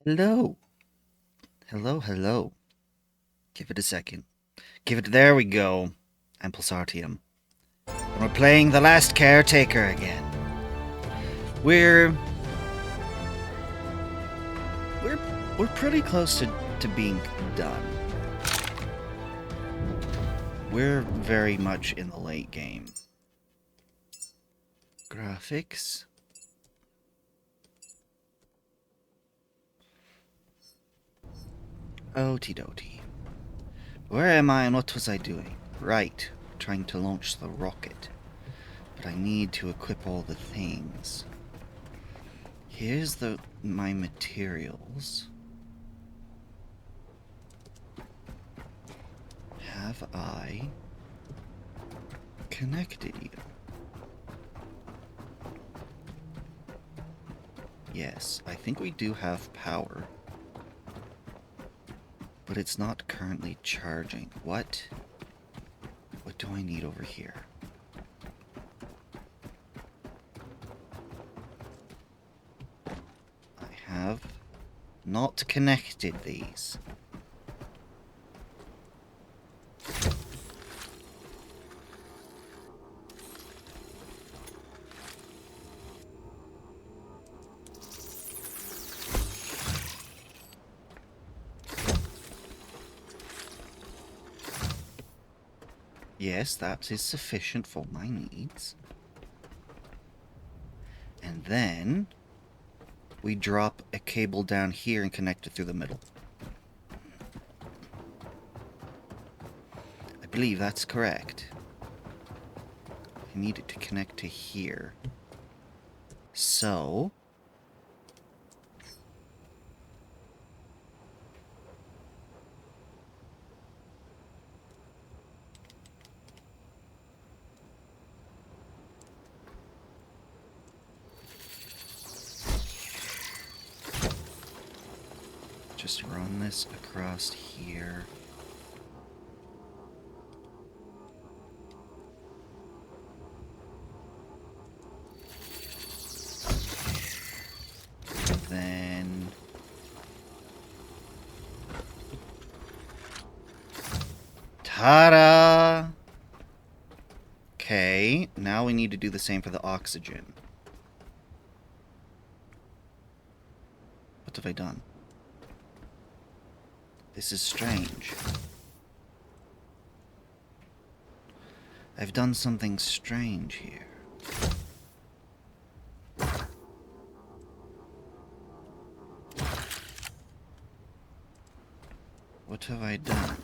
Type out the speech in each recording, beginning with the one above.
Hello. Hello, hello. Give it a second. There we go. I'm Pulsartium. And we're playing The Last Caretaker again. We're pretty close to being done. We're very much in the late game. Graphics. Okie dokie. Where am I and what was I doing? Right, trying to launch the rocket. But I need to equip all the things. Here's my materials. Have I connected you? Yes, I think we do have power. But it's not currently charging. What? What do I need over here? I have not connected these. Yes, that is sufficient for my needs. And then we drop a cable down here and connect it through the middle. I believe that's correct. I need it to connect to here. So just run this across here. Then ta-da! Okay, now we need to do the same for the oxygen. What have I done? This is strange. I've done something strange here. What have I done?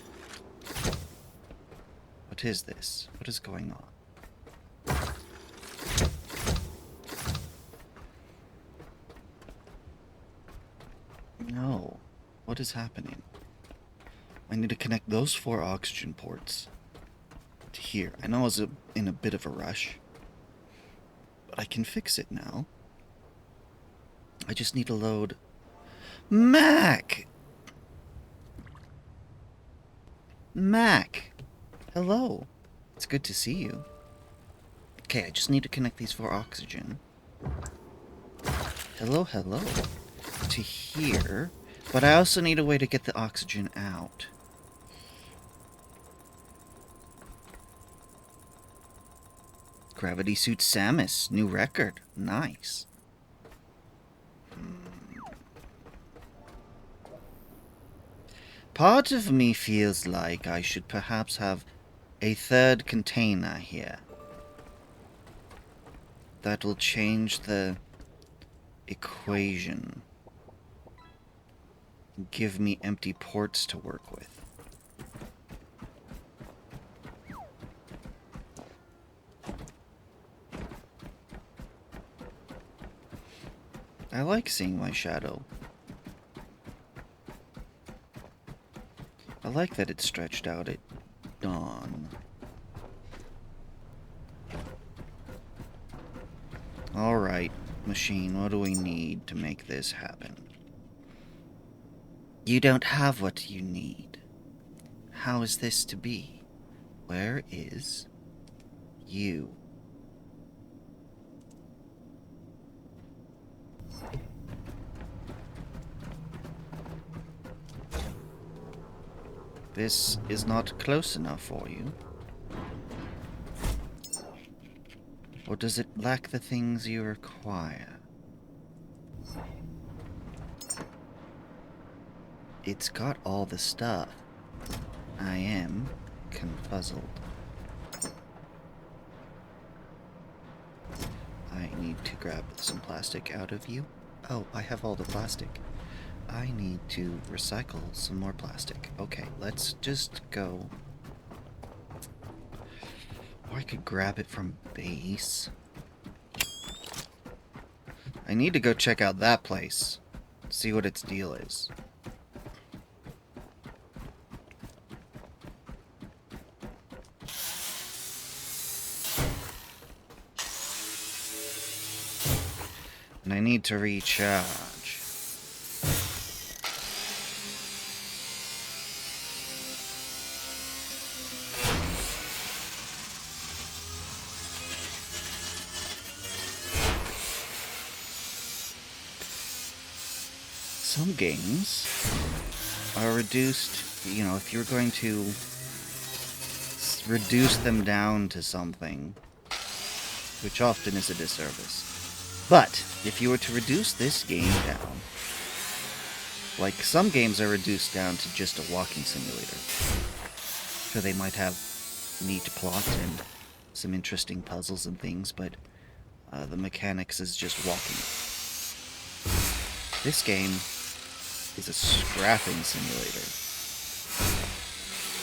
What is this? What is going on? No. What is happening? I need to connect those 4 oxygen ports to here. I know I was in a bit of a rush, but I can fix it now. I just need to load... Mac! Mac! Hello. It's good to see you. Okay, I just need to connect these 4 oxygen. Hello, hello. To here. But I also need a way to get the oxygen out. Gravity Suit Samus. New record. Nice. Part of me feels like I should perhaps have a 3rd container here. That will change the equation. Give me empty ports to work with. I like seeing my shadow. I like that it's stretched out at dawn. Alright, machine, what do we need to make this happen? You don't have what you need. How is this to be? Where is you? This is not close enough for you. Or does it lack the things you require? It's got all the stuff. I am confuzzled. I need to grab some plastic out of you. Oh, I have all the plastic. I need to recycle some more plastic. Okay, let's just go. Or I could grab it from base. I need to go check out that place. See what its deal is. And I need to recharge. Some games are reduced, you know, if you're going to reduce them down to something, which often is a disservice. But if you were to reduce this game down, like some games are reduced down to just a walking simulator. Sure, they might have neat plot and some interesting puzzles and things, but the mechanics is just walking. This game is a scrapping simulator,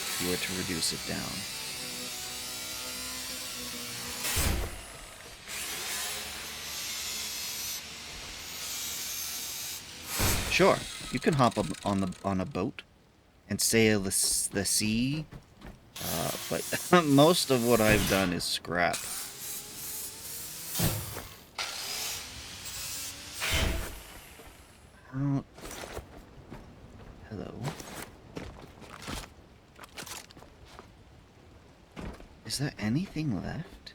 if you were to reduce it down. Sure, you can hop on a boat and sail the sea, but most of what I've done is scrap. Hello. Is there anything left?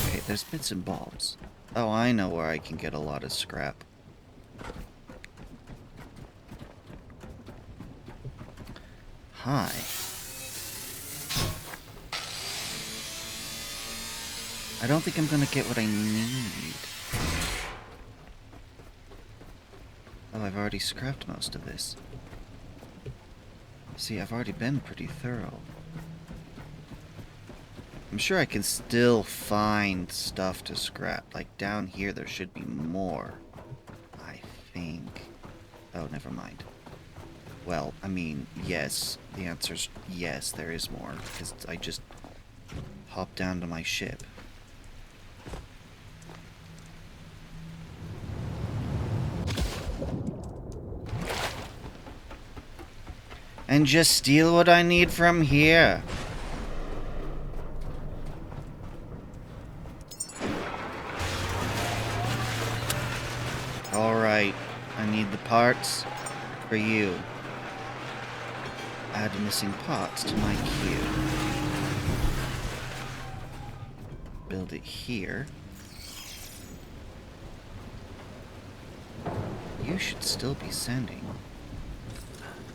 Okay, there's bits and bobs. Oh, I know where I can get a lot of scrap. Hi. I don't think I'm gonna get what I need. Oh, I've already scrapped most of this. See, I've already been pretty thorough. I'm sure I can still find stuff to scrap. Like, down here there should be more. I think. Oh, never mind. Well, I mean, yes. The answer's yes, there is more. Because I just hopped down to my ship. And just steal what I need from here. Alright, I need the parts for you. Add missing parts to my queue. Build it here. You should still be sending.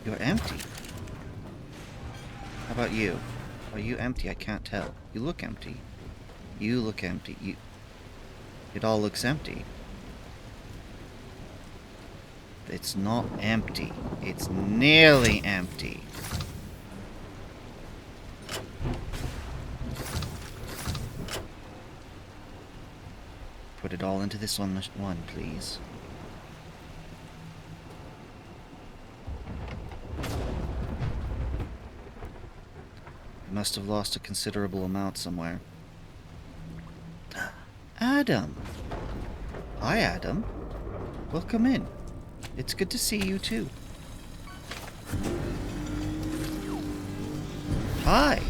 You're empty. How about you? Are you empty? I can't tell. You look empty. You look empty. It all looks empty. It's not empty. It's nearly empty. Put it all into this one, please. You must have lost a considerable amount somewhere. Adam! Hi, Adam. Welcome in. It's good to see you, too. Hi!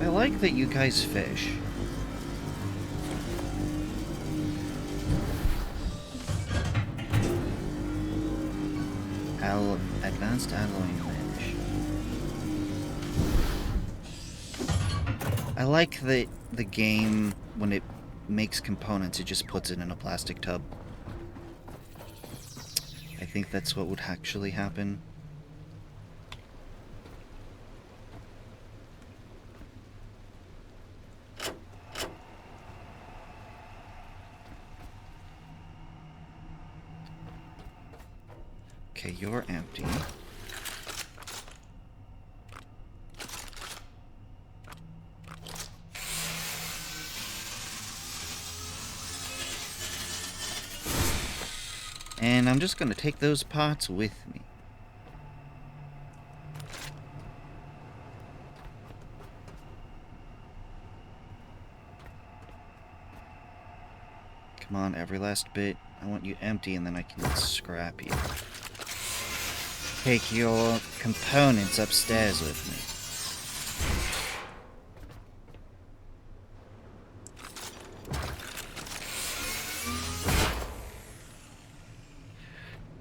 I like that you guys fish. Advanced alloy mesh. I like that the game, when it makes components, it just puts it in a plastic tub. I think that's what would actually happen. Okay, you're empty. And I'm just going to take those pots with me. Come on, every last bit. I want you empty, and then I can scrap you. Take your components upstairs with me.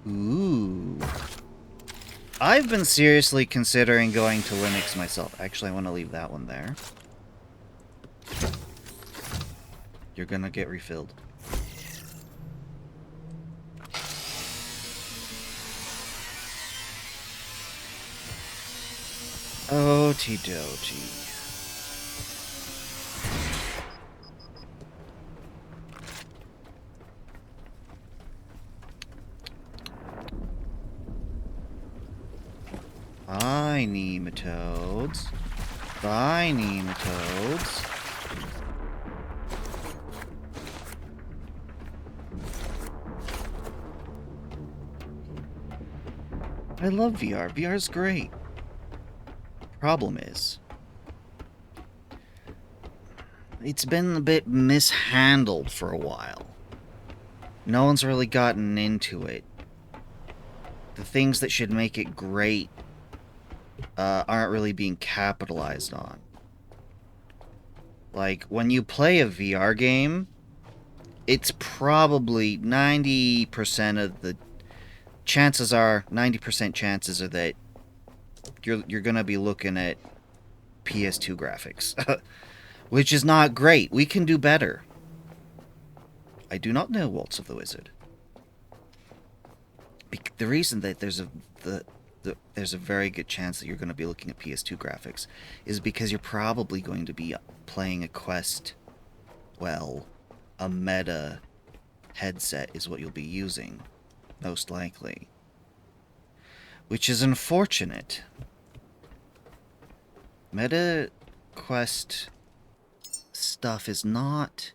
Ooh. I've been seriously considering going to Linux myself. Actually, I want to leave that one there. You're gonna get refilled. Okie-dokie. Bye, nematodes. Bye, nematodes. I love VR. VR's great. Problem is, it's been a bit mishandled for a while. No one's really gotten into it. The things that should make it great aren't really being capitalized on. Like, when you play a VR game, it's probably 90% of the chances are 90% chances are that you're gonna be looking at PS2 graphics, which is not great. We can do better. I do not know, Waltz of the Wizard. The reason that there's a very good chance that you're going to be looking at PS2 graphics is because you're probably going to be playing a Quest, well, a Meta headset is what you'll be using, most likely. Which is unfortunate. Meta Quest stuff is not...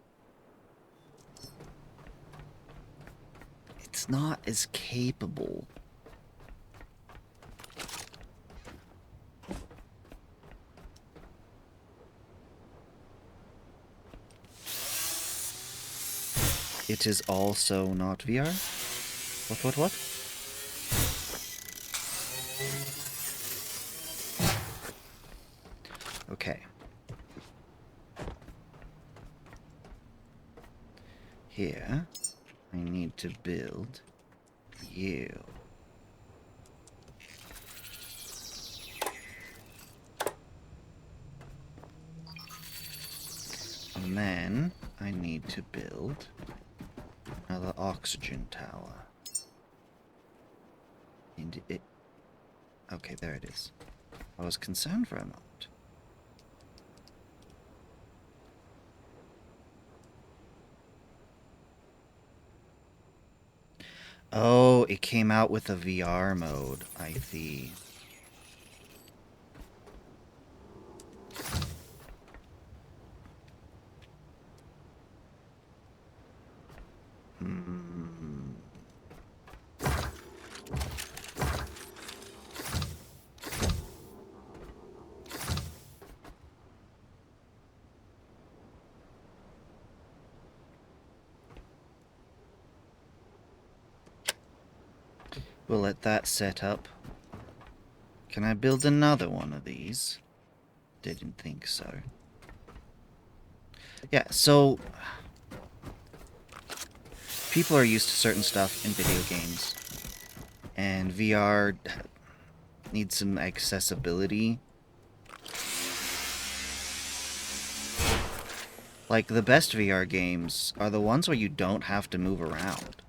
It's not as capable. It is also not VR? What? Okay. Here, I need to build you. And then I need to build another oxygen tower. And it... Okay, there it is. I was concerned for a moment. Oh, it came out with a VR mode, I see. We'll let that set up. Can I build another one of these? Didn't think so. Yeah, so... people are used to certain stuff in video games. And VR needs some accessibility. Like, the best VR games are the ones where you don't have to move around.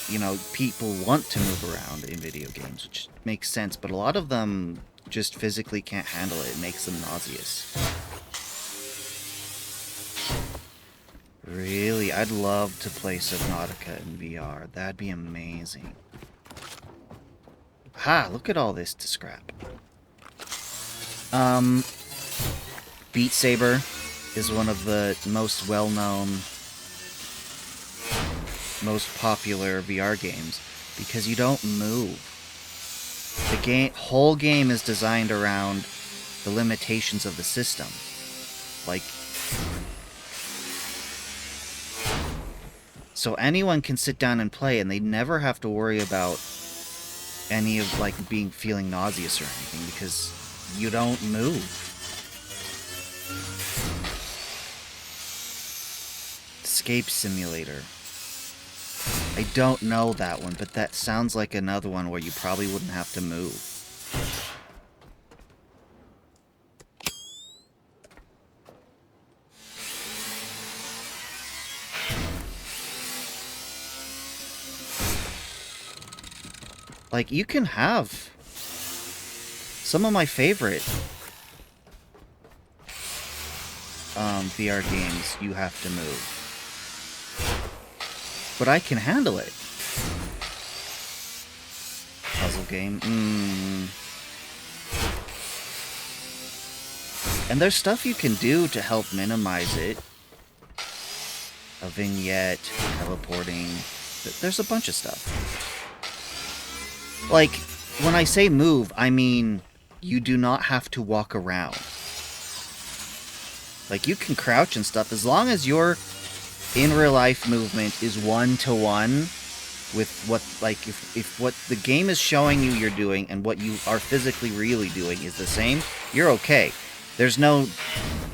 You know, people want to move around in video games, which makes sense, but a lot of them just physically can't handle it. It makes them nauseous. Really, I'd love to play Subnautica in VR. That'd be amazing. Ha! Look at all this to scrap. Beat Saber is one of the most well-known, most popular VR games because you don't move. The whole game is designed around the limitations of the system. Like, so anyone can sit down and play and they never have to worry about any of, like, feeling nauseous or anything because you don't move. Escape Simulator. I don't know that one, but that sounds like another one where you probably wouldn't have to move. Like, you can have some of my favorite VR games, you have to move. But I can handle it. Puzzle game. And there's stuff you can do to help minimize it. A vignette, teleporting. There's a bunch of stuff. Like, when I say move, I mean you do not have to walk around. Like, you can crouch and stuff as long as your in real life movement is 1-to-1 with what, like, if what the game is showing you you're doing and what you are physically really doing is the same, you're okay. There's no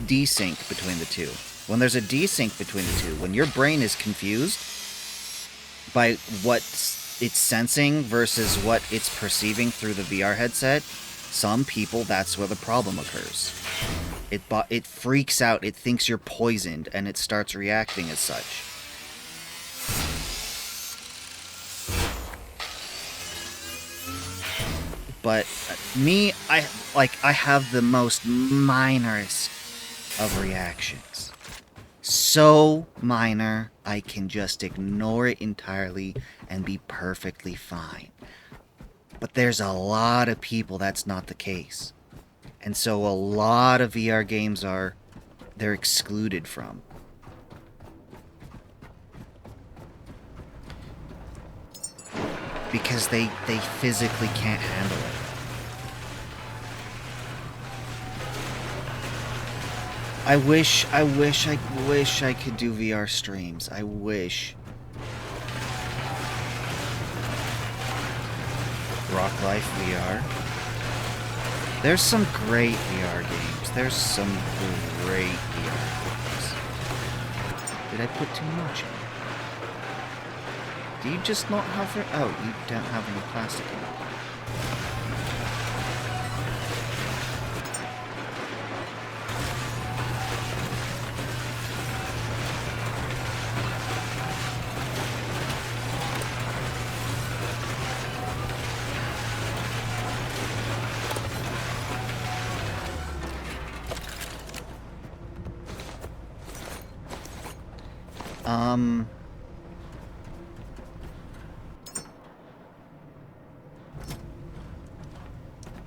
desync between the two. When there's a desync between the two, when your brain is confused by what it's sensing versus what it's perceiving through the VR headset, some people, that's where the problem occurs. It freaks out, it thinks you're poisoned, and it starts reacting as such. But me, I have the most minorest of reactions. So minor, I can just ignore it entirely and be perfectly fine. But there's a lot of people that's not the case. And so a lot of VR games they're excluded from. Because they physically can't handle it. I wish I could do VR streams. I wish. Rock Life VR. There's some great VR games. There's some great VR games. Did I put too much in? Do you just not have it? Oh, you don't have any plastic in it.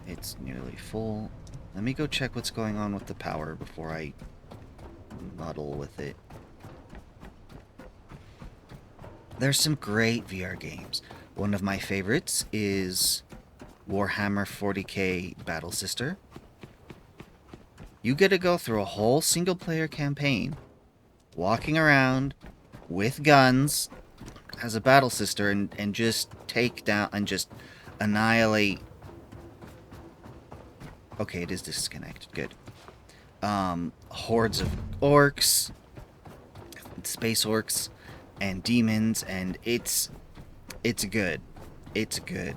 It's nearly full. Let me go check what's going on with the power before I muddle with it. There's some great VR games. One of my favorites is Warhammer 40k Battle Sister. You get to go through a whole single-player campaign, walking around with guns as a battle sister and just take down and just annihilate. Okay, it is disconnected. Good. Hordes of orcs, space orcs, and demons, and it's good. It's good.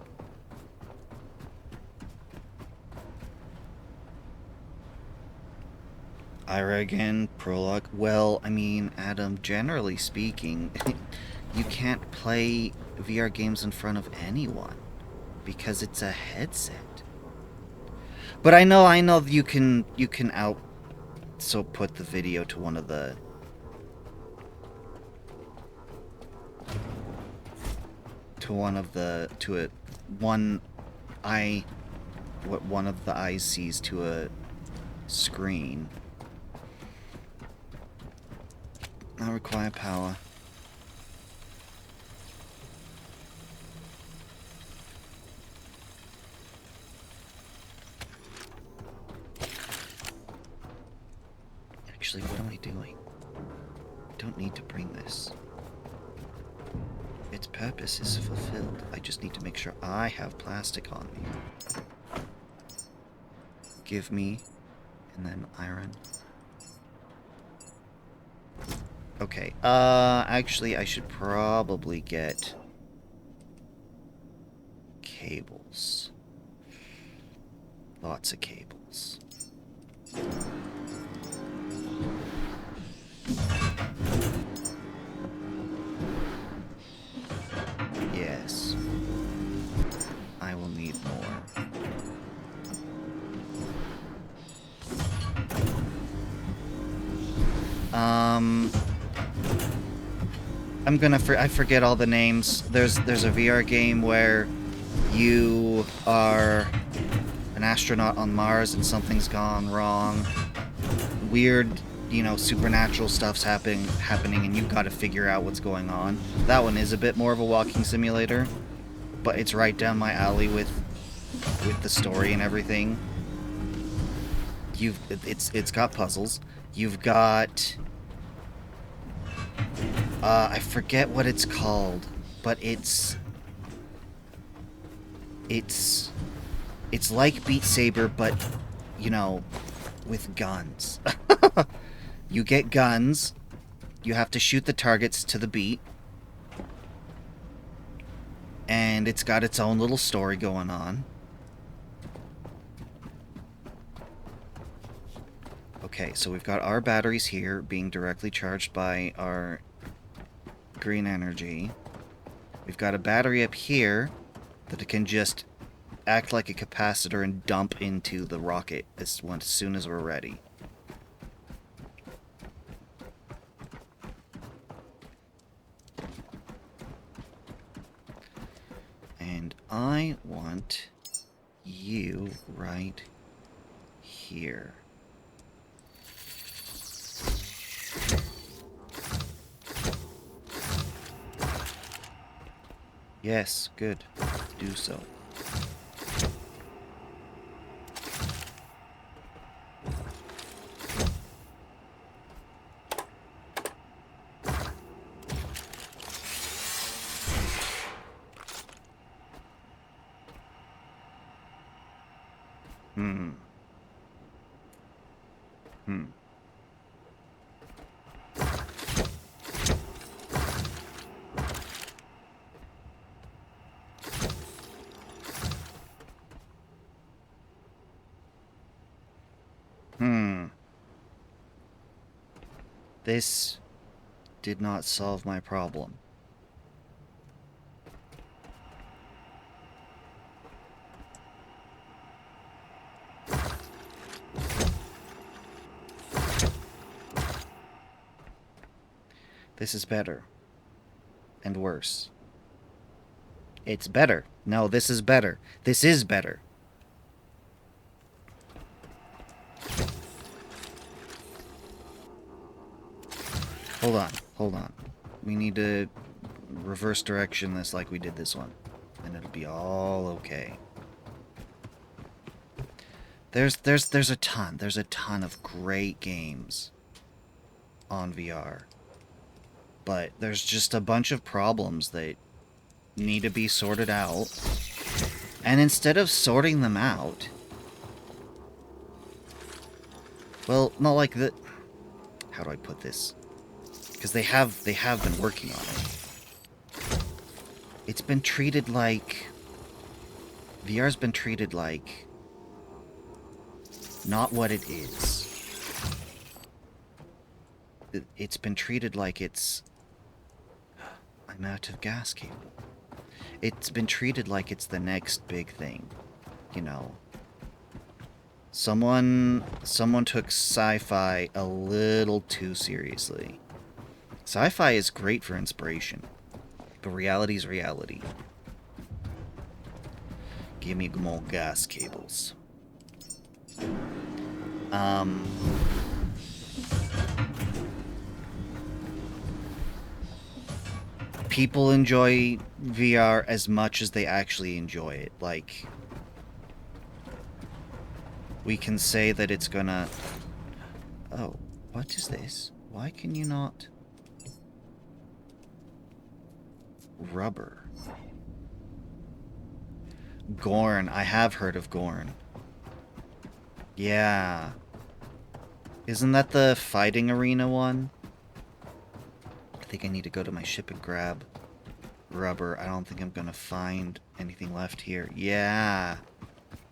Ira again, prologue. Well, I mean, Adam, generally speaking, you can't play VR games in front of anyone because it's a headset. But I know you can put the video to one of the one eye, what one of the eyes sees to a screen. Not require power. Actually, what am I doing? I don't need to bring this. Its purpose is fulfilled. I just need to make sure I have plastic on me. Give me, and then iron. Okay, actually, I should probably get cables. Lots of cables. Yes. I will need more. I forget all the names. There's a VR game where you are an astronaut on Mars and something's gone wrong. Weird, supernatural stuff's happening and you've got to figure out what's going on. That one is a bit more of a walking simulator, but it's right down my alley with the story and everything. It's got puzzles. You've got I forget what it's called, but it's like Beat Saber, but with guns. You get guns. You have to shoot the targets to the beat. And it's got its own little story going on. Okay, so we've got our batteries here being directly charged by our green energy. We've got a battery up here that it can just act like a capacitor and dump into the rocket as soon as we're ready. And I want you right here. Yes, good. Do so. This did not solve my problem. This is better. And worse. It's better. No, this is better. This is better. Hold on. We need to reverse direction this like we did this one. And it'll be all okay. There's a ton of great games on VR. But there's just a bunch of problems that need to be sorted out. And instead of sorting them out... Well, not like the... How do I put this? Because they have been working on it. It's been treated like... VR's been treated like... not what it is. it's been treated like it's... I'm out of gas cable. It's been treated like it's the next big thing, you know. Someone took sci-fi a little too seriously. Sci-fi is great for inspiration, but reality is reality. Give me more gas cables. People enjoy VR as much as they actually enjoy it. Like, we can say that it's gonna... Oh, what is this? Why can you not... Rubber. Gorn. I have heard of Gorn. Yeah. Isn't that the fighting arena one? I think I need to go to my ship and grab rubber. I don't think I'm gonna find anything left here. Yeah.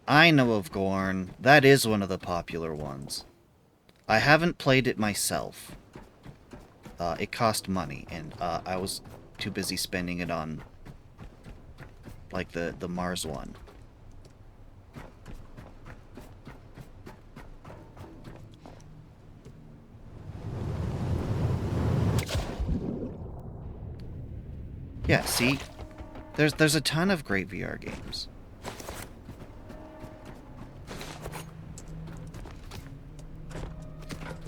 I know of Gorn. That is one of the popular ones. I haven't played it myself. It cost money, and I was too busy spending it on, like, the Mars one. Yeah, see? There's a ton of great VR games.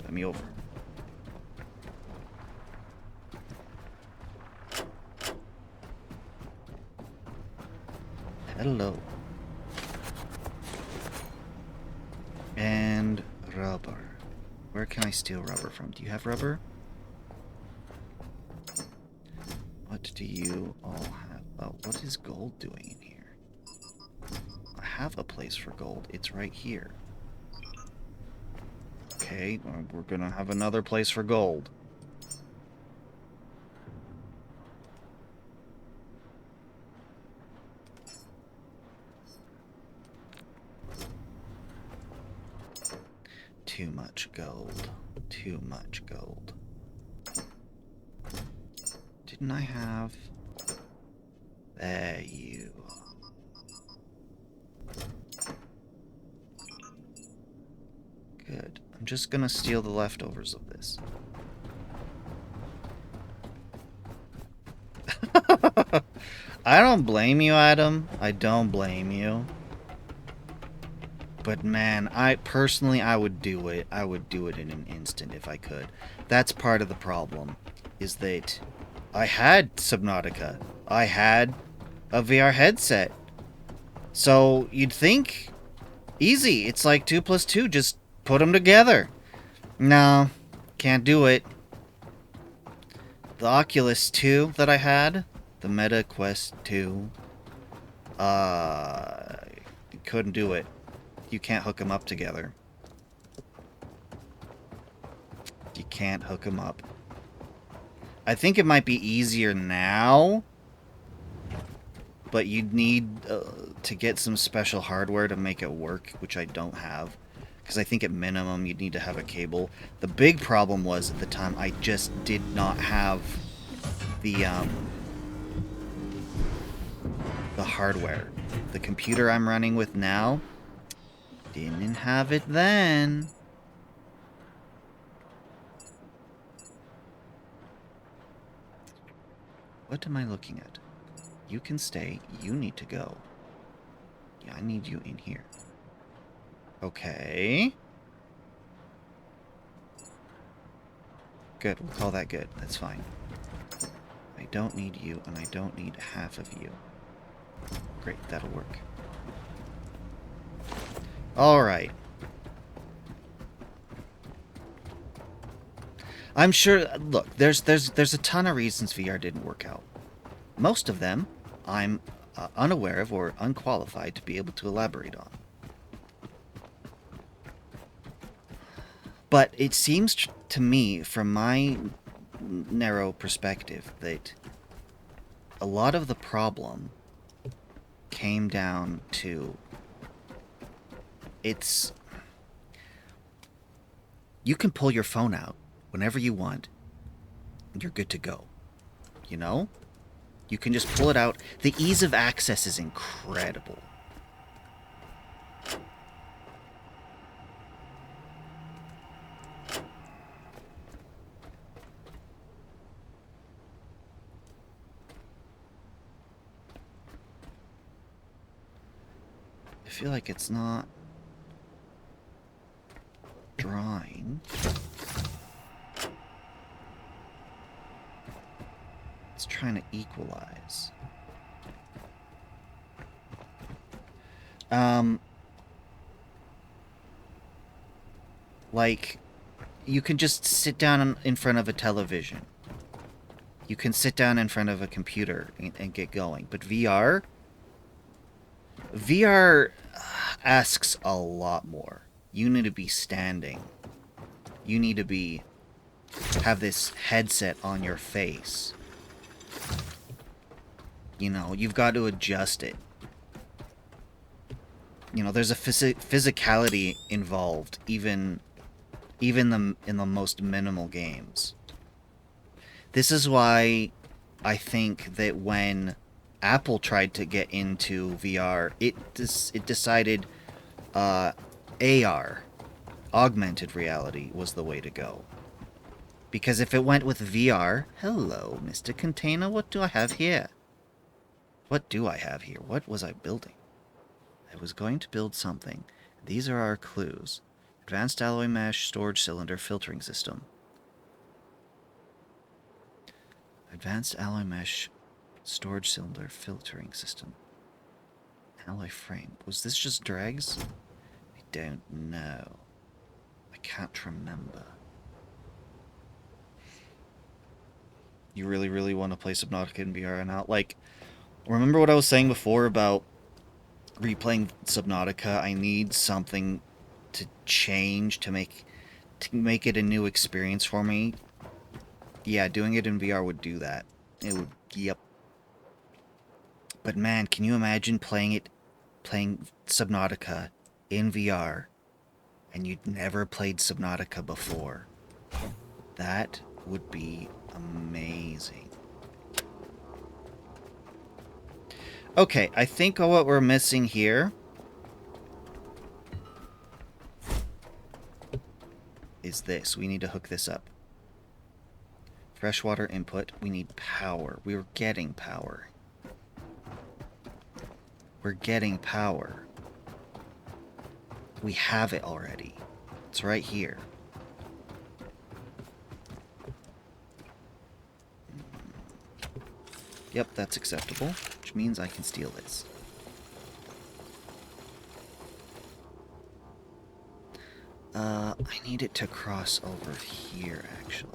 Let me over. Hello. And rubber. Where can I steal rubber from? Do you have rubber? What do you all have? Oh, what is gold doing in here? I have a place for gold. It's right here. Okay, well, we're gonna have another place for gold. Too much gold. Too much gold. Didn't I have... There you are. Good. I'm just gonna steal the leftovers of this. I don't blame you, Adam. I don't blame you. But man, I would do it. I would do it in an instant if I could. That's part of the problem, is that I had Subnautica. I had a VR headset. So you'd think, easy. It's like 2 plus 2. Just put them together. No, can't do it. The Oculus 2 that I had, the Meta Quest 2, couldn't do it. You can't hook them up together. You can't hook them up. I think it might be easier now, but you'd need to get some special hardware to make it work, which I don't have. Because I think at minimum you'd need to have a cable. The big problem was at the time I just did not have the hardware. The computer I'm running with now didn't have it then. What am I looking at? You can stay. You need to go. Yeah, I need you in here. Okay. Good, we'll call that good. That's fine. I don't need you, and I don't need half of you. Great, that'll work. Alright. I'm sure... Look, there's a ton of reasons VR didn't work out. Most of them, I'm unaware of or unqualified to be able to elaborate on. But it seems to me, from my narrow perspective, that a lot of the problem came down to... You can pull your phone out whenever you want, you're good to go. You know? You can just pull it out. The ease of access is incredible. I feel like it's not drawing. It's trying to equalize. Like, you can just sit down in front of a television. You can sit down in front of a computer and get going. But VR asks a lot more. You need to be standing. You need to have this headset on your face. You know, you've got to adjust it. You know, there's a physicality involved, even in the most minimal games. This is why I think that when Apple tried to get into VR, it decided AR, augmented reality, was the way to go. Because if it went with VR... Hello, Mr. Container, what do I have here? What do I have here? What was I building? I was going to build something. These are our clues. Advanced alloy mesh storage cylinder filtering system. Advanced alloy mesh storage cylinder filtering system. Alloy frame. Was this just dregs? I don't know. I can't remember. You really, really want to play Subnautica in VR now? Like, remember what I was saying before about replaying Subnautica? I need something to change to make it a new experience for me. Yeah, doing it in VR would do that. It would, yep. But man, can you imagine playing Subnautica in VR and you'd never played Subnautica before? That would be amazing. Okay, I think what we're missing here is this. We need to hook this up. Freshwater input. We need power. We're getting power. We're getting power. We have it already. It's right here. Yep, that's acceptable, which means I can steal this. I need it to cross over here, actually.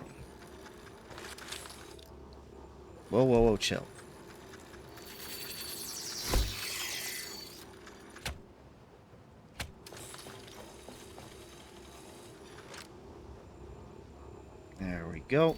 Whoa, whoa, whoa, chill. There we go.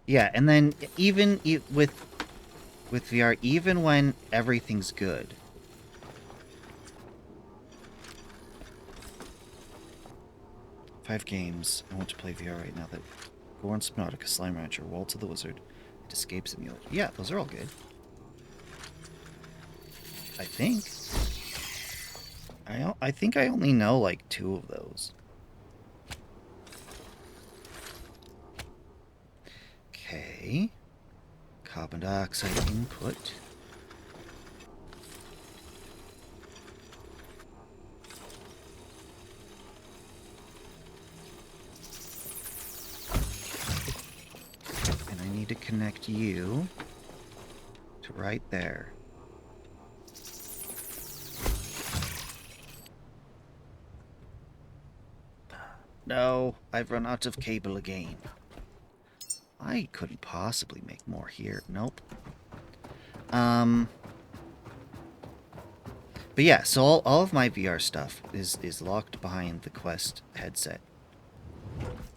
Yeah, and then even with VR, even when everything's good, five games I want to play VR right now. That Gorn Subnautica, Slime Rancher, Waltz of the Wizard, and Escape Simulator. Yeah, those are all good. I think. I think I only know like 2 of those. Okay. Carbon dioxide input. And I need to connect you to right there. No, I've run out of cable again. I couldn't possibly make more here. Nope. But yeah, so all of my VR stuff is locked behind the Quest headset.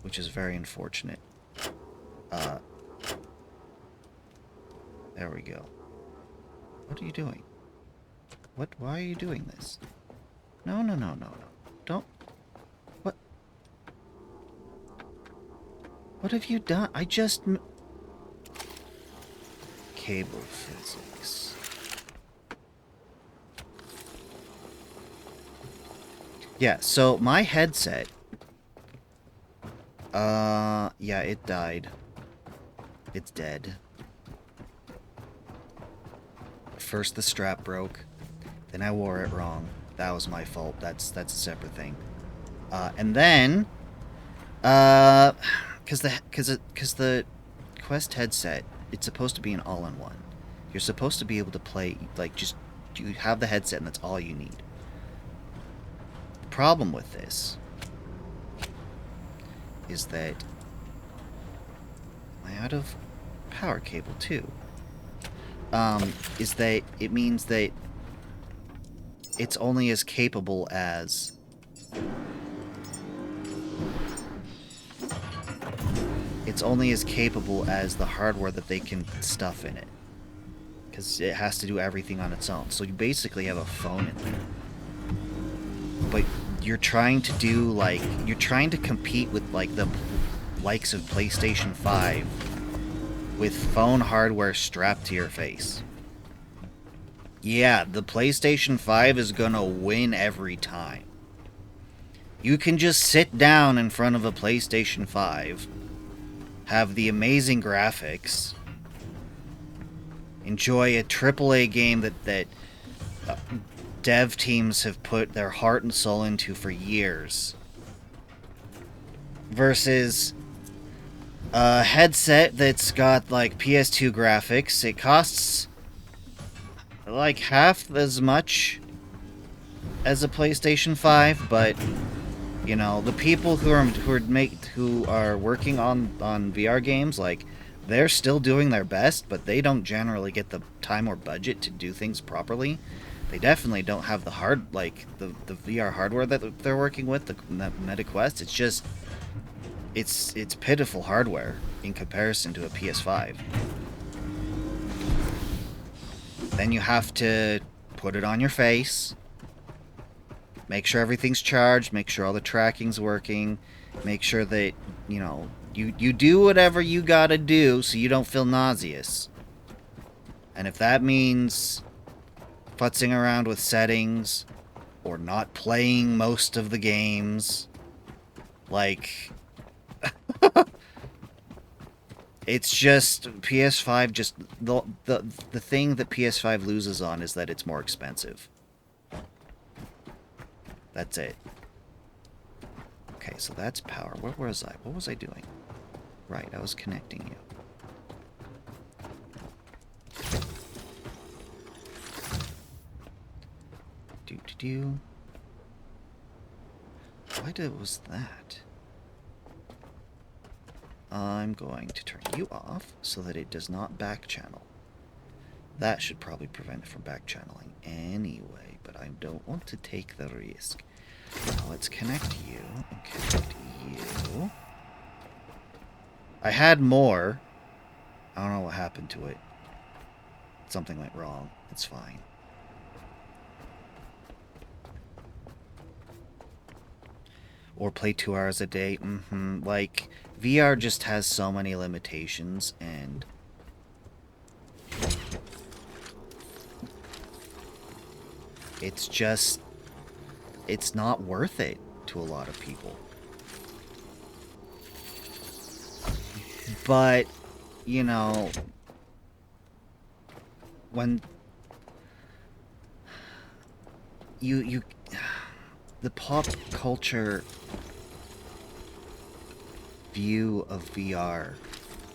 which is very unfortunate. There we go. What are you doing? What? Why are you doing this? No, no, no, no, no. Don't. What? What have you done? I just... Cable physics. Yeah, so my headset... yeah, it died. It's dead. First the strap broke, then I wore it wrong. That was my fault. That's a separate thing. And then, cause the Quest headset, it's supposed to be an all-in-one. You're supposed to be able to play, like, just, you have the headset and that's all you need. The problem with this is that am I out of power cable too? Is that it means that it's only as capable as the hardware that they can stuff in it, because it has to do everything on its own. So you basically have a phone in there, but you're trying to do, like, you're trying to compete with, like, the likes of PlayStation 5 with phone hardware strapped to your face. Yeah, the PlayStation 5 is gonna win every time. You can just sit down in front of a PlayStation 5, have the amazing graphics, enjoy a AAA game that dev teams have put their heart and soul into for years, versus a headset that's got, like, PS2 graphics. It costs like half as much as a PlayStation 5, but you know, the people who are working on VR games, like, they're still doing their best, but they don't generally get the time or budget to do things properly. They definitely don't have the the VR hardware that they're working with, the Meta Quest. It's just it's pitiful hardware in comparison to a PS5. Then you have to put it on your face, make sure everything's charged, make sure all the tracking's working, make sure that, you know, you do whatever you gotta do so you don't feel nauseous. And if that means futzing around with settings or not playing most of the games, like... It's just PS5. Just the thing that PS5 loses on is that it's more expensive. That's it. Okay, so that's power. Where was I? What was I doing? Right, I was connecting you. Do. Why was that? I'm going to turn you off so that it does not back channel. That should probably prevent it from back channeling anyway, but I don't want to take the risk. Now let's connect you and connect you. I had more. I don't know what happened to it. Something went wrong. It's fine. Or play 2 hours a day. Like, VR just has so many limitations, and it's just, it's not worth it to a lot of people. But, you know, when the pop culture view of VR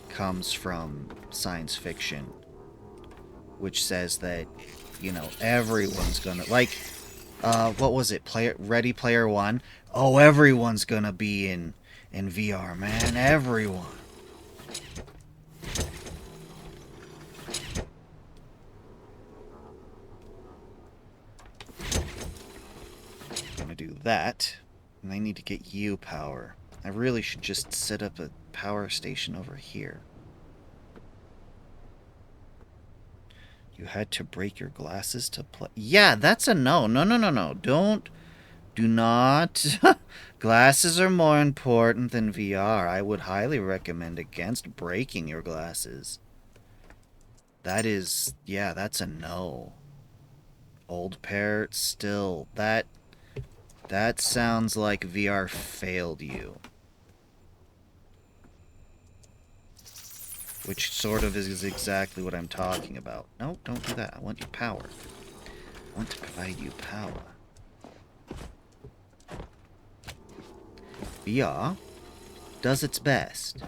comes from science fiction, which says that, you know, everyone's gonna, like, what was it? Ready Player One? Oh, everyone's gonna be in VR, man. Everyone. I'm gonna do that, and I need to get you power. I really should just set up a power station over here. You had to break your glasses to play. Yeah, that's a no. No, no, no, no. Do not. Glasses are more important than VR. I would highly recommend against breaking your glasses. That is, yeah, that's a no. Old pair, still, that sounds like VR failed you. Which sort of is exactly what I'm talking about. No, don't do that. I want your power. I want to provide you power. VR does its best,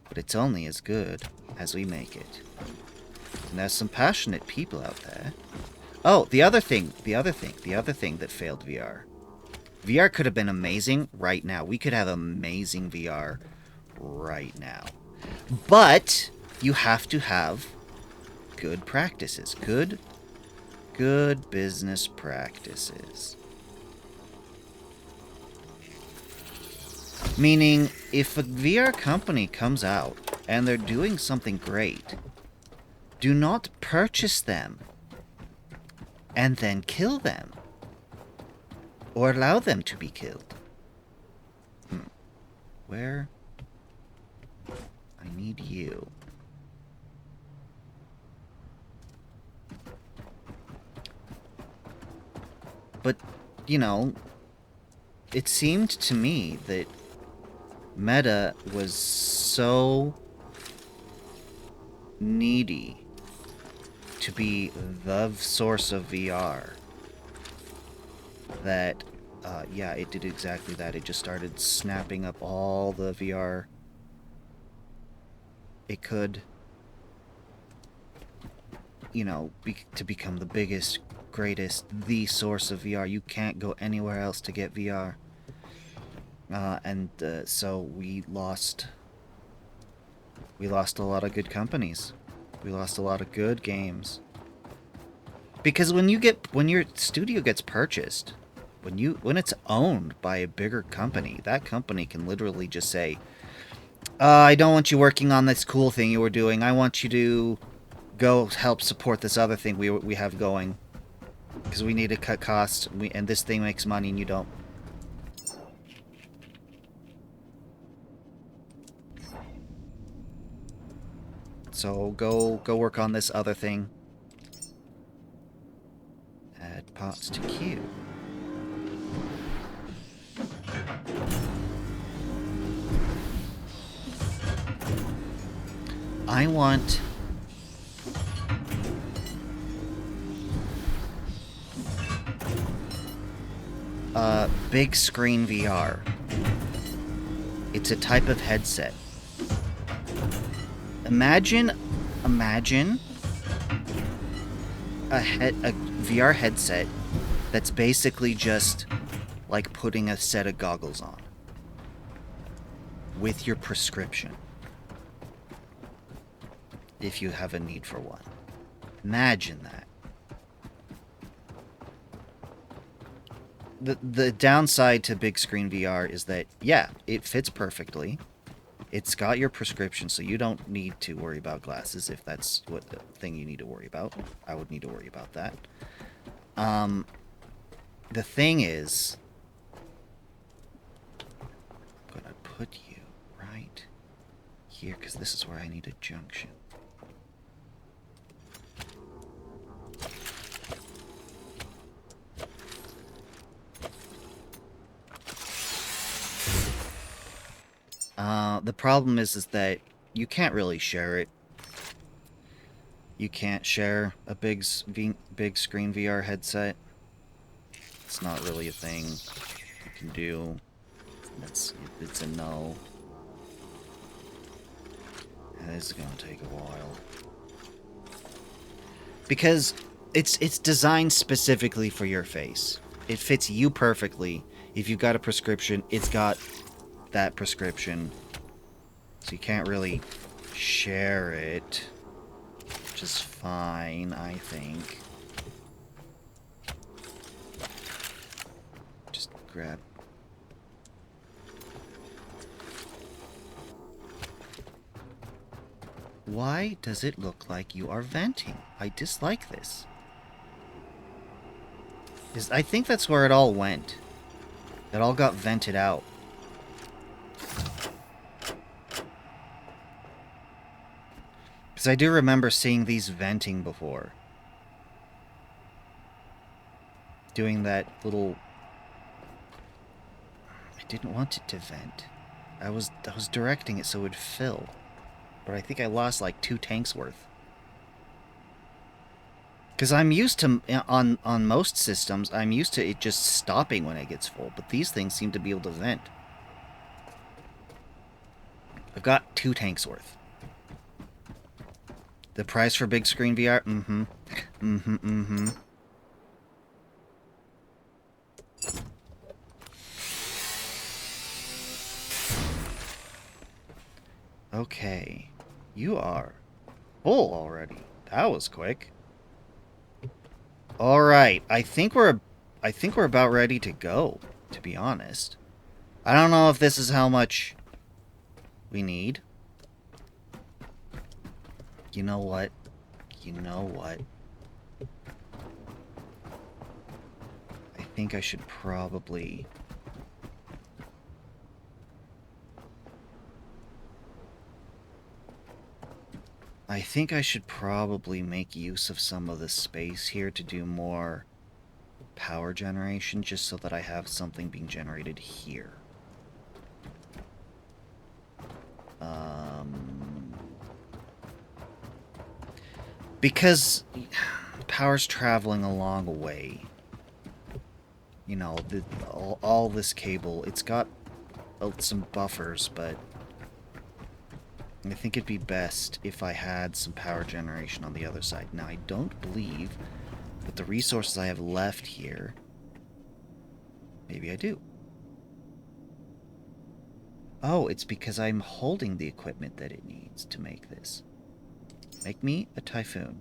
but it's only as good as we make it. And there's some passionate people out there. Oh, the other thing that failed VR. VR could have been amazing right now. We could have amazing VR right now. But you have to have good practices. Good business practices. Meaning, if a VR company comes out and they're doing something great, do not purchase them and then kill them. Or allow them to be killed. Where? I need you. But, you know, it seemed to me that Meta was so needy to be the source of VR that, yeah, it did exactly that. It just started snapping up all the VR it could, you know, to become the biggest, greatest, the source of VR. You can't go anywhere else to get VR. So we lost a lot of good companies. We lost a lot of good games. Because when your studio gets purchased, when it's owned by a bigger company, that company can literally just say, I don't want you working on this cool thing you were doing. I want you to go help support this other thing we have going. Because we need to cut costs, and this thing makes money and you don't. So go work on this other thing. Add parts to queue. I want big screen VR. It's a type of headset. Imagine a VR headset that's basically just like putting a set of goggles on with your prescription. If you have a need for one. Imagine that. The downside to big screen VR is that, yeah, it fits perfectly. It's got your prescription, so you don't need to worry about glasses if that's what the thing you need to worry about. I would need to worry about that. The thing is, I'm gonna put you right here, because this is where I need a junction. The problem is that you can't really share it. You can't share a big screen VR headset. It's not really a thing you can do. It's a no. And this is gonna take a while. Because it's designed specifically for your face. It fits you perfectly. If you've got a prescription, it's got that prescription. So you can't really share it. Which is fine, I think. Just grab. Why does it look like you are venting? I dislike this. I think that's where it all went. It all got vented out. Because I do remember seeing these venting before. Doing that little... I didn't want it to vent. I was directing it so it would fill. But I think I lost like 2 tanks worth. Because I'm used to, on most systems, I'm used to it just stopping when it gets full. But these things seem to be able to vent. I've got 2 tanks worth. The price for big screen VR? Mm-hmm. Mm-hmm, mm-hmm. Okay. You are full already. That was quick. Alright. I think we're about ready to go, to be honest. I don't know if this is how much we need. You know what? You know what? I think I should probably... I think I should probably make use of some of the space here to do more power generation, just so that I have something being generated here. Because power's traveling a long way. You know, all this cable, it's got some buffers, but I think it'd be best if I had some power generation on the other side. Now, I don't believe with the resources I have left here, maybe I do. Oh, it's because I'm holding the equipment that it needs to make this. Make me a Typhoon.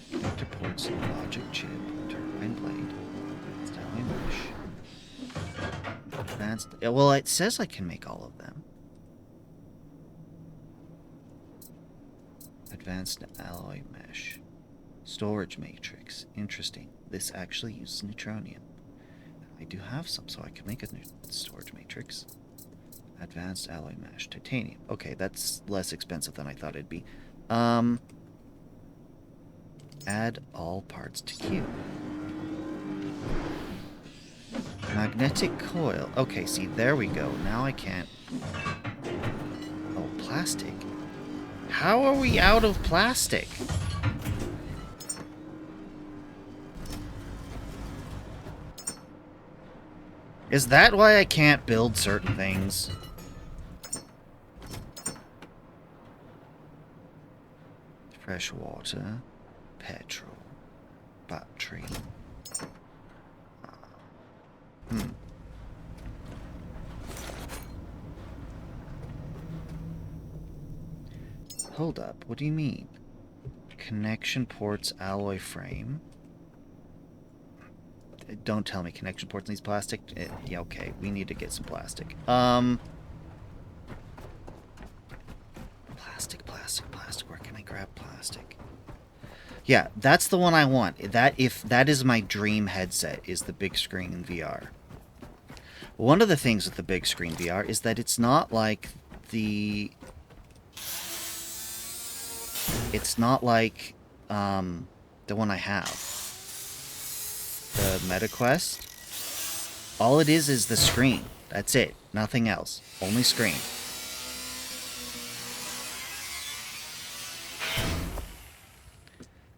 Connector ports, logic chip, turbine blade, alloy mesh. Advanced... Well, it says I can make all of them. Advanced alloy mesh. Storage matrix. Interesting. This actually uses neutronium. I do have some, so I can make a new storage matrix. Advanced alloy mesh. Titanium. Okay, that's less expensive than I thought it'd be. Add all parts to queue. Magnetic coil. Okay, see, there we go. Now I can't... Oh, plastic. How are we out of plastic? Is that why I can't build certain things? Fresh water, petrol, battery. Hold up, what do you mean? Connection ports, alloy frame. Don't tell me connection ports needs plastic. Yeah, okay, we need to get some plastic. Plastic. Where can I grab plastic? Yeah, that's the one I want. That is my dream headset, is the big screen VR. One of the things with the big screen VR is that it's not like the... It's not like the one I have. The MetaQuest. All it is the screen. That's it. Nothing else. Only screen.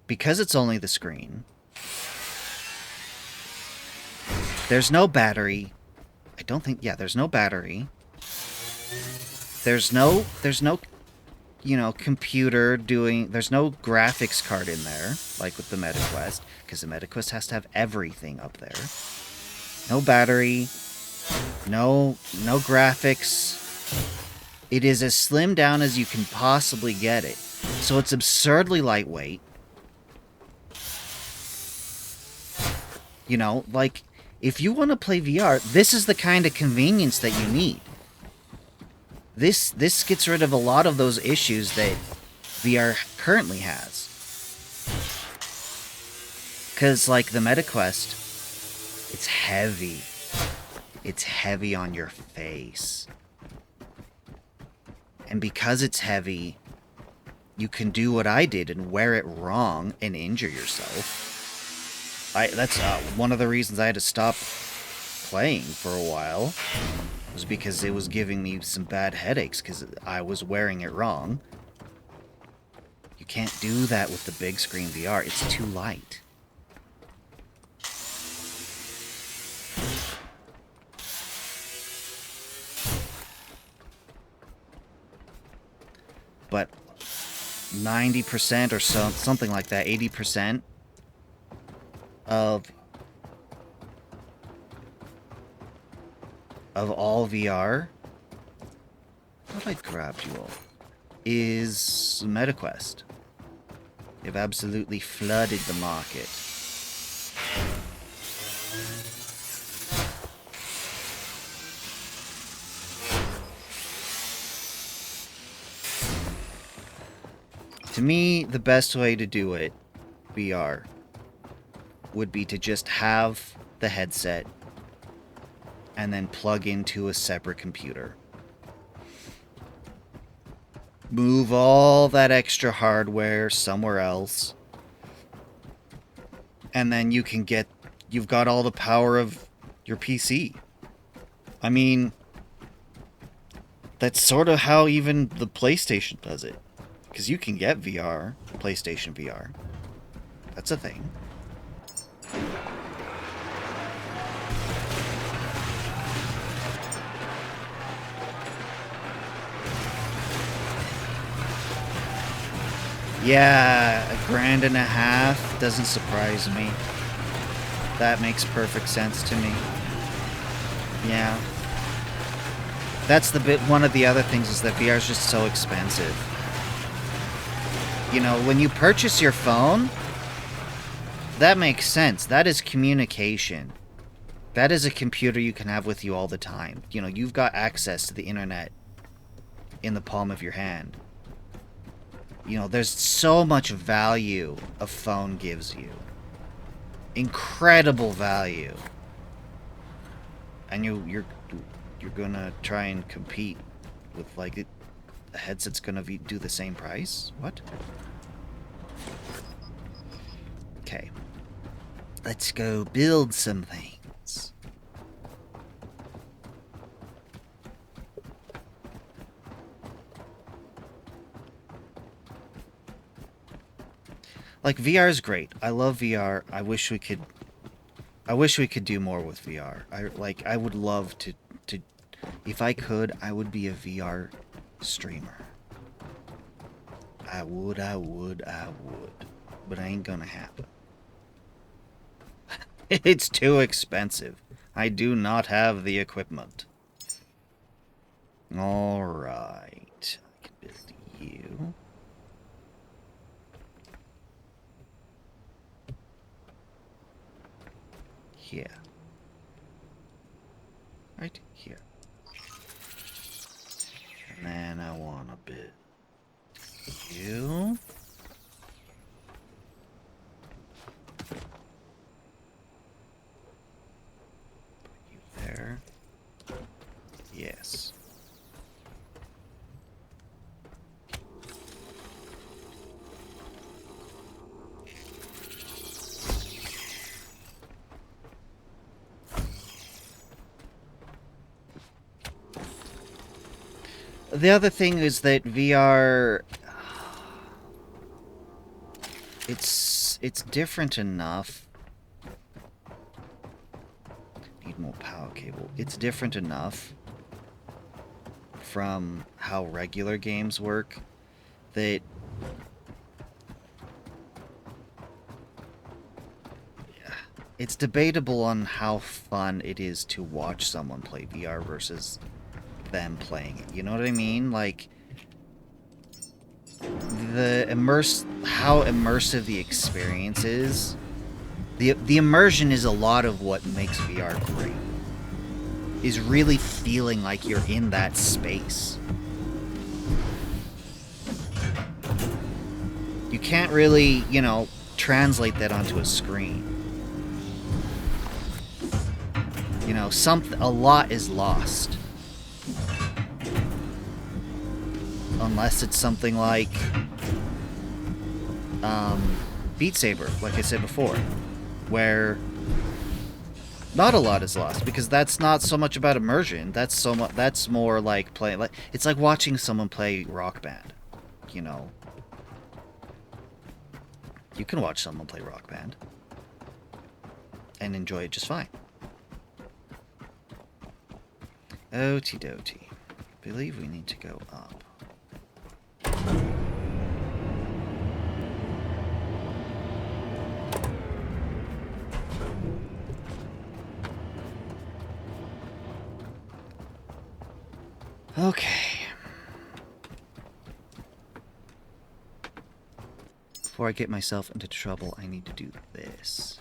Because it's only the screen, there's no battery. I don't think... Yeah, there's no battery. There's no, you know, computer doing... There's no graphics card in there, like with the MetaQuest, because the MetaQuest has to have everything up there. No battery. No graphics. It is as slimmed down as you can possibly get it. So it's absurdly lightweight. You know, like, If you want to play VR, this is the kind of convenience that you need. This gets rid of a lot of those issues that VR currently has. Because, like, the MetaQuest, it's heavy. It's heavy on your face. And because it's heavy, you can do what I did and wear it wrong and injure yourself. That's one of the reasons I had to stop playing for a while, was because it was giving me some bad headaches because I was wearing it wrong. You can't do that with the big screen VR. It's too light. But 90% or so, something like that, 80% of all VR, what I grabbed you all, is MetaQuest. They've absolutely flooded the market. To me, the best way to do it, VR, would be to just have the headset and then plug into a separate computer. Move all that extra hardware somewhere else. And then you've got all the power of your PC. I mean, that's sort of how even the PlayStation does it. Because you can get VR, PlayStation VR. That's a thing. Yeah, $1.50 doesn't surprise me. That makes perfect sense to me. Yeah. That's the bit. One of the other things is that VR is just so expensive. You know, when you purchase your phone, that makes sense. That is communication. That is a computer you can have with you all the time. You know, you've got access to the internet in the palm of your hand. You know, there's so much value a phone gives you. Incredible value. And you're gonna try and compete with, like, a headset's gonna do the same price? What? Okay. Let's go build some things. Like, VR is great. I love VR. I wish we could do more with VR. I would love to if I could, I would be a VR streamer. I would. But it ain't gonna happen. It's too expensive. I do not have the equipment. Alright. I can build you. Here. Right here. And then I want to build you. Put you there. Yes. The other thing is that VR, it's different enough. Need more power cable. It's different enough from how regular games work that it's debatable on how fun it is to watch someone play VR versus them playing it. You know what I mean? Like, how immersive the experience is The immersion is a lot of what makes VR great. Is really feeling like you're in that space. You can't really, you know, translate that onto a screen. You know, a lot is lost. Unless it's something like Beat Saber, like I said before, where not a lot is lost, because that's not so much about immersion. That's more like playing. Like, it's like watching someone play Rock Band. You know, you can watch someone play Rock Band and enjoy it just fine. Okie dokie. Believe we need to go up. Okay. Before I get myself into trouble, I need to do this.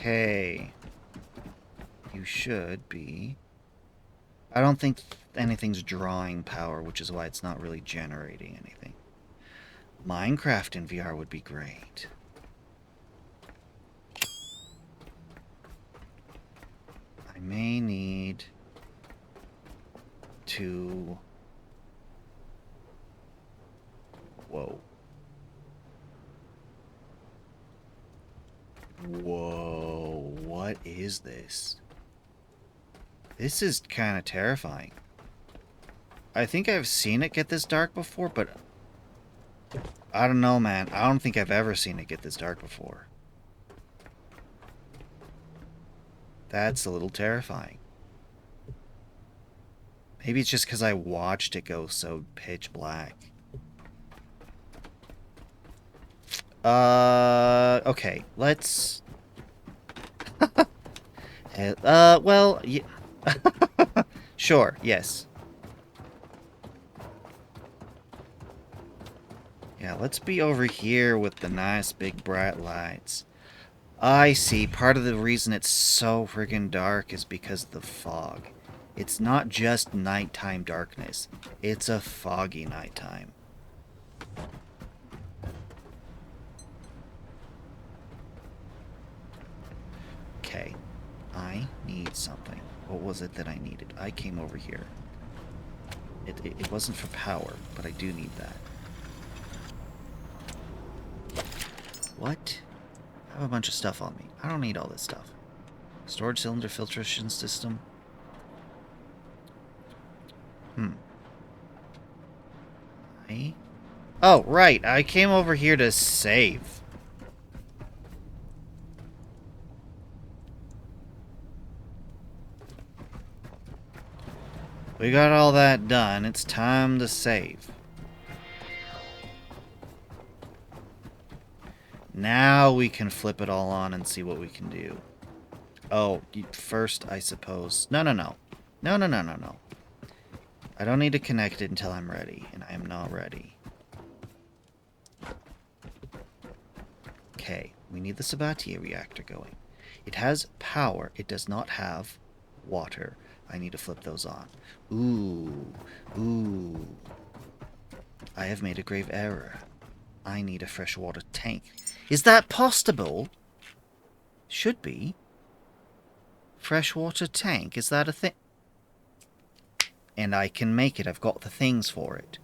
Okay. You should be... I don't think anything's drawing power, which is why it's not really generating anything. Minecraft in VR would be great. I may need to... Whoa. Whoa, what is this? This is kind of terrifying. I think I've seen it get this dark before, but I don't know, man. I don't think I've ever seen it get this dark before. That's a little terrifying. Maybe it's just because I watched it go so pitch black. Okay, let's... well, yeah. Sure, yes. Yeah, let's be over here with the nice big bright lights. I see. Part of the reason it's so friggin' dark is because of the fog. It's not just nighttime darkness. It's a foggy nighttime. Okay. I need something. What was it that I needed? I came over here. It wasn't for power, but I do need that. What? I have a bunch of stuff on me. I don't need all this stuff. Storage cylinder filtration system. Oh, right. I came over here to save. We got all that done. It's time to save. Now we can flip it all on and see what we can do. Oh, first, I suppose... No. No. I don't need to connect it until I'm ready, and I am not ready. Okay, we need the Sabatier reactor going. It has power. It does not have water. I need to flip those on. Ooh. I have made a grave error. I need a freshwater tank. Is that possible? Should be. Freshwater tank, is that a thing? And I can make it. I've got the things for it.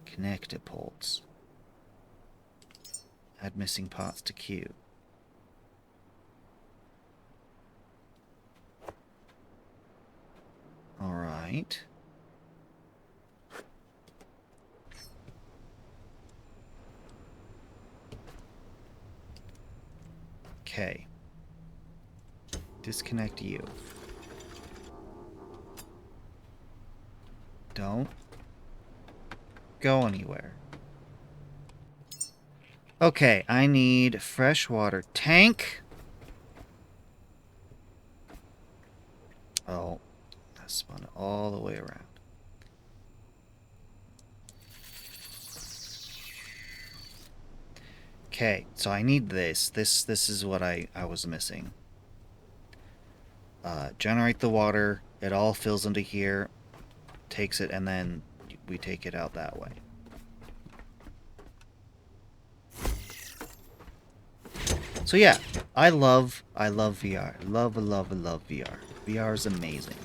Connector ports. Add missing parts to queue. Alright. Okay. Disconnect you. Don't go anywhere. Okay, I need freshwater tank. Oh, I spun it all the way around. Okay, so I need this. This is what I was missing. Generate the water. It all fills into here, takes it, and then we take it out that way. So yeah, I love VR. Love VR. VR is amazing.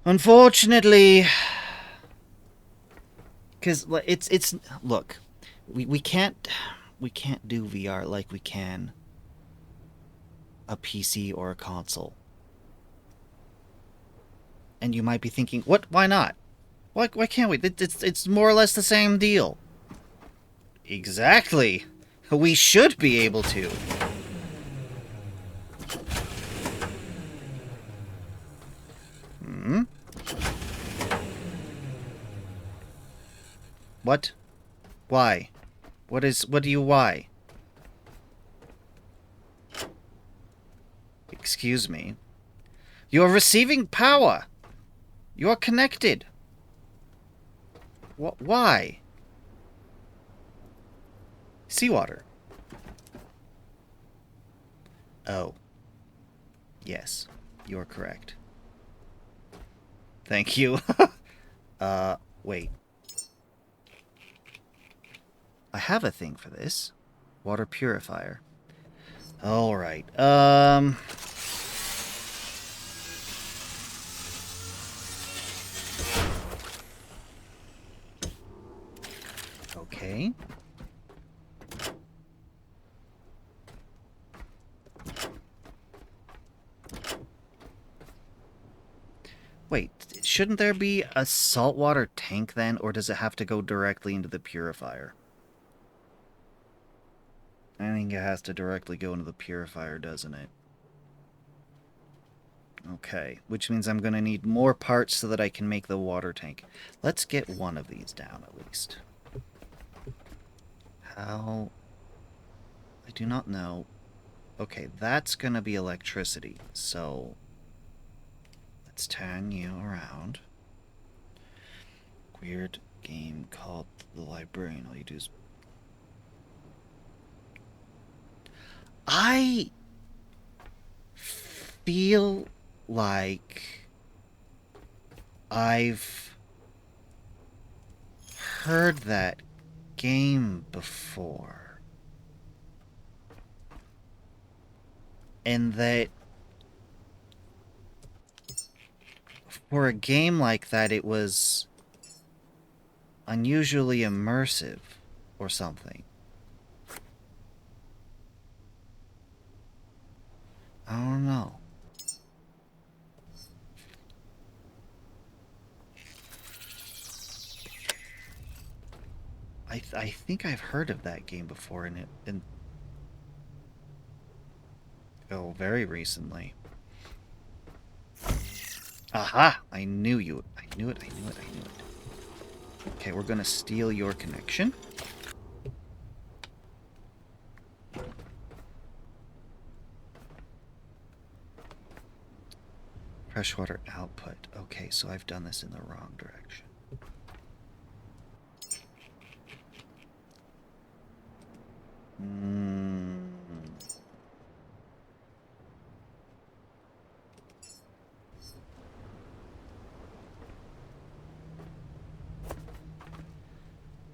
Unfortunately, because it's look, we can't do VR like we can a PC or a console. And you might be thinking, what? Why not? Why can't we? It's more or less the same deal. Exactly. We should be able to. Hmm? What? Why? What do you why? Excuse me. You are receiving power. You are connected. Why? Seawater. Oh. Yes. You're correct. Thank you. Wait. I have a thing for this. Water purifier. Alright. Okay. Wait, shouldn't there be a saltwater tank then, or does it have to go directly into the purifier? I think it has to directly go into the purifier, doesn't it? Okay, which means I'm going to need more parts so that I can make the water tank. Let's get one of these down, at least. How? I do not know. Okay, that's going to be electricity, so let's turn you around. Weird game called The Librarian. All you do is... I feel like I've heard that game before. And that for a game like that, it was unusually immersive or something. I don't know. I think I've heard of that game before, and oh, very recently. Aha! I knew you. I knew it. Okay, we're gonna steal your connection. Freshwater output. Okay, so I've done this in the wrong direction.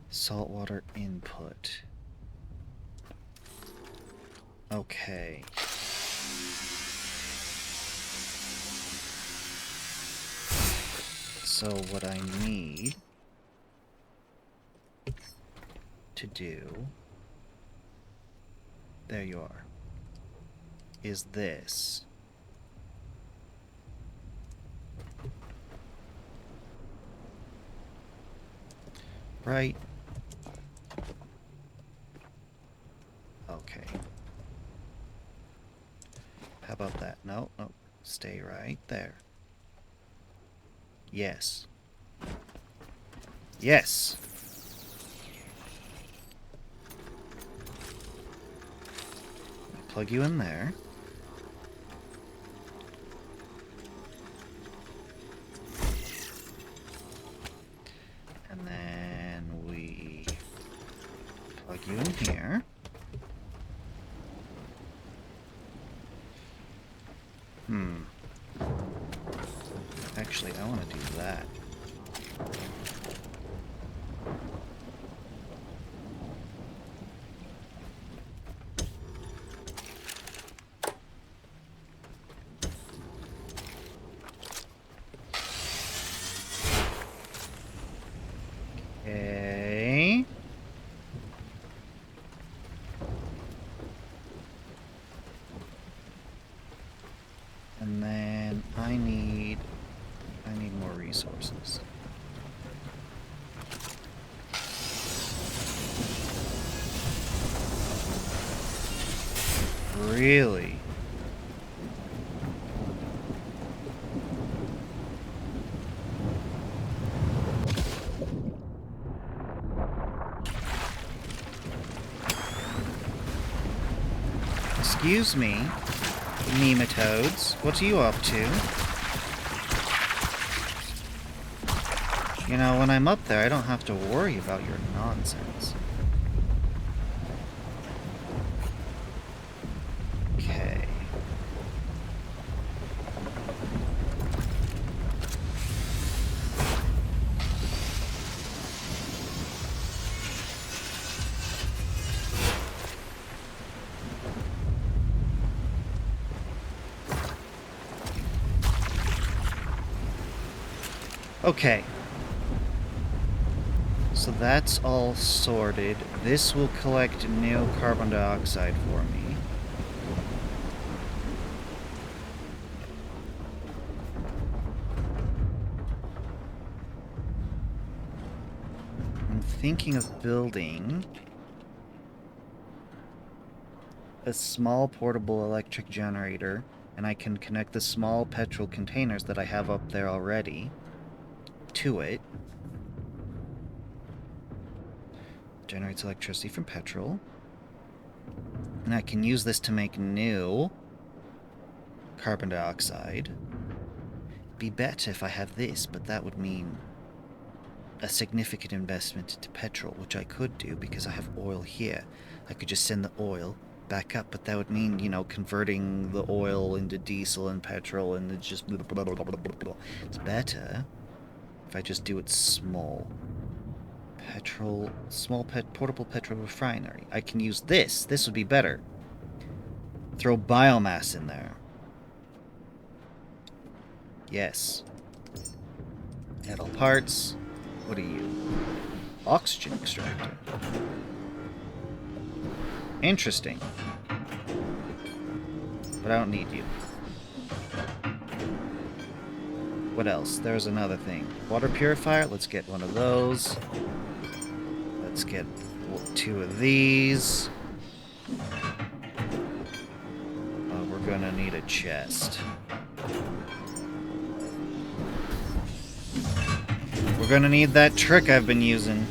Saltwater input. Okay. So what I need to do, there you are, is this. Right. Okay. How about that? No, no. Stay right there. Yes. Yes! Plug you in there. And then we plug you in here. Actually, I want to do that. Okay. And then I need more resources. Really? Excuse me, nematodes. What are you up to? You know, when I'm up there, I don't have to worry about your nonsense. Okay. Okay. So that's all sorted. This will collect new carbon dioxide for me. I'm thinking of building a small portable electric generator, and I can connect the small petrol containers that I have up there already to it. Generates electricity from petrol. And I can use this to make new carbon dioxide. It'd be better if I have this, but that would mean a significant investment into petrol, which I could do because I have oil here. I could just send the oil back up, but that would mean, you know, converting the oil into diesel and petrol, and it's just blah, blah, blah, blah, blah, blah. It's better if I just do it small. Portable petrol refinery. I can use this. This would be better. Throw biomass in there. Yes. Metal parts. What are you? Oxygen extractor. Interesting. But I don't need you. What else? There's another thing. Water purifier. Let's get one of those. Let's get 2 of these. We're gonna need a chest. We're gonna need that trick I've been using.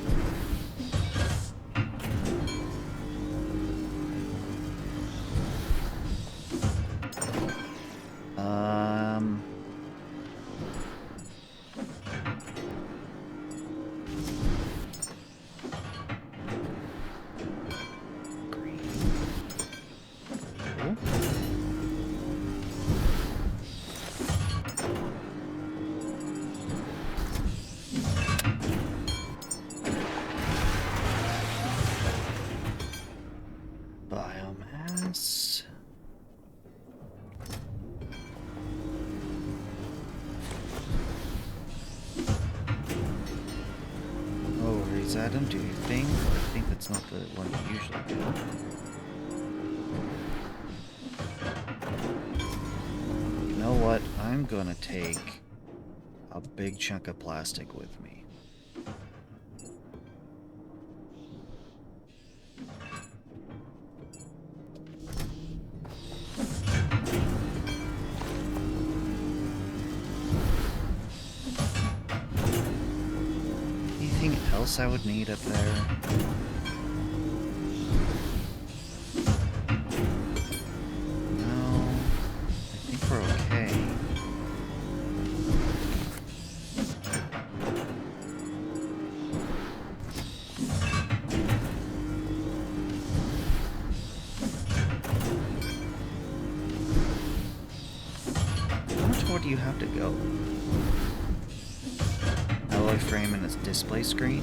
Biomass. Oh, raise Adam, do your thing. I think that's not the one you usually do. You know what? I'm gonna take a big chunk of plastic with me. else I would need up there? No. I think we're okay. How much more do you have to go? Alloy frame and its display screen?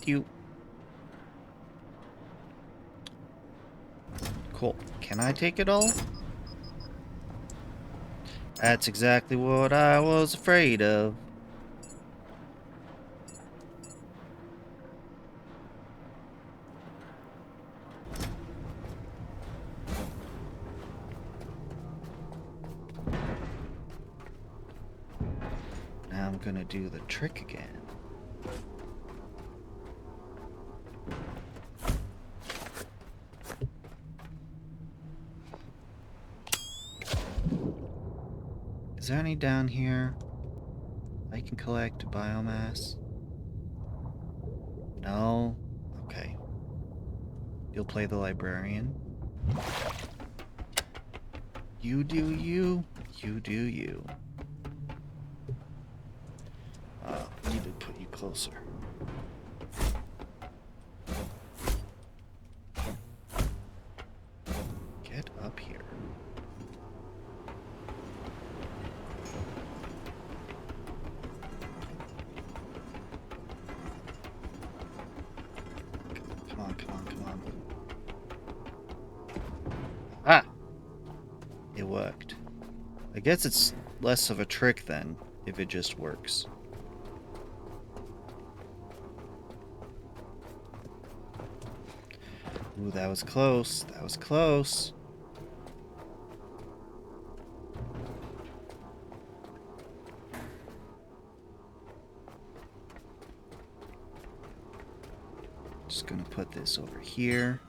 You... Cool. Can I take it all? That's exactly what I was afraid of. Now I'm gonna do the trick again. Is there any down here I can collect biomass? No? Okay. You'll play the librarian. You do you. You do you. I need to put you closer. Get up here. Come on, come on, come on. Ah! It worked. I guess it's less of a trick then, if it just works. Ooh, that was close. That was close. Just gonna put this over here.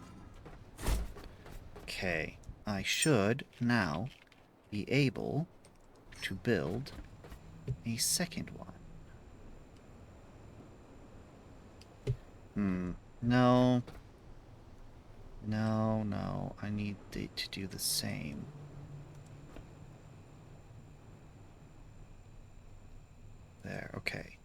Okay, I should now be able to build a second one. No. No, no, I need it to do the same. There, okay.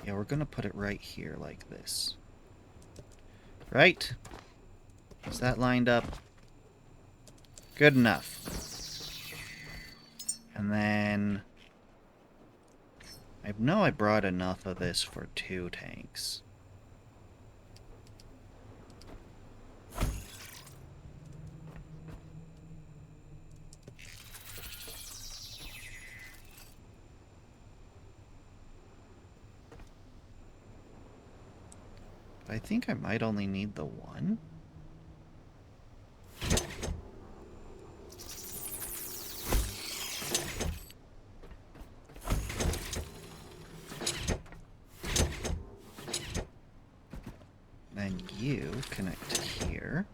Yeah, we're gonna put it right here like this. Right? Is that lined up? Good enough. And then... I know I brought enough of this for 2 tanks. I think I might only need the 1. Then you connect to here.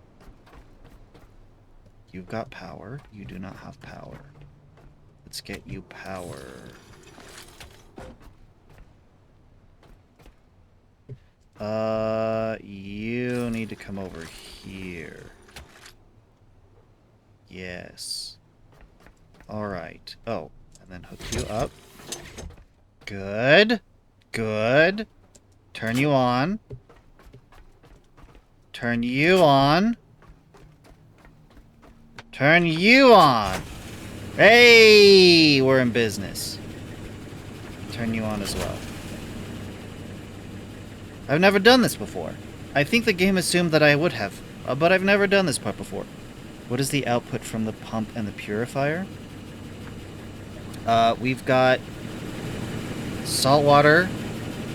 You've got power. You do not have power. Let's get you power. You need to come over here. Yes. Alright. Oh, and then hook you up. Good. Good. Turn you on. Turn you on. Turn you on. Hey! We're in business. Turn you on as well. I've never done this before. I think the game assumed that I would have, but I've never done this part before. What is the output from the pump and the purifier? We've got salt water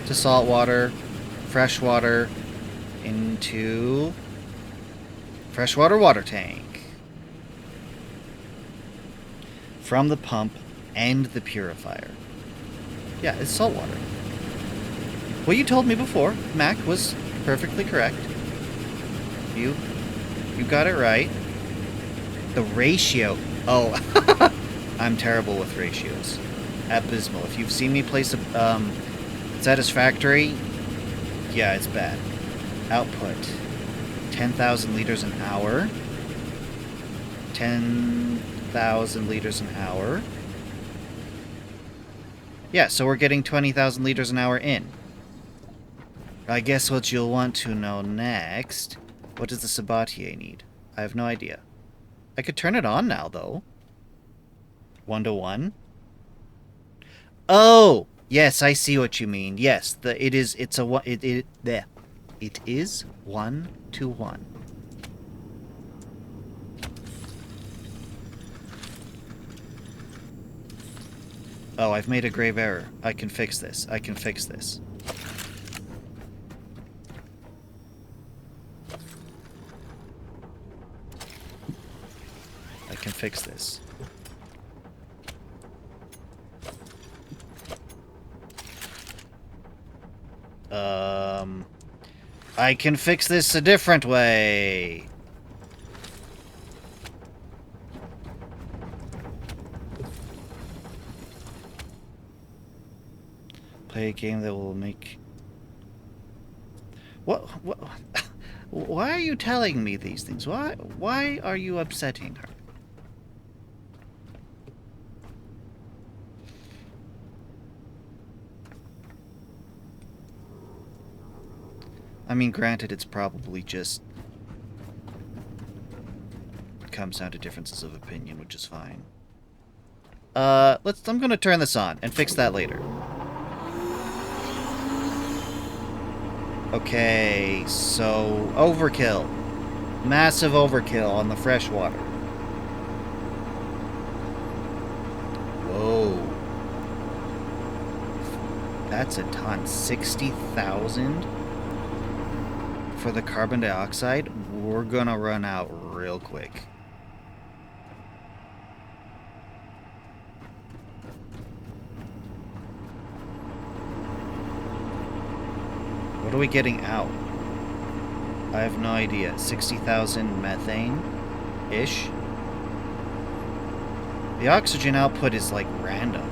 to salt water, fresh water into freshwater water tank. From the pump and the purifier. Yeah, it's salt water. What you told me before, Mac, was perfectly correct. You got it right. The ratio. Oh, I'm terrible with ratios. Abysmal. If you've seen me place a Satisfactory, yeah, it's bad. Output 10,000 liters an hour. 10,000 liters an hour. Yeah, so we're getting 20,000 liters an hour in. I guess what you'll want to know next... What does the Sabatier need? I have no idea. I could turn it on now, though. 1-to-1? Oh! Yes, I see what you mean. Yes, it is 1-to-1. Oh, I've made a grave error. I can fix this. I can fix this. I can fix this. I can fix this a different way. Play a game that will make... What? Why are you telling me these things? Why are you upsetting her? I mean, granted, it's probably just... comes down to differences of opinion, which is fine. I'm gonna turn this on and fix that later. Okay, so overkill. Massive overkill on the freshwater. Whoa. That's a ton. 60,000 for the carbon dioxide? We're gonna run out real quick. What are we getting out? I have no idea. 60,000 methane-ish? The oxygen output is, like, random.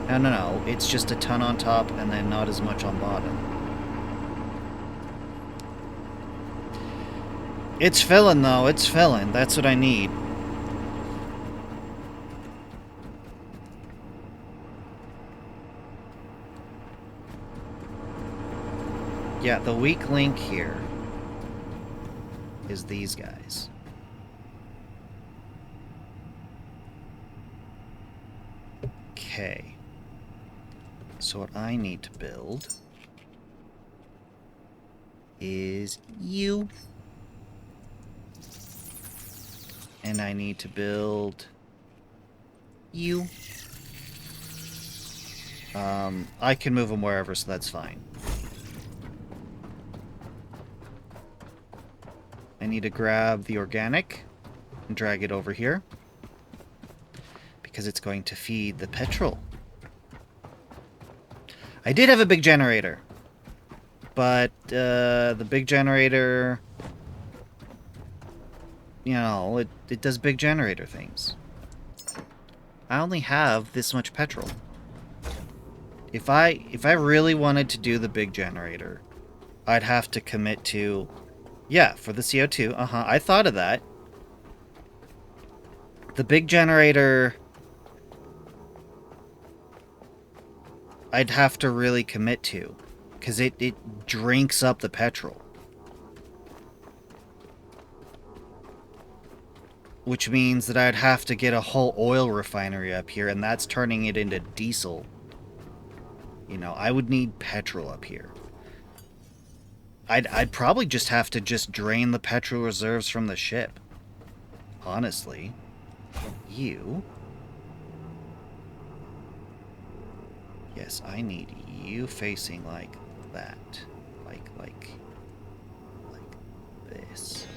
No. It's just a ton on top and then not as much on bottom. It's filling, though. It's filling. That's what I need. Yeah, the weak link here is these guys. Okay. So what I need to build is you. And I need to build you. I can move them wherever, so that's fine. I need to grab the organic and drag it over here because it's going to feed the petrol. I did have a big generator, but the big generator, you know, it does big generator things. I only have this much petrol. If I really wanted to do the big generator, I'd have to commit to... Yeah, for the CO2. I thought of that. The big generator... I'd have to really commit to. Because it drinks up the petrol. Which means that I'd have to get a whole oil refinery up here, and that's turning it into diesel. You know, I would need petrol up here. I'd probably just have to drain the petrol reserves from the ship. Honestly. You. Yes, I need you facing like that. Like this.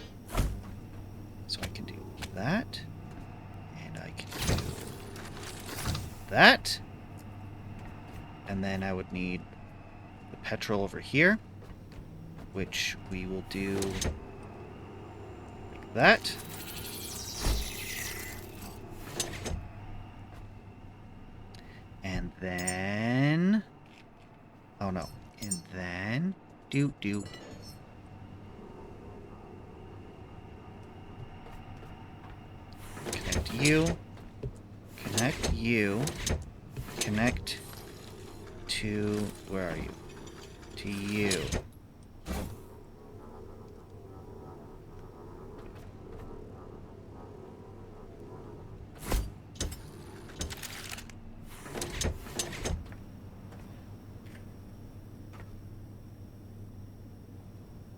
So I can do that. And I can do that. And then I would need the petrol over here, which we will do like that. And then... oh no. And then... do. Connect you. Connect you. Connect to... where are you? To you.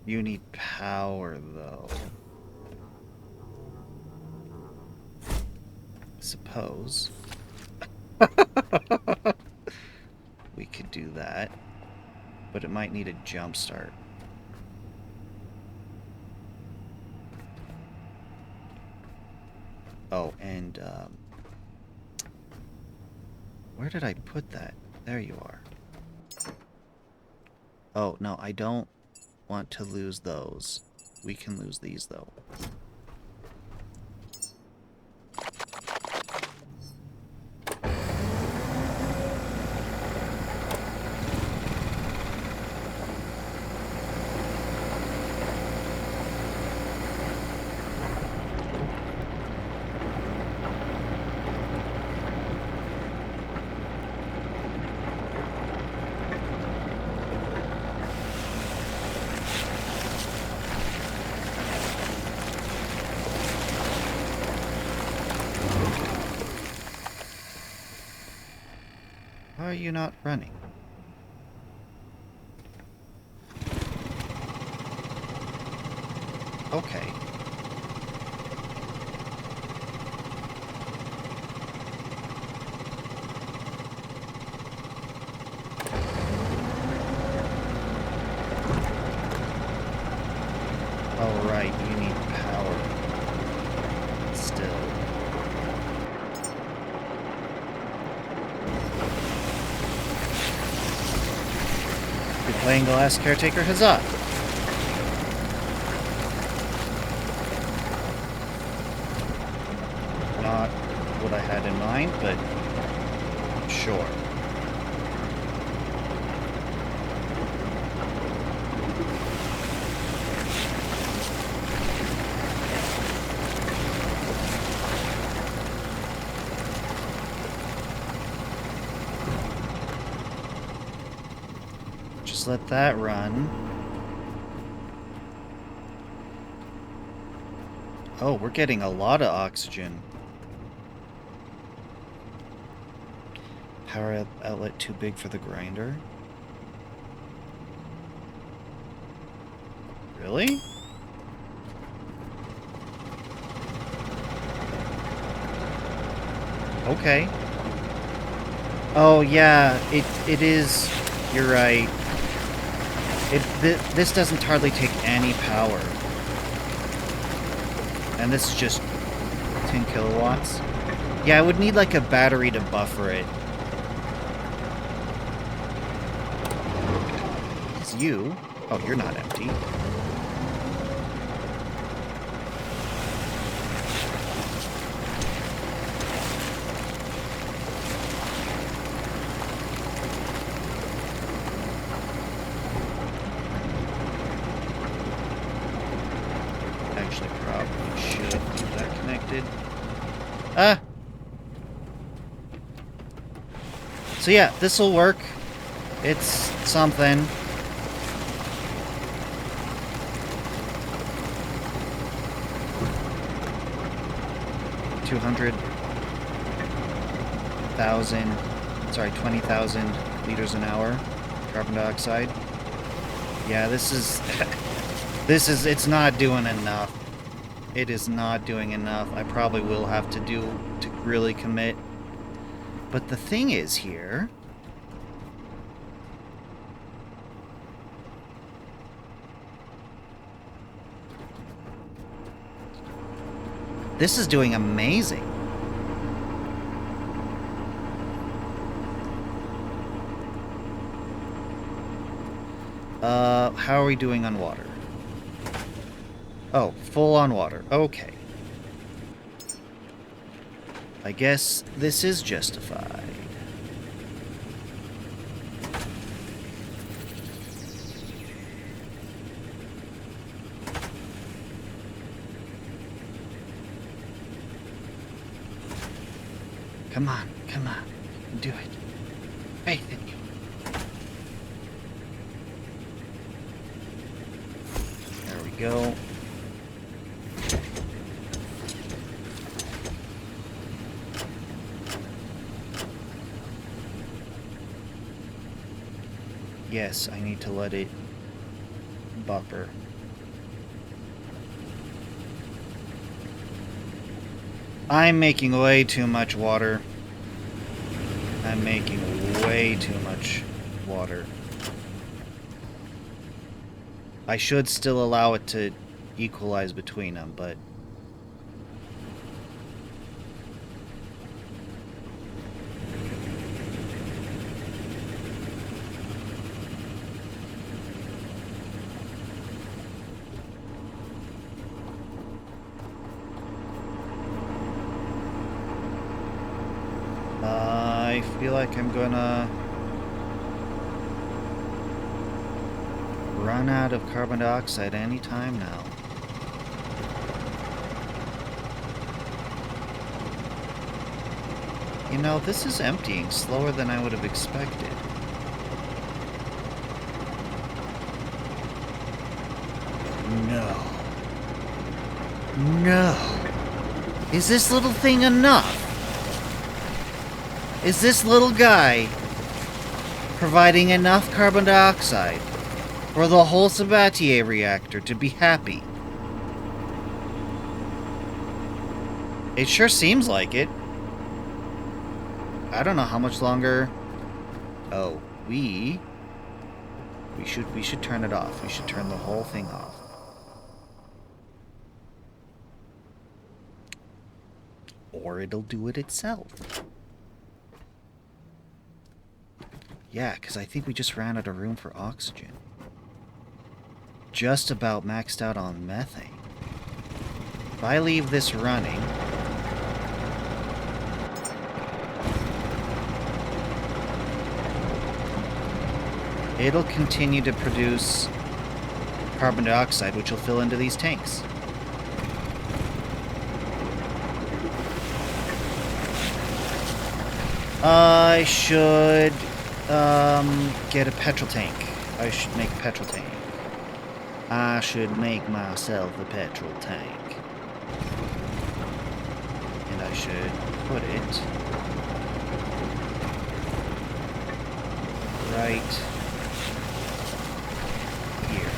You need power, though. Suppose. We could do that. But it might need a jump start. Oh, and, where did I put that? There you are. Oh, no, I don't want to lose those. We can lose these, though. Why are you not running? Okay. Oh, right, you need power. Still. You're playing the last Caretaker, huzzah! Not what I had in mind, but sure. Just let that run. Oh, we're getting a lot of oxygen. Power outlet too big for the grinder? Really? Okay. Oh yeah, it is. You're right. This doesn't hardly take any power. And this is just 10 kilowatts. Yeah, I would need like a battery to buffer it. It's you. Oh, you're not empty. Actually, probably should keep that connected. So yeah, this will work. It's something. Sorry, 20,000 liters an hour carbon dioxide. Yeah, this is it's not doing enough. It is not doing enough. I probably will have to really commit. But the thing is here, this is doing amazing. How are we doing on water? Oh, full on water. Okay. I guess this is justified. Come on, come on. Do it. Faith in you. There we go. Yes, I need to let it buffer. I'm making way too much water. I'm making way too much water. I should still allow it to equalize between them, but... I feel like I'm gonna run out of carbon dioxide any time now. You know, this is emptying slower than I would have expected. No. No. Is this little thing enough? Is this little guy providing enough carbon dioxide for the whole Sabatier reactor to be happy? It sure seems like it. I don't know how much longer. Oh, we should turn it off. We should turn the whole thing off. Or it'll do it itself. Yeah, because I think we just ran out of room for oxygen. Just about maxed out on methane. If I leave this running... it'll continue to produce carbon dioxide, which will fill into these tanks. I should get a petrol tank. I should make a petrol tank. I should make myself a petrol tank. And I should put it right here.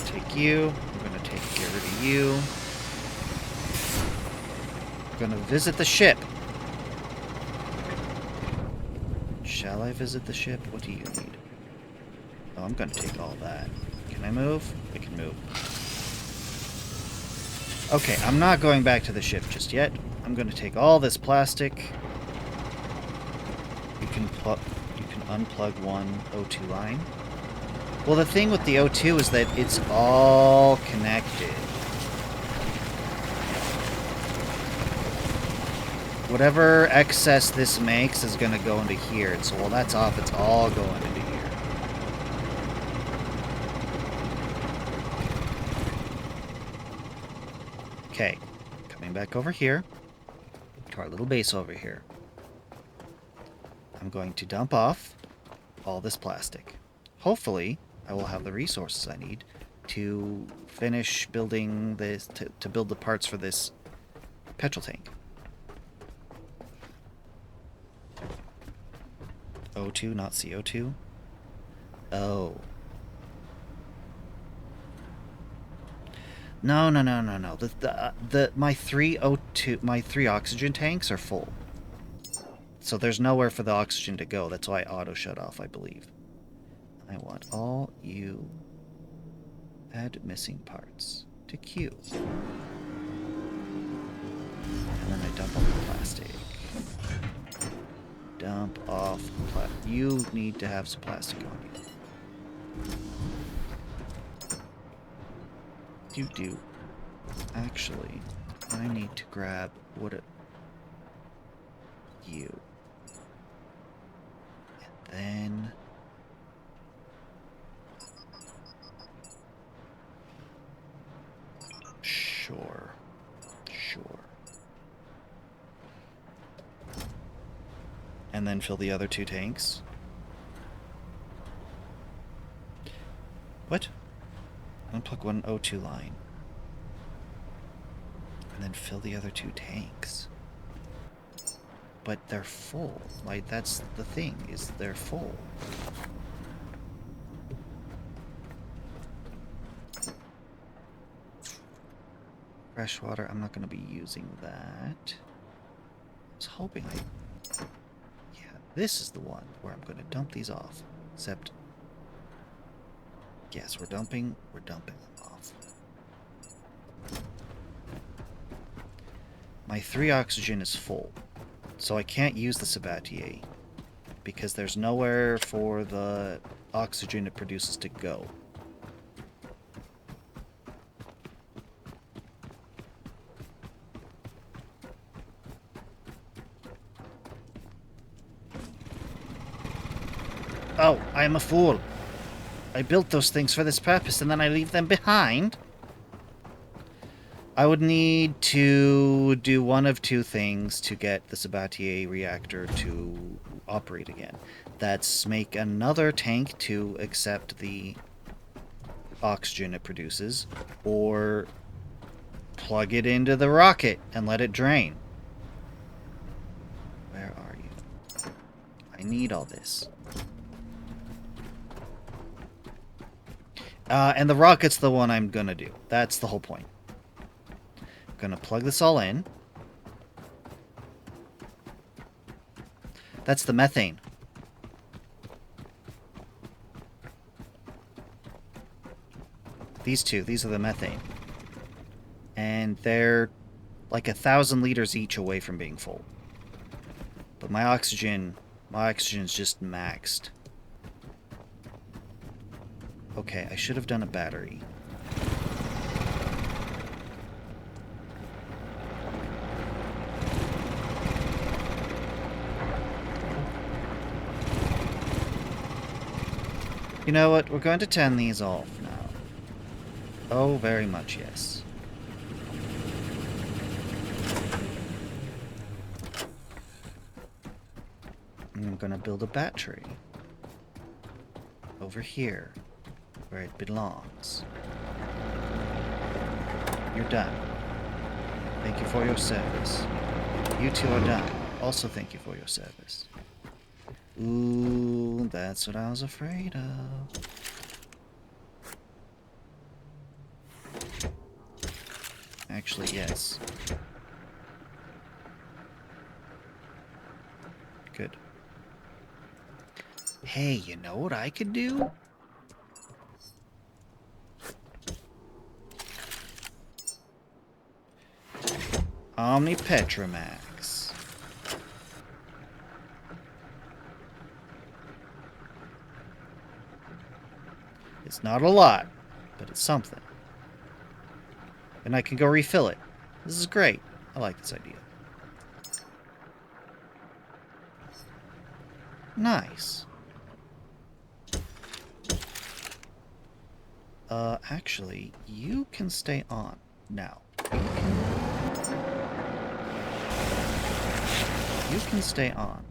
Take you. I'm going to get rid of you. I'm going to visit the ship. Shall I visit the ship? What do you need? Oh, I'm going to take all that. Can I move? I can move. Okay, I'm not going back to the ship just yet. I'm going to take all this plastic. You can unplug one O2 line. Well, the thing with the O2 is that it's all connected. Whatever excess this makes is going to go into here. And so while that's off, it's all going into here. Okay, coming back over here to our little base over here. I'm going to dump off all this plastic. Hopefully, I will have the resources I need to finish building this, to build the parts for this petrol tank. O2, not CO2. Oh. No. My three oxygen tanks are full. So there's nowhere for the oxygen to go. That's why auto shut off, I believe. I want all you add missing parts to queue. And then I dump all the plastic. dump off. You need to have some plastic on you. You do. Actually, I need to grab you. And then... Sure. And then fill the other 2 tanks. What? Unplug one O2 line. And then fill the other 2 tanks. But they're full. Like, that's the thing, is they're full. Fresh water, I'm not going to be using that. I was hoping Yeah, this is the one where I'm going to dump these off. Except... Yes, we're dumping them off. My 3 oxygen is full. So I can't use the Sabatier. Because there's nowhere for the oxygen it produces to go. Oh, I am a fool. I built those things for this purpose and then I leave them behind. I would need to do one of 2 things to get the Sabatier reactor to operate again. That's make another tank to accept the oxygen it produces, or plug it into the rocket and let it drain. Where are you? I need all this. And the rocket's the one I'm gonna do. That's the whole point. I'm gonna plug this all in. That's the methane. These are the methane. And they're like 1,000 liters each away from being full. But my oxygen's just maxed. Okay, I should have done a battery. You know what? We're going to turn these off now. Oh, very much, yes. I'm going to build a battery. Over here. Where it belongs. You're done. Thank you for your service. You 2 are done. Also thank you for your service. Ooh, that's what I was afraid of. Actually, yes. Good. Hey, you know what I could do? Omni Petromax. It's not a lot, but it's something. And I can go refill it. This is great. I like this idea. Nice. Actually, you can stay on now. You can stay on.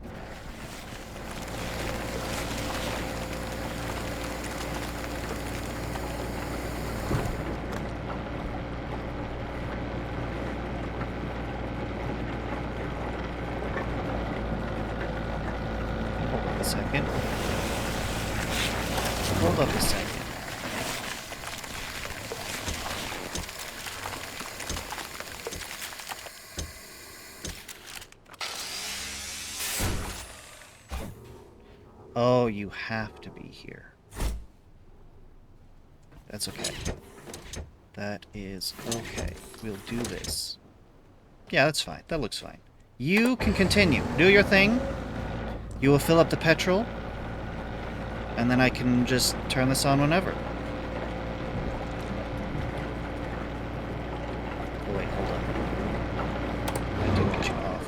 Hold up a second. Hold up a second. Oh, you have to be here. That's okay. That is okay. We'll do this. Yeah, that's fine. That looks fine. You can continue. Do your thing. You will fill up the petrol, and then I can just turn this on whenever. Oh, wait, hold on. I didn't get you off.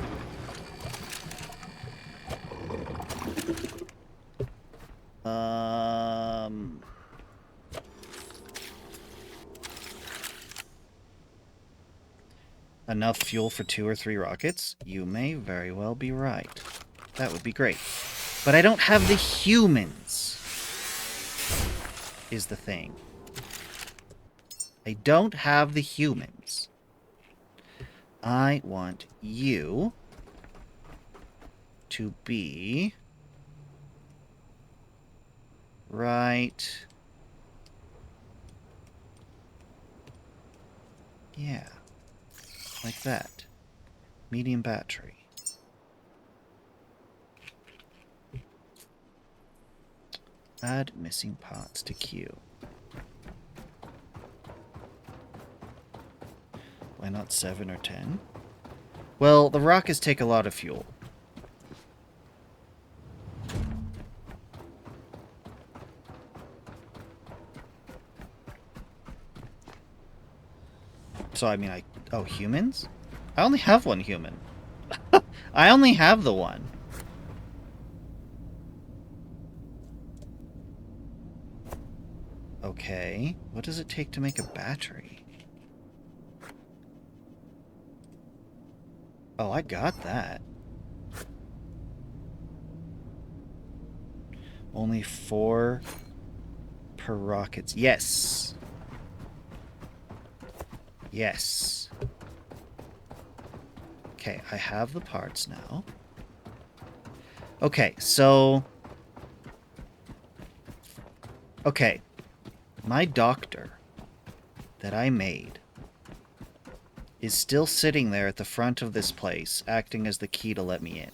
Enough fuel for 2 or 3 rockets? You may very well be right. That would be great. But I don't have the humans, is the thing. I don't have the humans. I want you to be right. Yeah. Like that. Medium battery. Add missing parts to queue. Why not 7 or 10? Well, the rockets take a lot of fuel. So, I mean, oh, humans? I only have one human. I only have the one. Okay. What does it take to make a battery? Oh, I got that. Only 4 per rockets. Yes. Yes. Okay, I have the parts now. Okay, so... Okay. My doctor that I made is still sitting there at the front of this place, acting as the key to let me in.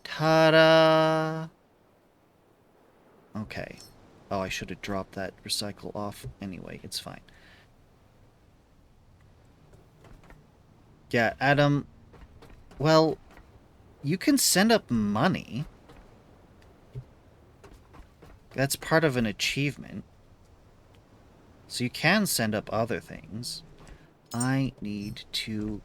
Ta-da! Okay. Oh, I should have dropped that recycle off. Anyway, it's fine. Yeah, Adam... Well, you can send up money. That's part of an achievement. So you can send up other things. I need to...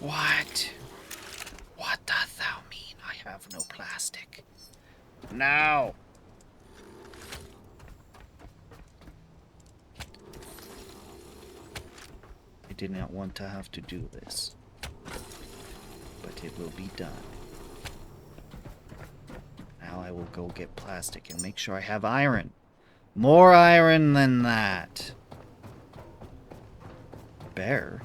What? What doth thou mean? I have no plastic. Now! I did not want to have to do this. But it will be done. Now I will go get plastic and make sure I have iron. More iron than that. Bear?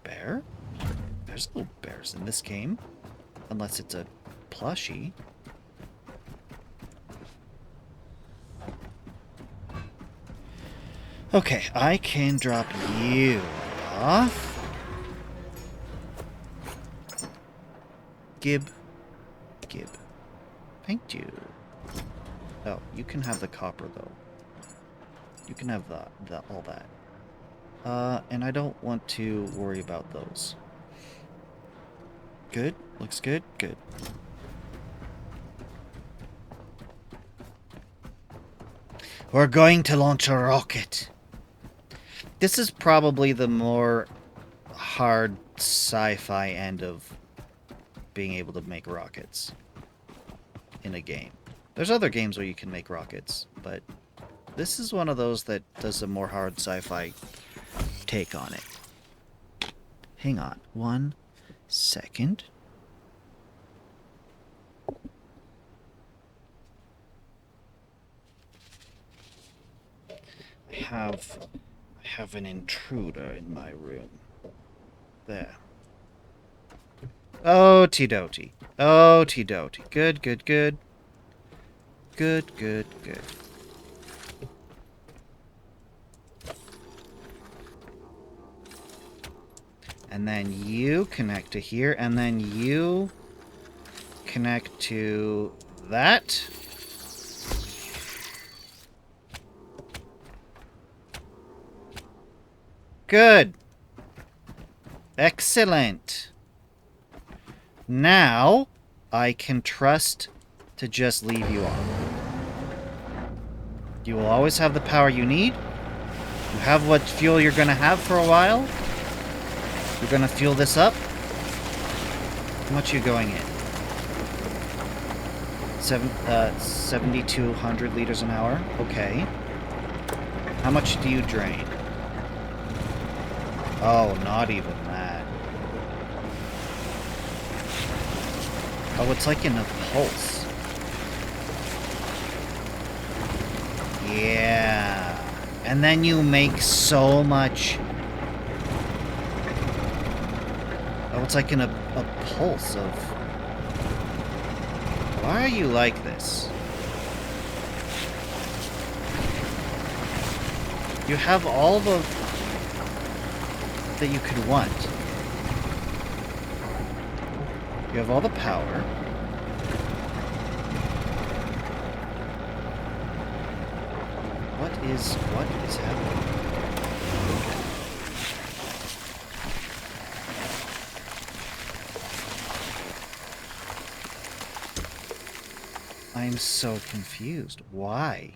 Bear? There's no bears in this game. Unless it's a plushie. Okay, I can drop you off. Gib. Thank you. Oh, you can have the copper, though. You can have all that. And I don't want to worry about those. Good? Looks good? Good. We're going to launch a rocket. This is probably the more hard sci-fi end of being able to make rockets in a game. There's other games where you can make rockets, but this is one of those that does a more hard sci-fi take on it. Hang on 1 second. I have an intruder in my room. There. Okie dokie. Good. Good. And then you connect to here, and then you connect to that. Good. Excellent. Now, I can trust to just leave you on. You will always have the power you need. You have what fuel you're going to have for a while. You're going to fuel this up. How much are you going in? 7,200 liters an hour. Okay. How much do you drain? Oh, not even that. Oh, it's like in a pulse. Yeah. And then you make so much. Oh, it's like in a pulse of... Why are you like this? You have all the... that you could want. You have all the power. What is happening? I'm so confused. Why?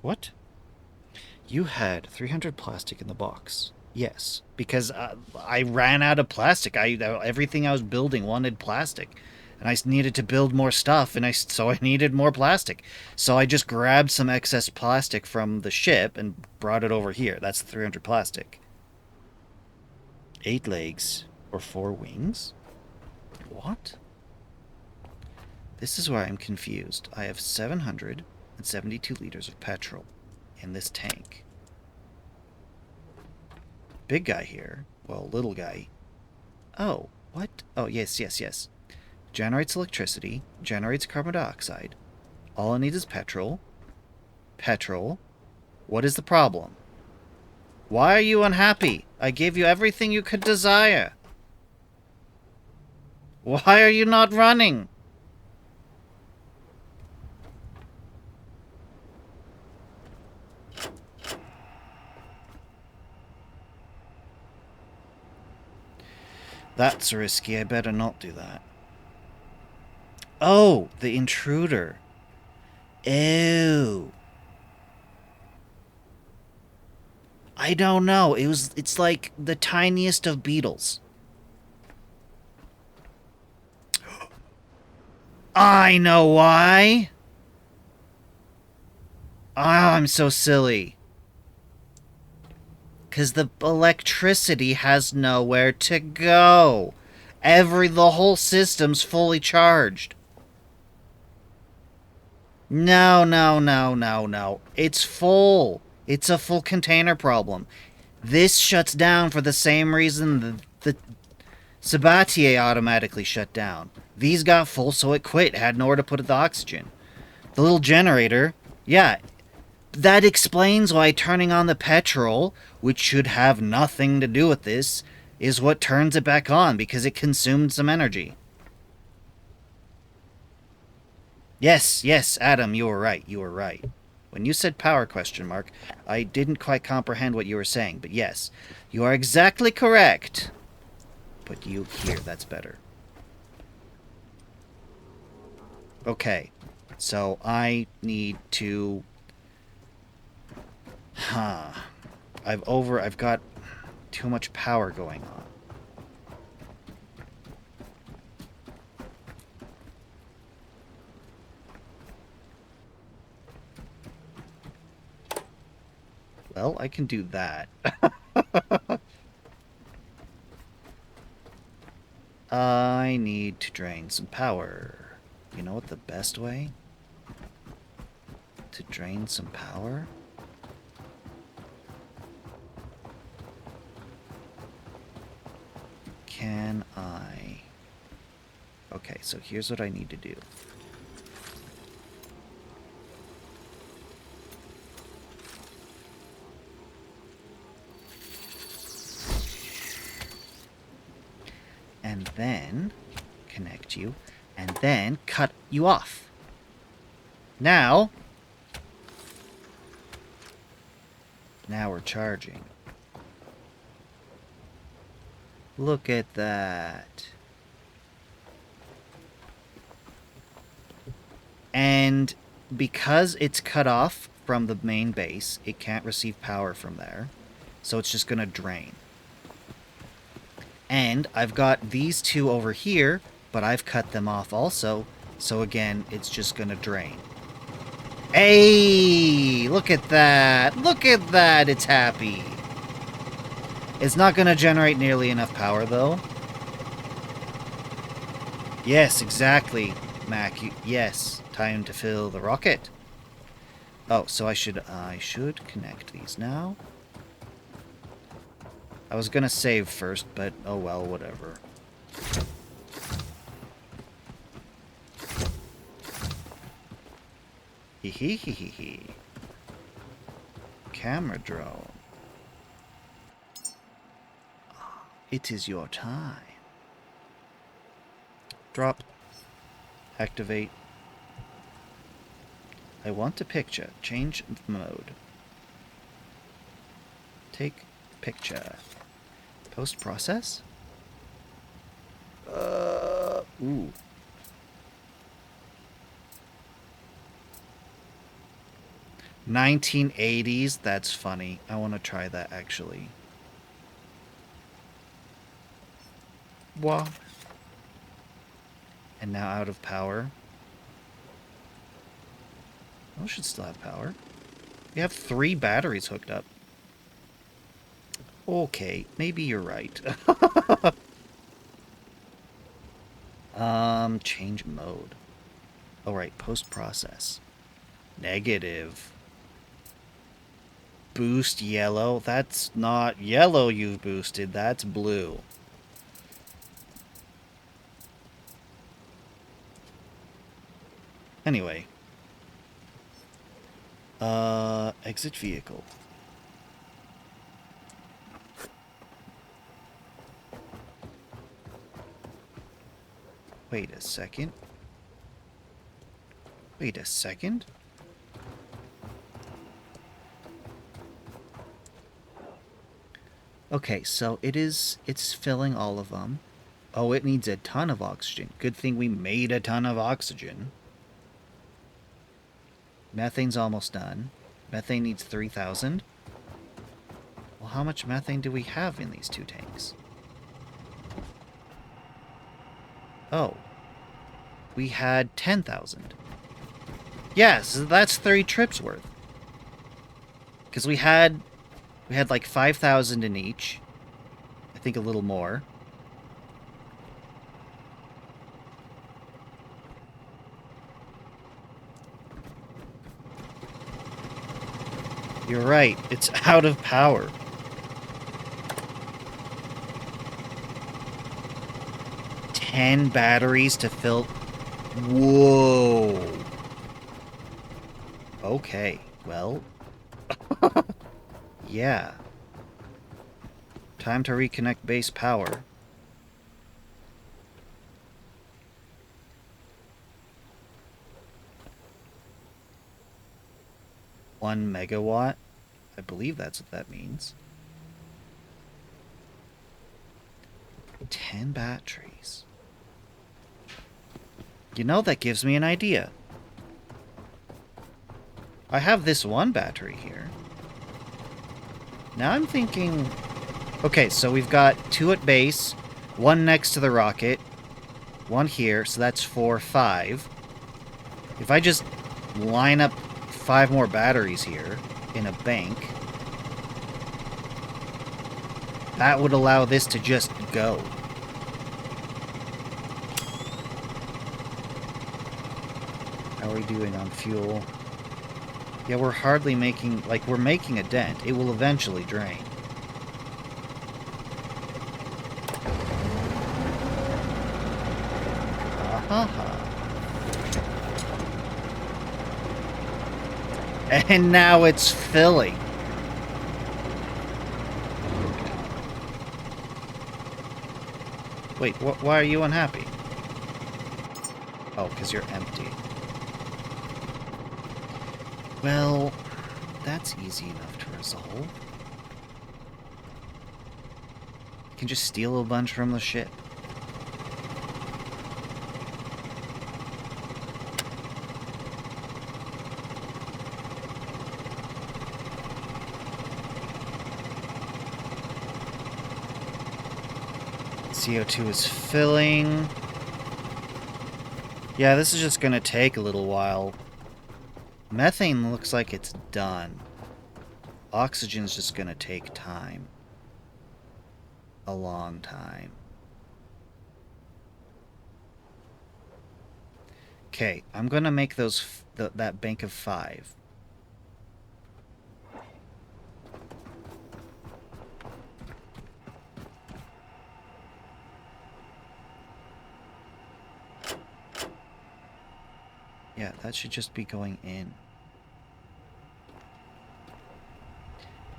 What? You had 300 plastic in the box. Yes, because I ran out of plastic. Everything I was building wanted plastic. And I needed to build more stuff, and so I needed more plastic. So I just grabbed some excess plastic from the ship and brought it over here. That's the 300 plastic. 8 legs or 4 wings? What? This is where I'm confused. I have 772 liters of petrol in this tank. Big guy here. Well, little guy. Oh, what? Oh, yes. Generates electricity, generates carbon dioxide. All it needs is petrol. Petrol. What is the problem? Why are you unhappy? I gave you everything you could desire. Why are you not running? That's risky. I better not do that. Oh, the intruder. Ew. I don't know. It's like the tiniest of beetles. I know why. Oh, I'm so silly. 'Cause the electricity has nowhere to go. The whole system's fully charged. No. It's full. It's a full container problem. This shuts down for the same reason the Sabatier automatically shut down. These got full, so it quit. It had nowhere to put the oxygen. The little generator, yeah, that explains why turning on the petrol, which should have nothing to do with this, is what turns it back on, because it consumed some energy. Yes, Adam, you were right. When you said power ? I didn't quite comprehend what you were saying, but yes, you are exactly correct. Put you here, that's better. Okay, so I need to... I've got too much power going on. Well, I can do that. I need to drain some power. You know what the best way to drain some power? Can I... Okay, so here's what I need to do. and then connect you, and then cut you off. Now we're charging. Look at that. And because it's cut off from the main base, it can't receive power from there. So it's just going to drain. And I've got these two over here, but I've cut them off also. So again, it's just going to drain. Hey! Look at that! Look at that! It's happy. It's not going to generate nearly enough power, though. Yes, exactly, Mac. Yes, time to fill the rocket. Oh, so I should connect these now. I was gonna save first, but oh well, whatever. Hee hee hee hee hee. Camera drone. It is your time. Drop. Activate. I want a picture. Change mode. Take picture. Post-process? Ooh. $1980s? That's funny. I want to try that, actually. Wow. And now out of power. Oh, should still have power. We have 3 batteries hooked up. Okay, maybe you're right. Change mode. Oh, right, post-process. Negative. Boost yellow. That's not yellow you've boosted, that's blue. Anyway. Exit vehicle. Wait a second. Wait a second. Okay, so it's filling all of them. Oh, it needs a ton of oxygen. Good thing we made a ton of oxygen. Methane's almost done. Methane needs 3,000. Well, how much methane do we have in these 2 tanks? Oh. We had 10,000. Yes, that's 3 trips worth. Because we had like 5,000 in each. I think a little more. You're right, it's out of power. Ten batteries to fill. Whoa. Okay, well. Yeah. Time to reconnect base power. One megawatt? I believe that's what that means. 10 batteries. You know, that gives me an idea. I have this one battery here. Now I'm thinking... Okay, so we've got 2 at base, 1 next to the rocket, 1 here, so that's 4, 5. If I just line up 5 more batteries here in a bank, that would allow this to just go. How are we doing on fuel? Yeah, we're hardly making... Like, we're making a dent. It will eventually drain. And now it's filling. Wait, why are you unhappy? Oh, because you're empty. Well, that's easy enough to resolve. You can just steal a bunch from the ship. CO2 is filling. Yeah, this is just gonna take a little while. Methane looks like it's done. Oxygen's just gonna take time. A long time. Okay, I'm gonna make those that bank of 5. Yeah, that should just be going in.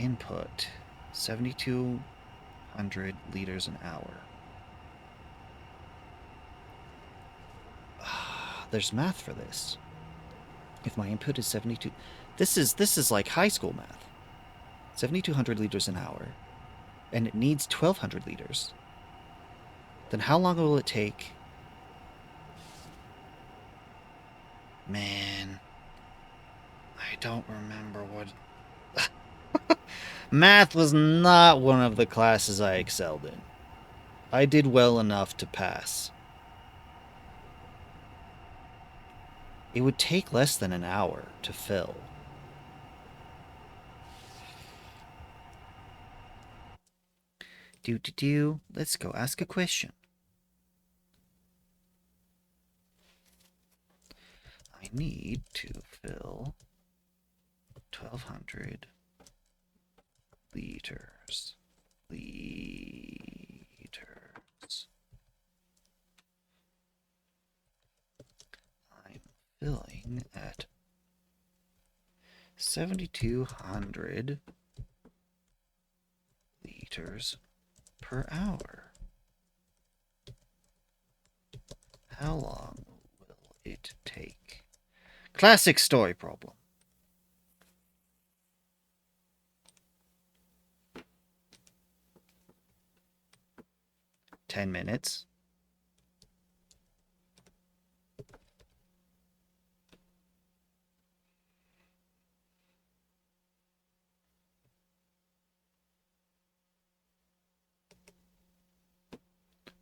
Input 7,200 liters an hour. There's math for this. If my input is 72, this is like high school math. 7,200 liters an hour, and it needs 1,200 liters. Then how long will it take? Man, I don't remember what. Math was not one of the classes I excelled in. I did well enough to pass. It would take less than an hour to fill. Let's go ask a question. I need to fill 1,200 liters. I'm filling at 7,200 liters per hour. How long will it take? Classic story problem. "10 minutes.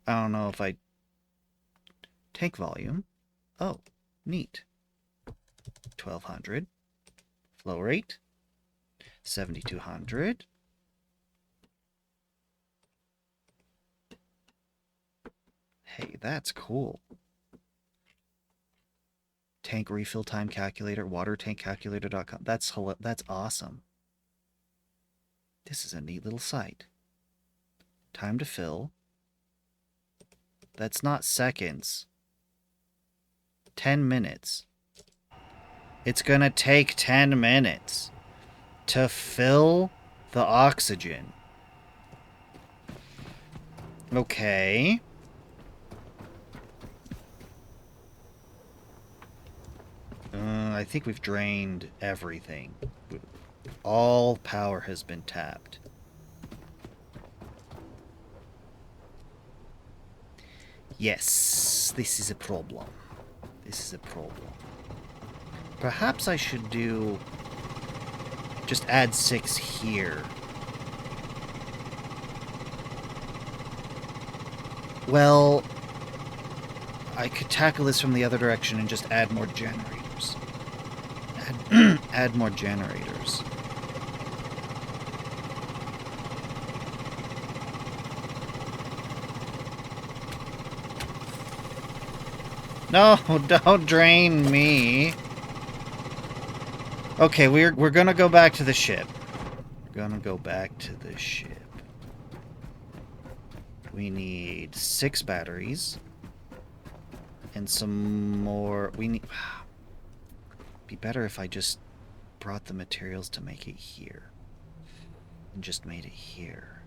I don't know if I... Tank volume. Oh, neat. 1,200. Flow rate. 7,200. Hey, that's cool. Tank refill time calculator, watertankcalculator.com. That's awesome. This is a neat little site. Time to fill. That's not seconds. 10 minutes. It's gonna take 10 minutes to fill the oxygen. Okay. I think we've drained everything. All power has been tapped. Yes, this is a problem. This is a problem. Perhaps I should do... just add 6 here. Well, I could tackle this from the other direction and just add more generators. Add more generators. No, don't drain me. Okay, we're gonna go back to the ship. We're gonna go back to the ship. We need 6 batteries. And some more... We need... Be better if I just brought the materials to make it here. And just made it here.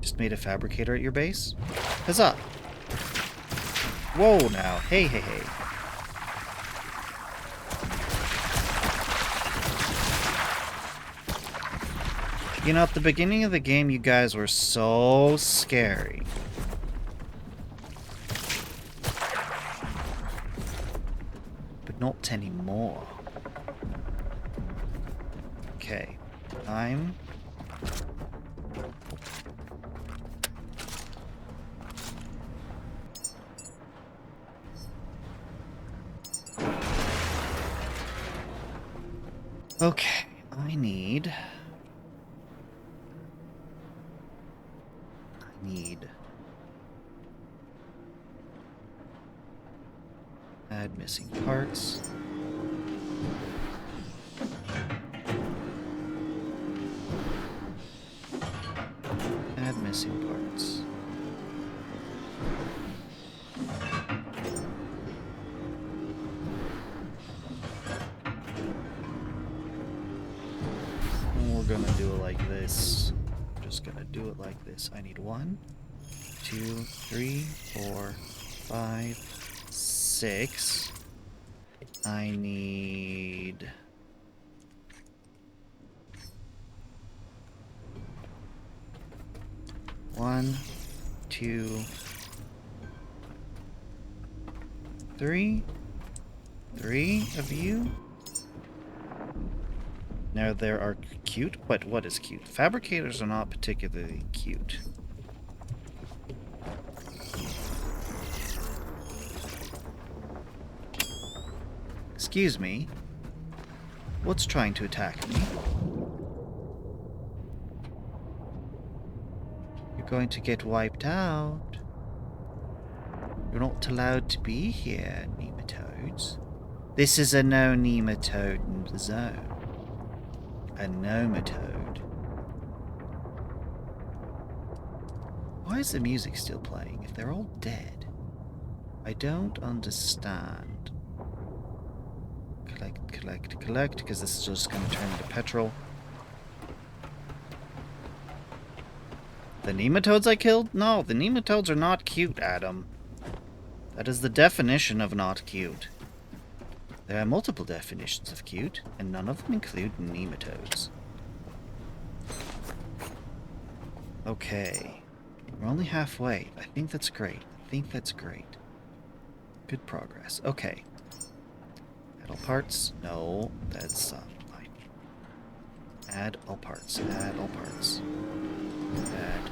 Just made a fabricator at your base? Huzzah! Whoa now. Hey, hey, hey. You know, at the beginning of the game, you guys were so scary. But not anymore. Okay. I'm... Okay. I need... Add missing parts. Add missing parts. And we're gonna do it like this. I'm just gonna do it like this. I need 1, 2, 3, 4, 5, 6. I need... One, 2, 3. 3 of you? Now there are cute? What is cute? Fabricators are not particularly cute. Excuse me. What's trying to attack me? You're going to get wiped out. You're not allowed to be here, nematodes. This is a no nematode zone. A nomatode. Why is the music still playing if they're all dead? I don't understand. Collect, because this is just going to turn into petrol. The nematodes I killed? No, the nematodes are not cute, Adam. That is the definition of not cute. There are multiple definitions of cute, and none of them include nematodes. Okay. We're only halfway. I think that's great. Good progress. Okay. Add all parts. No, that's fine. Add all parts. Add all parts. Add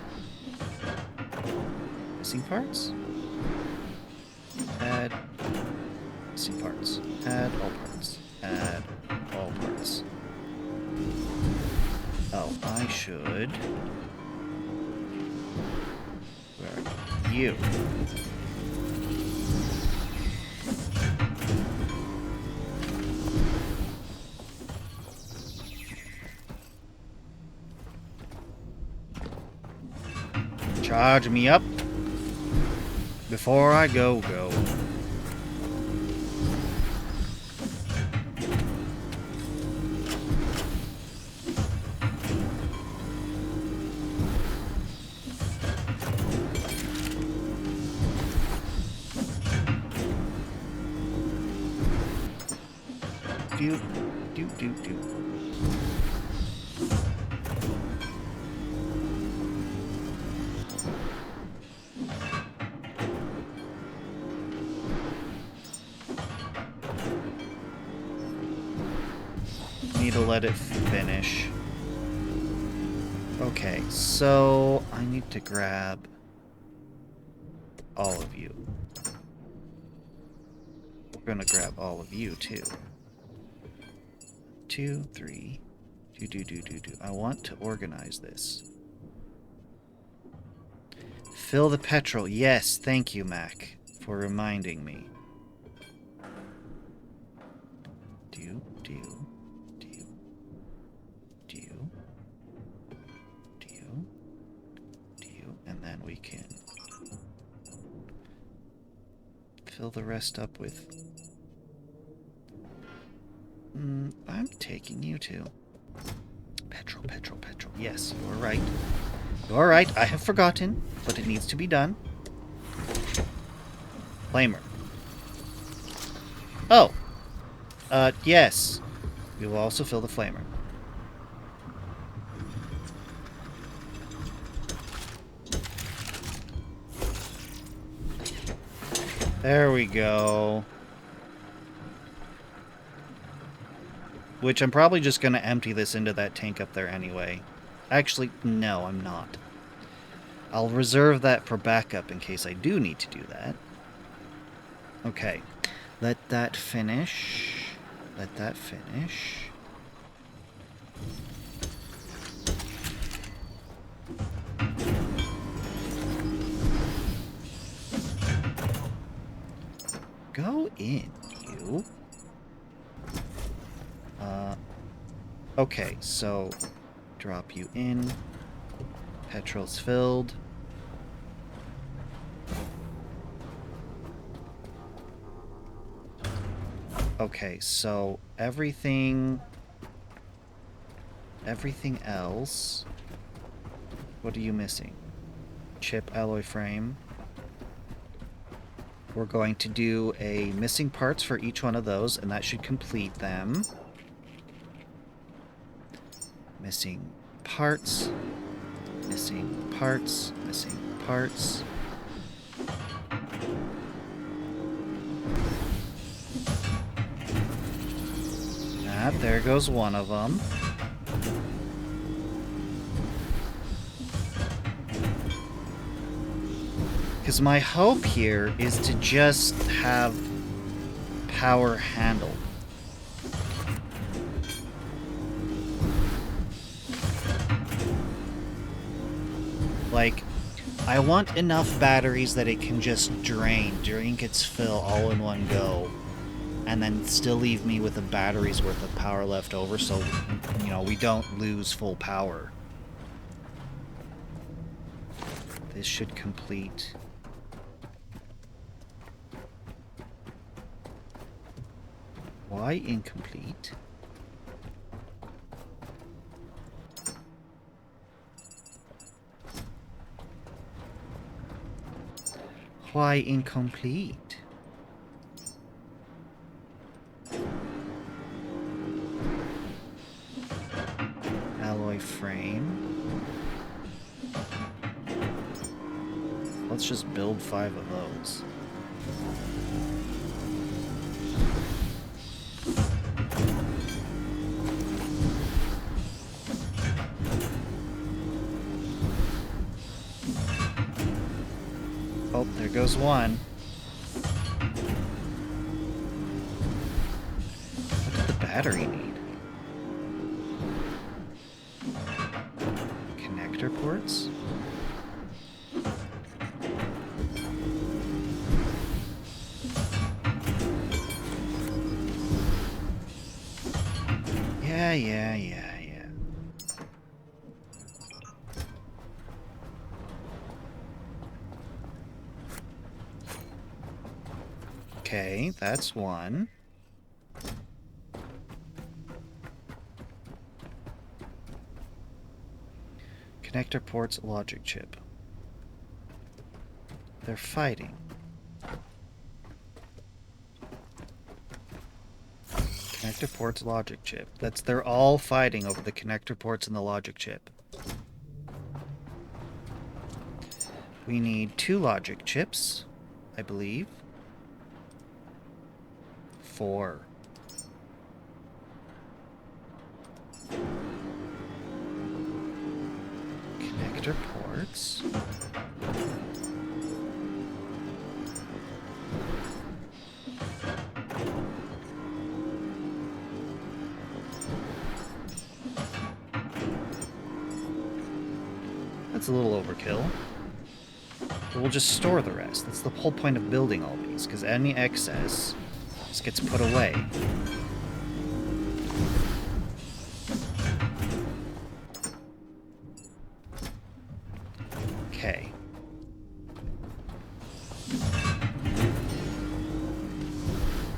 missing parts. Add missing parts. Add all parts. Add all parts. Oh, I should... Where are you? Charge me up before I go. Do. Need to let it finish. Okay, so I need to grab all of you. We're gonna grab all of you too. 2, 3. Do. I want to organize this. Fill the petrol. Yes, thank you, Mac, for reminding me. Do. And then we can fill the rest up with... I'm taking you to... Petrol. Yes, you were right. Alright, I have forgotten, but it needs to be done. Flamer. Oh. Yes. We will also fill the flamer. There we go. Which I'm probably just going to empty this into that tank up there anyway. Actually, no, I'm not. I'll reserve that for backup in case I do need to do that. Okay. Let that finish. Let that finish. Go in, you. Okay, so drop you in. Petrol's filled. Okay, so everything else. What are you missing? Chip, alloy frame. We're going to do a missing parts for each one of those, and that should complete them. Missing parts. Missing parts. Missing parts. There goes one of them. Because my hope here is to just have power handled. Like, I want enough batteries that it can just drink its fill all in one go. And then still leave me with a battery's worth of power left over so, you know, we don't lose full power. This should complete. Why incomplete? Why incomplete? Frame. Let's just build 5 of those. Oh, there goes one. What did the battery need? Ports. Yeah. Okay, that's one. Connector ports, logic chip. They're fighting. Connector ports, logic chip. They're all fighting over the connector ports and the logic chip. We need 2 logic chips, I believe. 4. Connector ports. That's a little overkill. But we'll just store the rest. That's the whole point of building all these, because any excess just gets put away. Okay.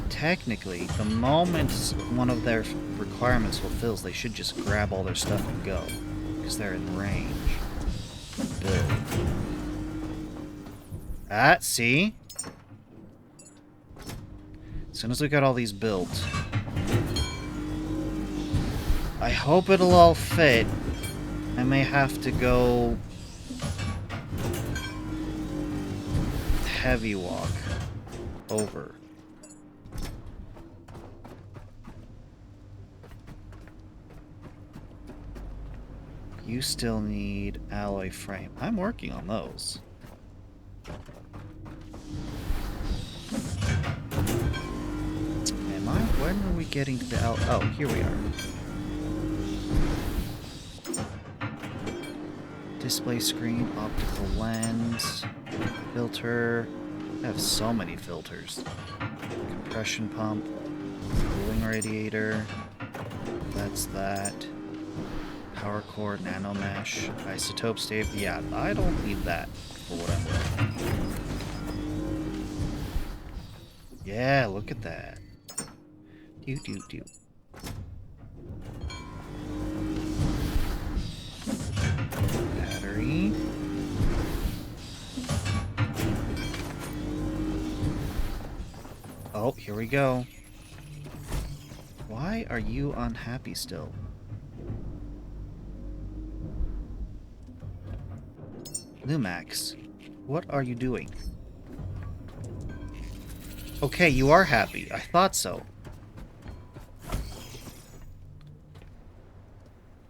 Technically, the moment one of their requirements fulfills, they should just grab all their stuff and go, because they're in range. Build. Ah, see? As soon as we got all these built. I hope it'll all fit. I may have to go heavy walk over. You still need alloy frame. I'm working on those. Am I? When are we getting to the oh, here we are. Display screen, optical lens, filter. I have so many filters. Compression pump, cooling radiator. That's that. Power cord, nano mesh, isotope stave. Yeah, I don't need that for what I'm working on. Yeah, look at that. Do. Battery. Oh, here we go. Why are you unhappy still? Lumax, what are you doing? Okay, you are happy. I thought so.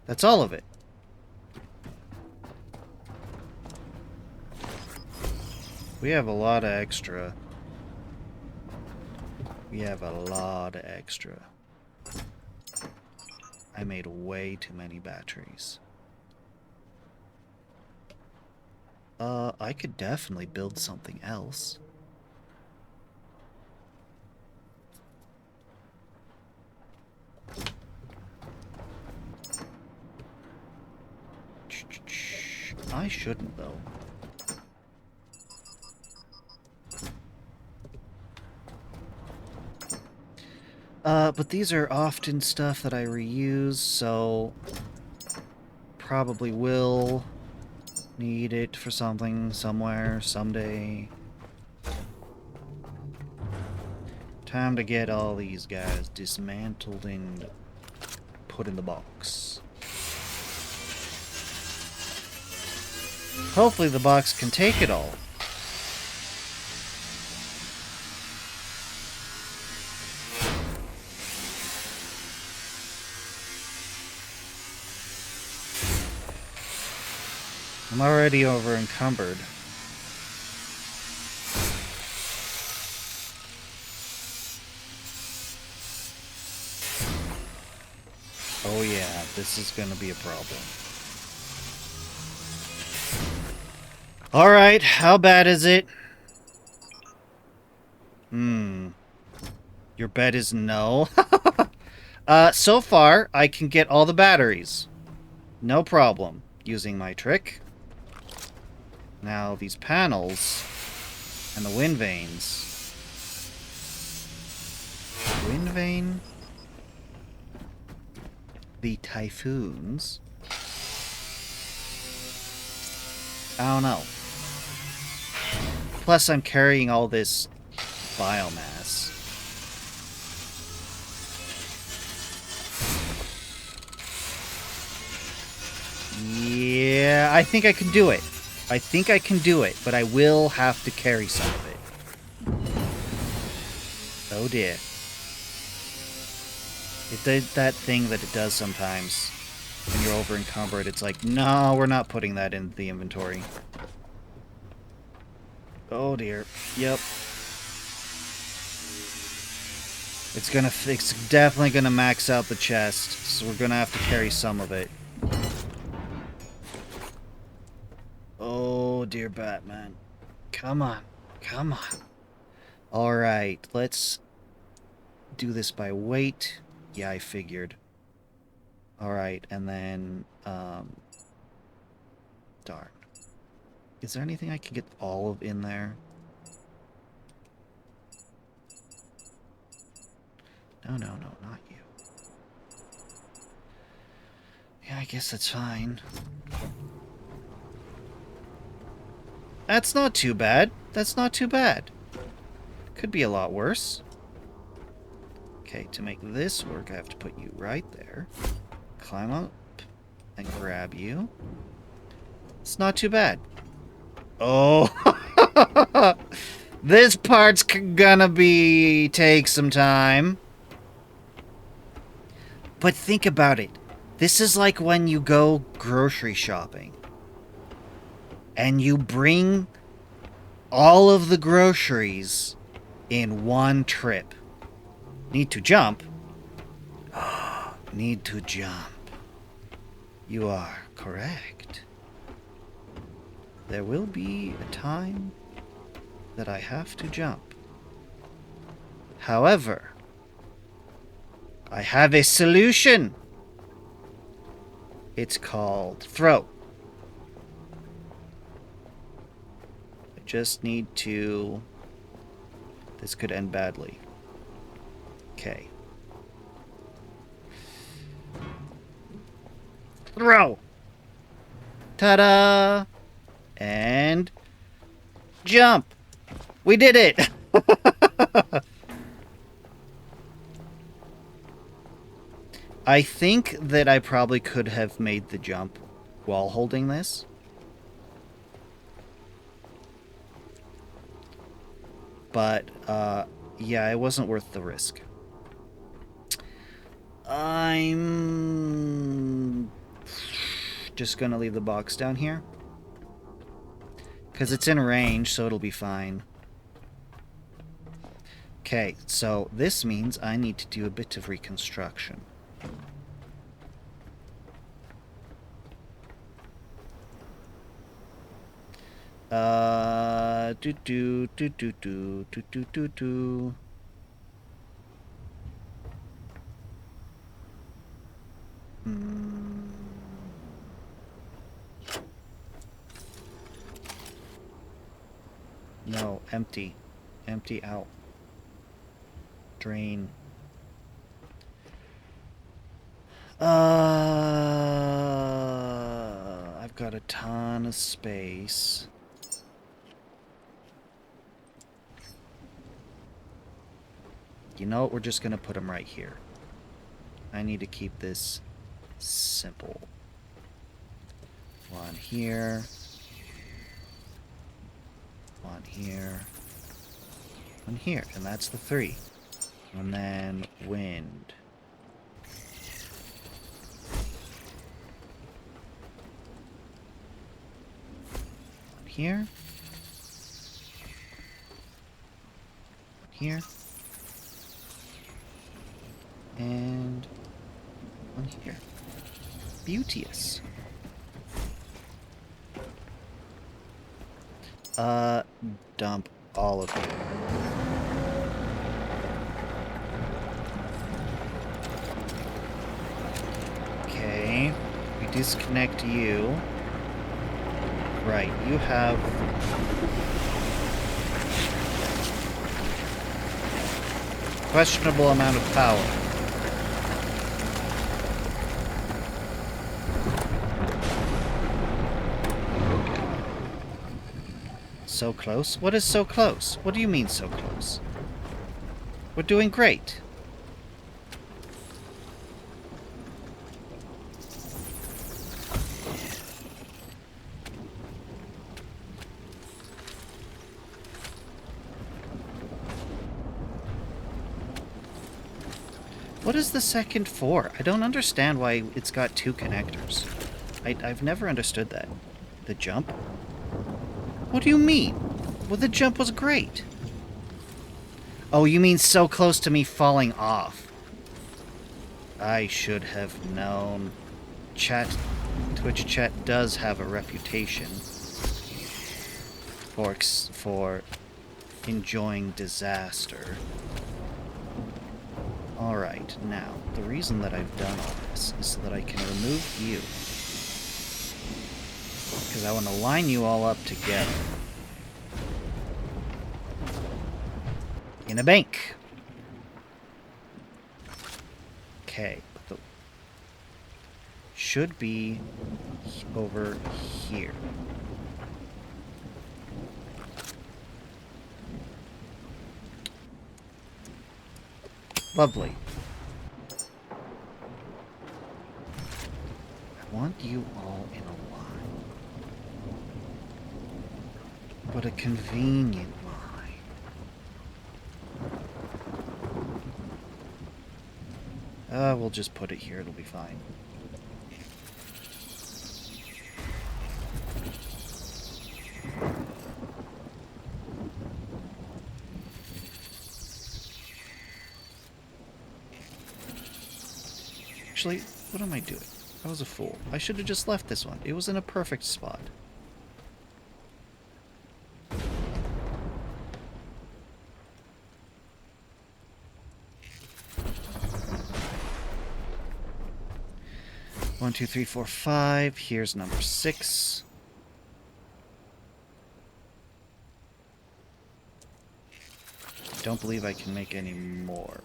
That's all of it. We have a lot of extra. I made way too many batteries. I could definitely build something else. I shouldn't, though. But these are often stuff that I reuse, so probably will need it for something somewhere, someday. Time to get all these guys dismantled and put in the box. Hopefully the box can take it all. I'm already over encumbered. Oh yeah, this is gonna be a problem. Alright, how bad is it? Your bet is no. So far, I can get all the batteries. No problem. Using my trick. Now, these panels and the wind vanes. Wind vane. The typhoons. I don't know. Plus, I'm carrying all this biomass. Yeah, I think I can do it. I think I can do it, but I will have to carry some of it. Oh dear. It did that thing that it does sometimes. When you're over encumbered, it's like, no, we're not putting that in the inventory. Oh dear. Yep. It's definitely gonna max out the chest, so we're gonna have to carry some of it. Oh dear Batman. Come on. Come on. Alright, let's do this by weight. Yeah, I figured. Alright, and then, darn. Is there anything I can get all of in there? No, not you. Yeah, I guess that's fine. That's not too bad. That's not too bad. Could be a lot worse. Okay, to make this work, I have to put you right there. Climb up and grab you. It's not too bad. Oh, this part's gonna take some time. But think about it. This is like when you go grocery shopping and you bring all of the groceries in one trip. Need to jump. Need to jump. You are correct. There will be a time that I have to jump. However, I have a solution. It's called throw. I just need to... This could end badly. Okay. Throw! Ta-da! And... jump! We did it! I think that I probably could have made the jump while holding this. But, yeah, it wasn't worth the risk. I'm just gonna leave the box down here. Because it's in range, so it'll be fine. Okay, so this means I need to do a bit of reconstruction. No, empty. Empty out. Drain. I've got a ton of space. You know what? We're just gonna put them right here. I need to keep this simple. One here. One here. One here. And that's the 3. And then wind. One here. One here. And one here. Beauteous. Dump all of you. Okay. We disconnect you. Right, you have... questionable amount of power. So close? What is so close? What do you mean so close? We're doing great. What is the second for? I don't understand why it's got 2 connectors. I've never understood that. The jump? What do you mean? Well, the jump was great. Oh, you mean so close to me falling off. I should have known. Twitch chat does have a reputation for enjoying disaster. Alright, now, the reason that I've done all this is so that I can remove you. Because I want to line you all up together. In a bank. Okay. Should be over here. Lovely. I want you all in a line. But a convenient line. We'll just put it here. It'll be fine. Actually, what am I doing? I was a fool. I should have just left this one. It was in a perfect spot. One, two, three, four, five. Here's number 6. Don't believe I can make any more.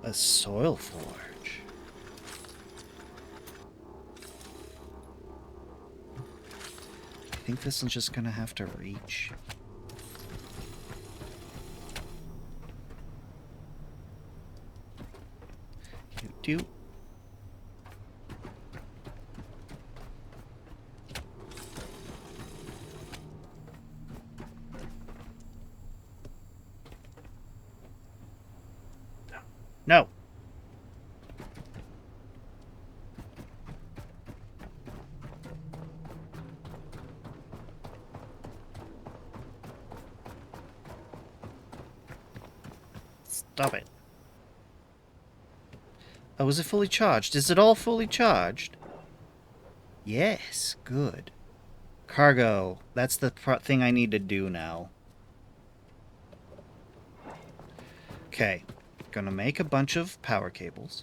A soil forge. I think this one's just gonna have to reach. Do. No. Stop it. Oh, is it fully charged? Is it all fully charged? Yes, good. Cargo. That's the thing I need to do now. Okay. Gonna make a bunch of power cables.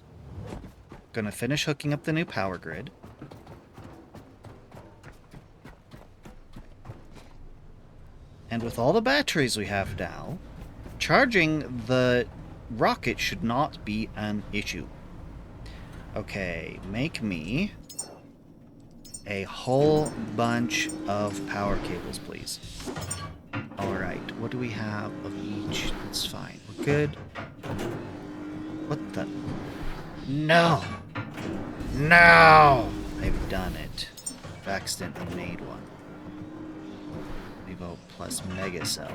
Gonna finish hooking up the new power grid. And with all the batteries we have now, charging the rocket should not be an issue. Okay, make me a whole bunch of power cables, please. Alright, what do we have of each? That's fine. We're good. What the? No! No! I've done it. I've accidentally made one. Evo plus Megacell.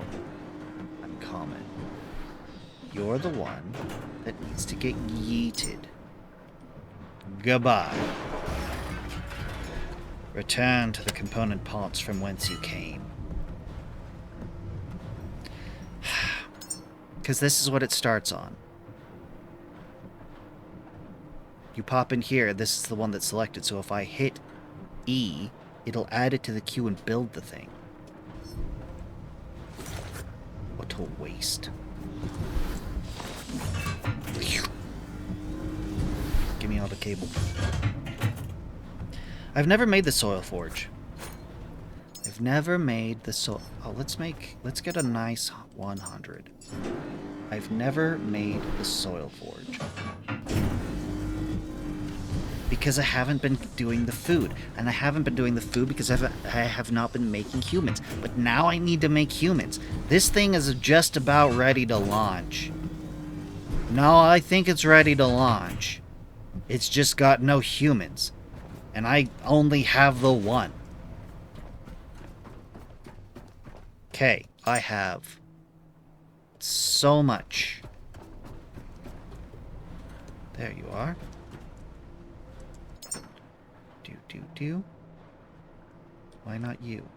Uncommon. You're the one that needs to get yeeted. Goodbye. Return to the component parts from whence you came. Because this is what it starts on. You pop in here, this is the one that's selected, so if I hit E, it'll add it to the queue and build the thing. What a waste. Give me all the cable. I've never made the soil forge. I've never made the soil... Oh, let's get a nice 100. I've never made the soil forge. Because I haven't been doing the food. And I haven't been doing the food because I have not been making humans. But now I need to make humans. This thing is just about ready to launch. No, I think it's ready to launch. It's just got no humans. And I only have the one. Okay, I have so much. There you are. Do. Why not you?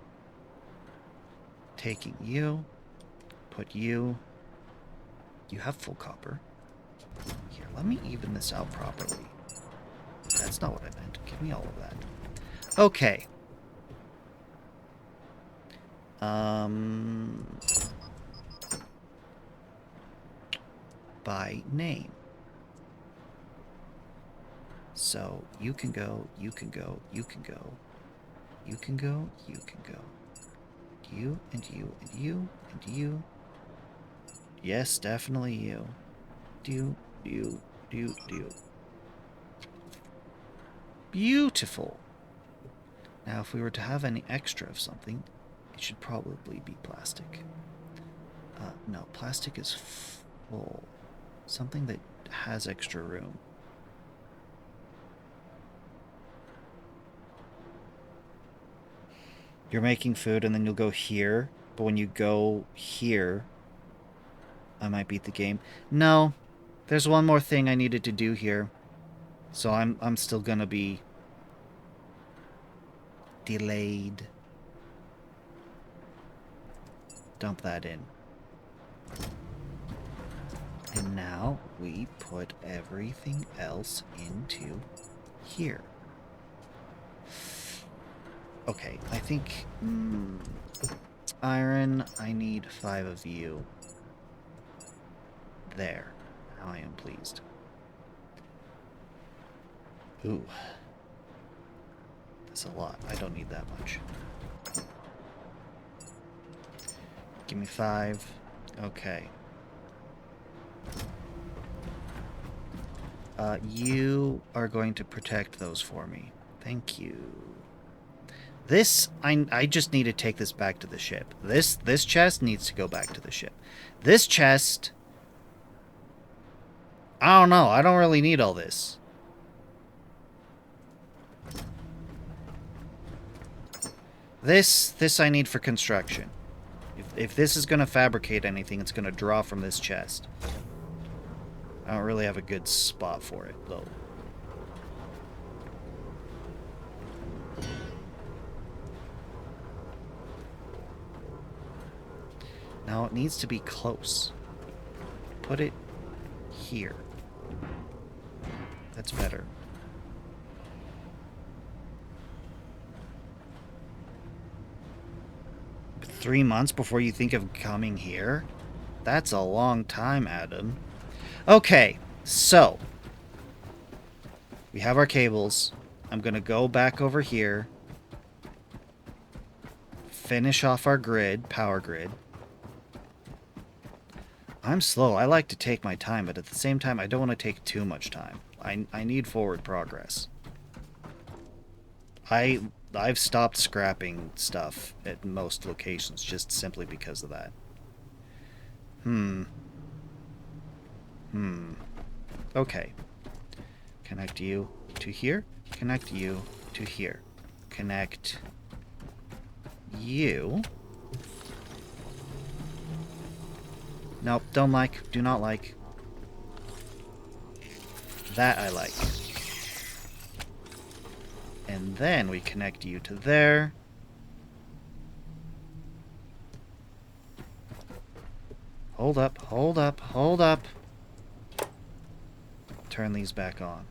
Taking you. Put you. You have full copper. Here, let me even this out properly. That's not what I meant. Give me all of that. Okay. By name. So, you can go, you can go, you can go, you can go, you can go. You, and you, and you, and you, Yes, definitely you. Do, do, do. Beautiful. Now, if we were to have any extra of something, it should probably be plastic. No, plastic is full. Something that has extra room. You're making food and then you'll go here, but when you go here, I might beat the game. No, there's one more thing I needed to do here. So I'm still gonna be delayed. Dump that in. And now we put everything else into here. Okay, I think... iron, I need 5 of you. There. Now I am pleased. Ooh. That's a lot. I don't need that much. Give me 5. Okay. You are going to protect those for me. Thank you. This, I just need to take this back to the ship. This chest needs to go back to the ship. This chest... I don't know. I don't really need all this. This I need for construction. If this is going to fabricate anything, it's going to draw from this chest. I don't really have a good spot for it, though. Now, it needs to be close. Put it here. That's better. But 3 months before you think of coming here? That's a long time, Adam. Okay, so we have our cables. I'm going to go back over here. Finish off our grid, power grid. I'm slow. I like to take my time, but at the same time, I don't want to take too much time. I need forward progress. I've stopped scrapping stuff at most locations just simply because of that. Okay. Connect you to here. Connect you to here. Connect you. Nope, don't like. Do not like. That I like. And then we connect you to there. Hold up, hold up, hold up. Turn these back on.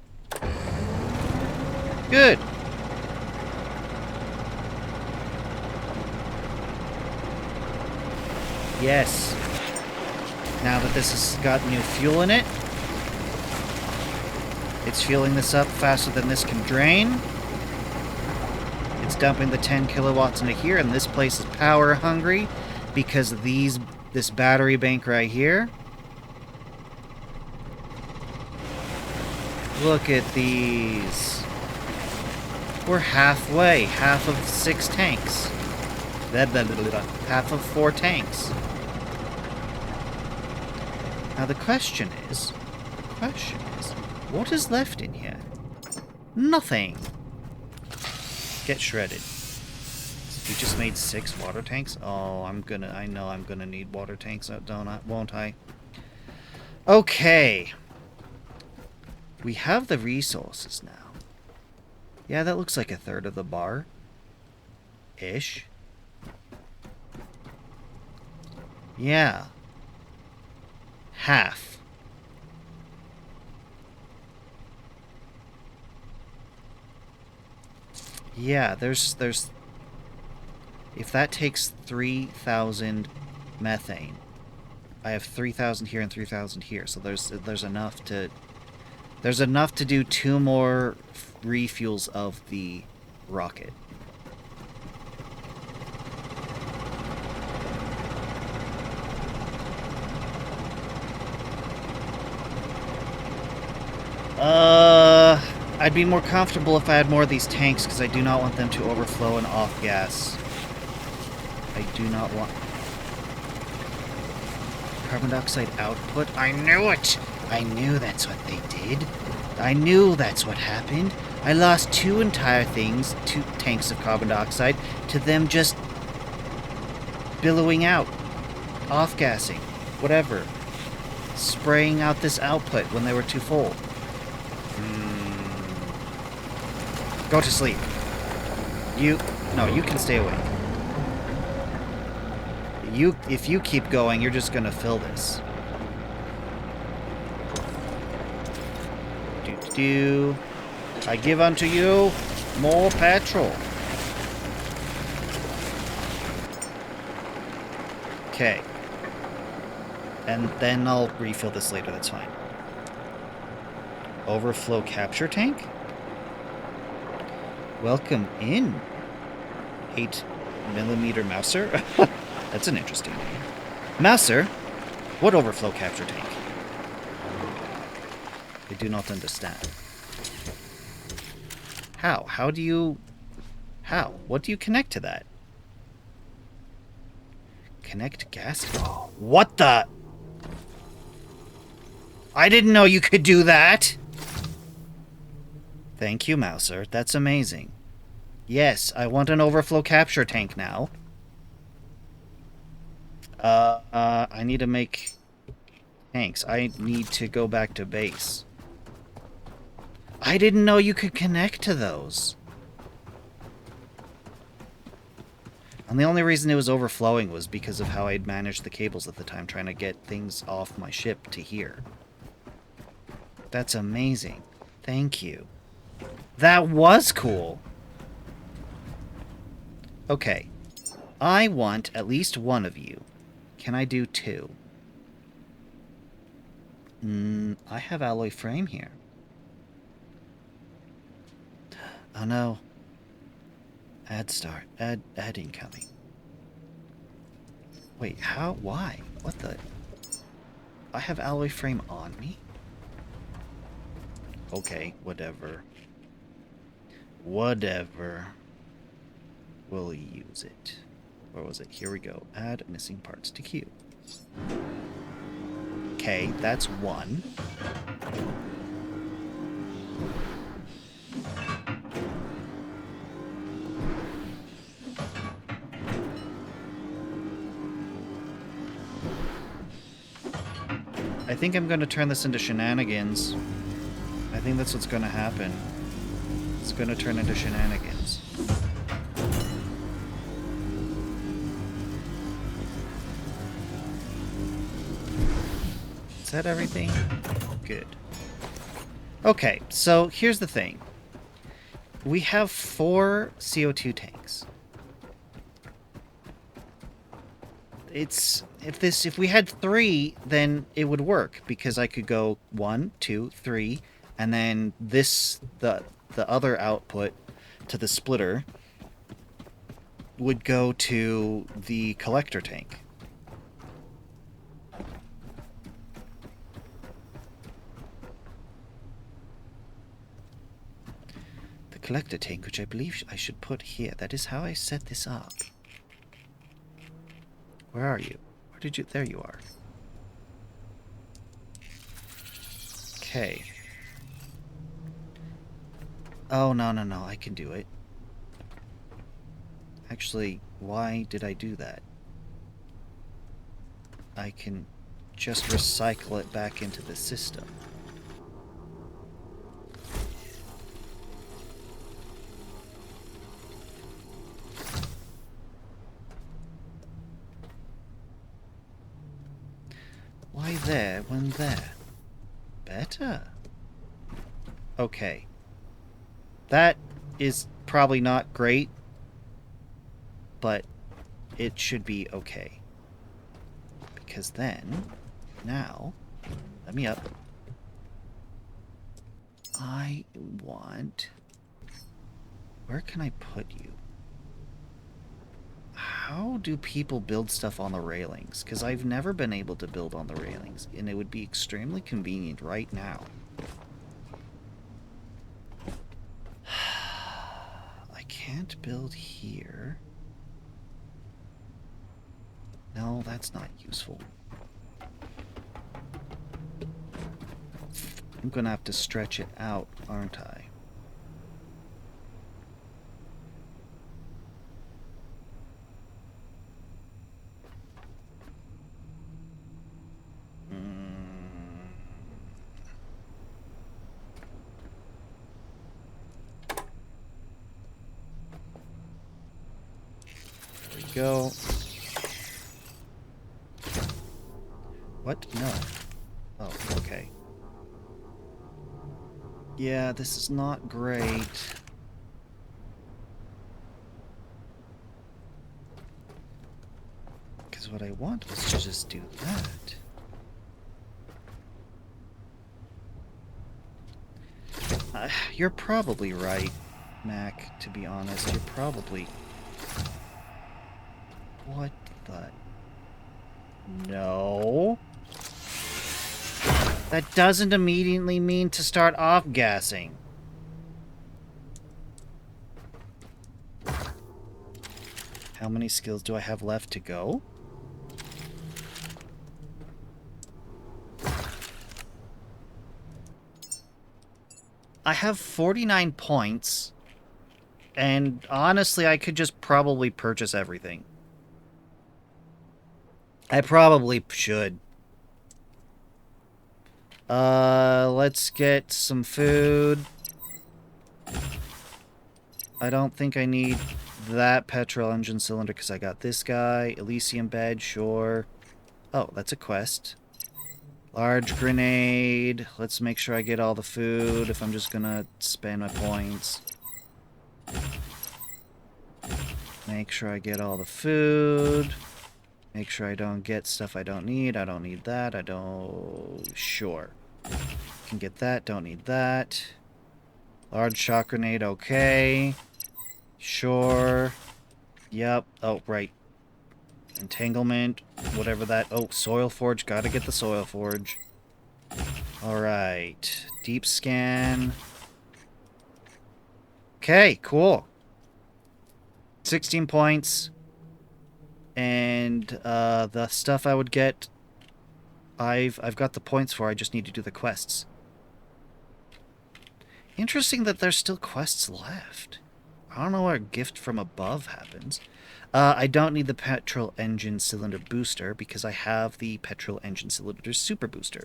Good. Yes. Now that this has got new fuel in it, it's fueling this up faster than this can drain. It's dumping the 10 kilowatts into here, and this place is power hungry because of this battery bank right here. Look at these. We're halfway. Half of 6 tanks. Half of 4 tanks. Now the question is, what is left in here? Nothing. Get shredded. We just made 6 water tanks? Oh, I know I'm gonna need water tanks, won't I? Okay. We have the resources now. Yeah, that looks like a third of the bar. Ish. Yeah. Half. Yeah, there's if that takes 3,000 methane, I have 3,000 here and 3,000 here, so there's enough to do 2 more refuels of the rocket. I'd be more comfortable if I had more of these tanks, because I do not want them to overflow and off-gas. I do not want... Carbon dioxide output? I knew it! I knew that's what they did. I knew that's what happened. I lost two tanks of carbon dioxide, to them just billowing out, off-gassing, whatever. Spraying out this output when they were too full. Go to sleep. No, you can stay awake. If you keep going, you're just gonna fill this. I give unto you more petrol. Okay. And then I'll refill this later, that's fine. Overflow capture tank? Welcome in, 8mm Mouser. That's an interesting name. Mouser? What overflow capture tank? I do not understand. How? How? What do you connect to that? Connect gas? What the? I didn't know you could do that! Thank you, Mouser. That's amazing. Yes, I want an overflow capture tank now. I need to make tanks. I need to go back to base. I didn't know you could connect to those. And the only reason it was overflowing was because of how I'd managed the cables at the time, trying to get things off my ship to here. That's amazing. Thank you. That was cool. Okay. I want at least one of you. Can I do two? I have alloy frame here. Oh no. Add start. Add incoming. Wait, how? Why? What the? I have alloy frame on me? Okay, whatever. Whatever. We'll use it. Where was it? Here we go. Add missing parts to queue. Okay, that's one. I think I'm going to turn this into shenanigans. I think that's what's going to happen. It's going to turn into shenanigans. Is that everything? Good. Okay, so here's the thing. We have 4 CO2 tanks. If we had 3, then it would work, because I could go 1, 2, 3, and then the other output to the splitter would go to the collector tank. The collector tank, which I believe I should put here. That is how I set this up. Where are you? Where did you... There you are. Okay. Oh, no, no, no. I can do it. Actually, why did I do that? I can just recycle it back into the system. Why there when there? Better. Okay. That is probably not great, but it should be okay. Because then, now, let me up. I want... Where can I put you? How do people build stuff on the railings? Because I've never been able to build on the railings, and it would be extremely convenient right now. can't build here. No, that's not useful. I'm gonna have to stretch it out, aren't I? There we go. What? No. Oh, okay. Yeah, this is not great. Because what I want was to just do that. You're probably right, Mac, to be honest. You're probably... What the... No. That doesn't immediately mean to start off-gassing. How many skills do I have left to go? I have 49 points, and honestly, I could just probably purchase everything. I probably should. Let's get some food. I don't think I need that petrol engine cylinder because I got this guy. Elysium bed, sure. Oh, that's a quest. Large grenade. Let's make sure I get all the food if I'm just gonna spend my points. Make sure I get all the food. Make sure I don't get stuff I don't need. I don't need that. I don't... Sure. Can get that. Don't need that. Large shock grenade, okay. Sure. Yep. Oh, right. Entanglement. Whatever that... Oh, soil forge. Gotta get the soil forge. Alright. Deep scan. Okay, cool. 16 points. And the stuff I would get, I've got the points for. I just need to do the quests. Interesting that there's still quests left. I don't know where gift from above happens. I don't need the petrol engine cylinder booster because I have the petrol engine cylinder super booster.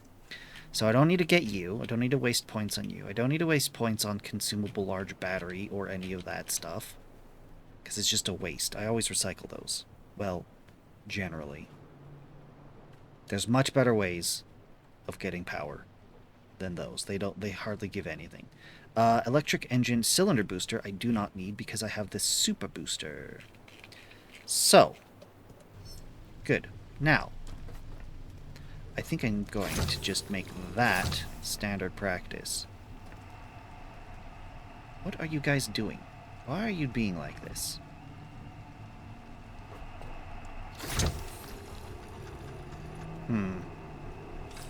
So I don't need to get you. I don't need to waste points on you. I don't need to waste points on consumable large battery or any of that stuff. Because it's just a waste. I always recycle those. Well, generally. There's much better ways of getting power than those. They hardly give anything. Electric engine cylinder booster I do not need because I have this super booster. So, good. Now, I think I'm going to just make that standard practice. What are you guys doing? Why are you being like this?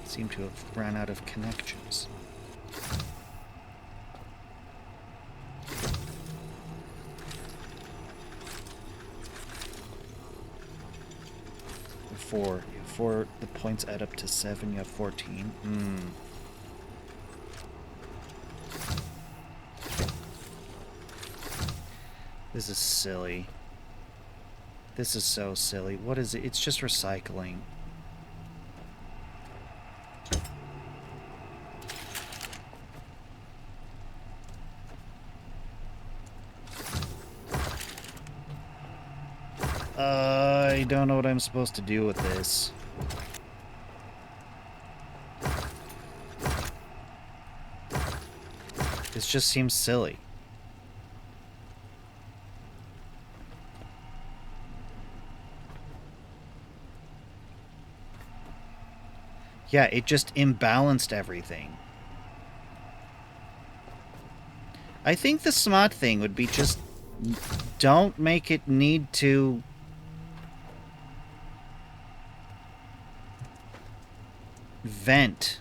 Seem to have ran out of connections. Before the points add up to 7, you have 14. This is silly. This is so silly. What is it? It's just recycling. I don't know what I'm supposed to do with this. This just seems silly. Yeah, it just imbalanced everything. I think the smart thing would be just don't make it need to vent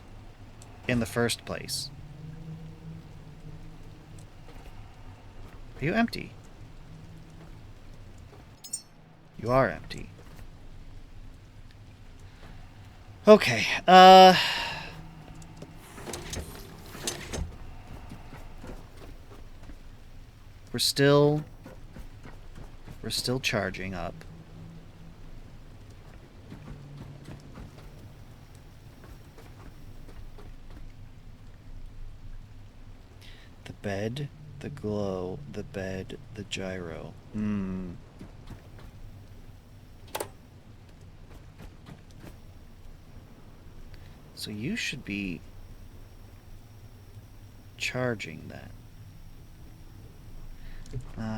in the first place. Are you empty? You are empty. Okay, we're still charging up. The bed, the glow, the bed, the gyro. So you should be charging that.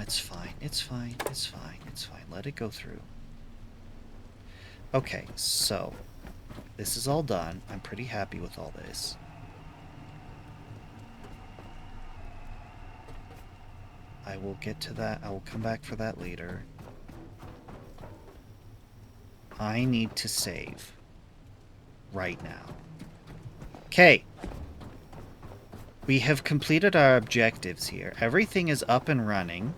It's fine. It's fine. It's fine. It's fine. Let it go through. Okay, so this is all done. I'm pretty happy with all this. I will get to that. I will come back for that later. I need to save right now. Okay. We have completed our objectives here. Everything is up and running.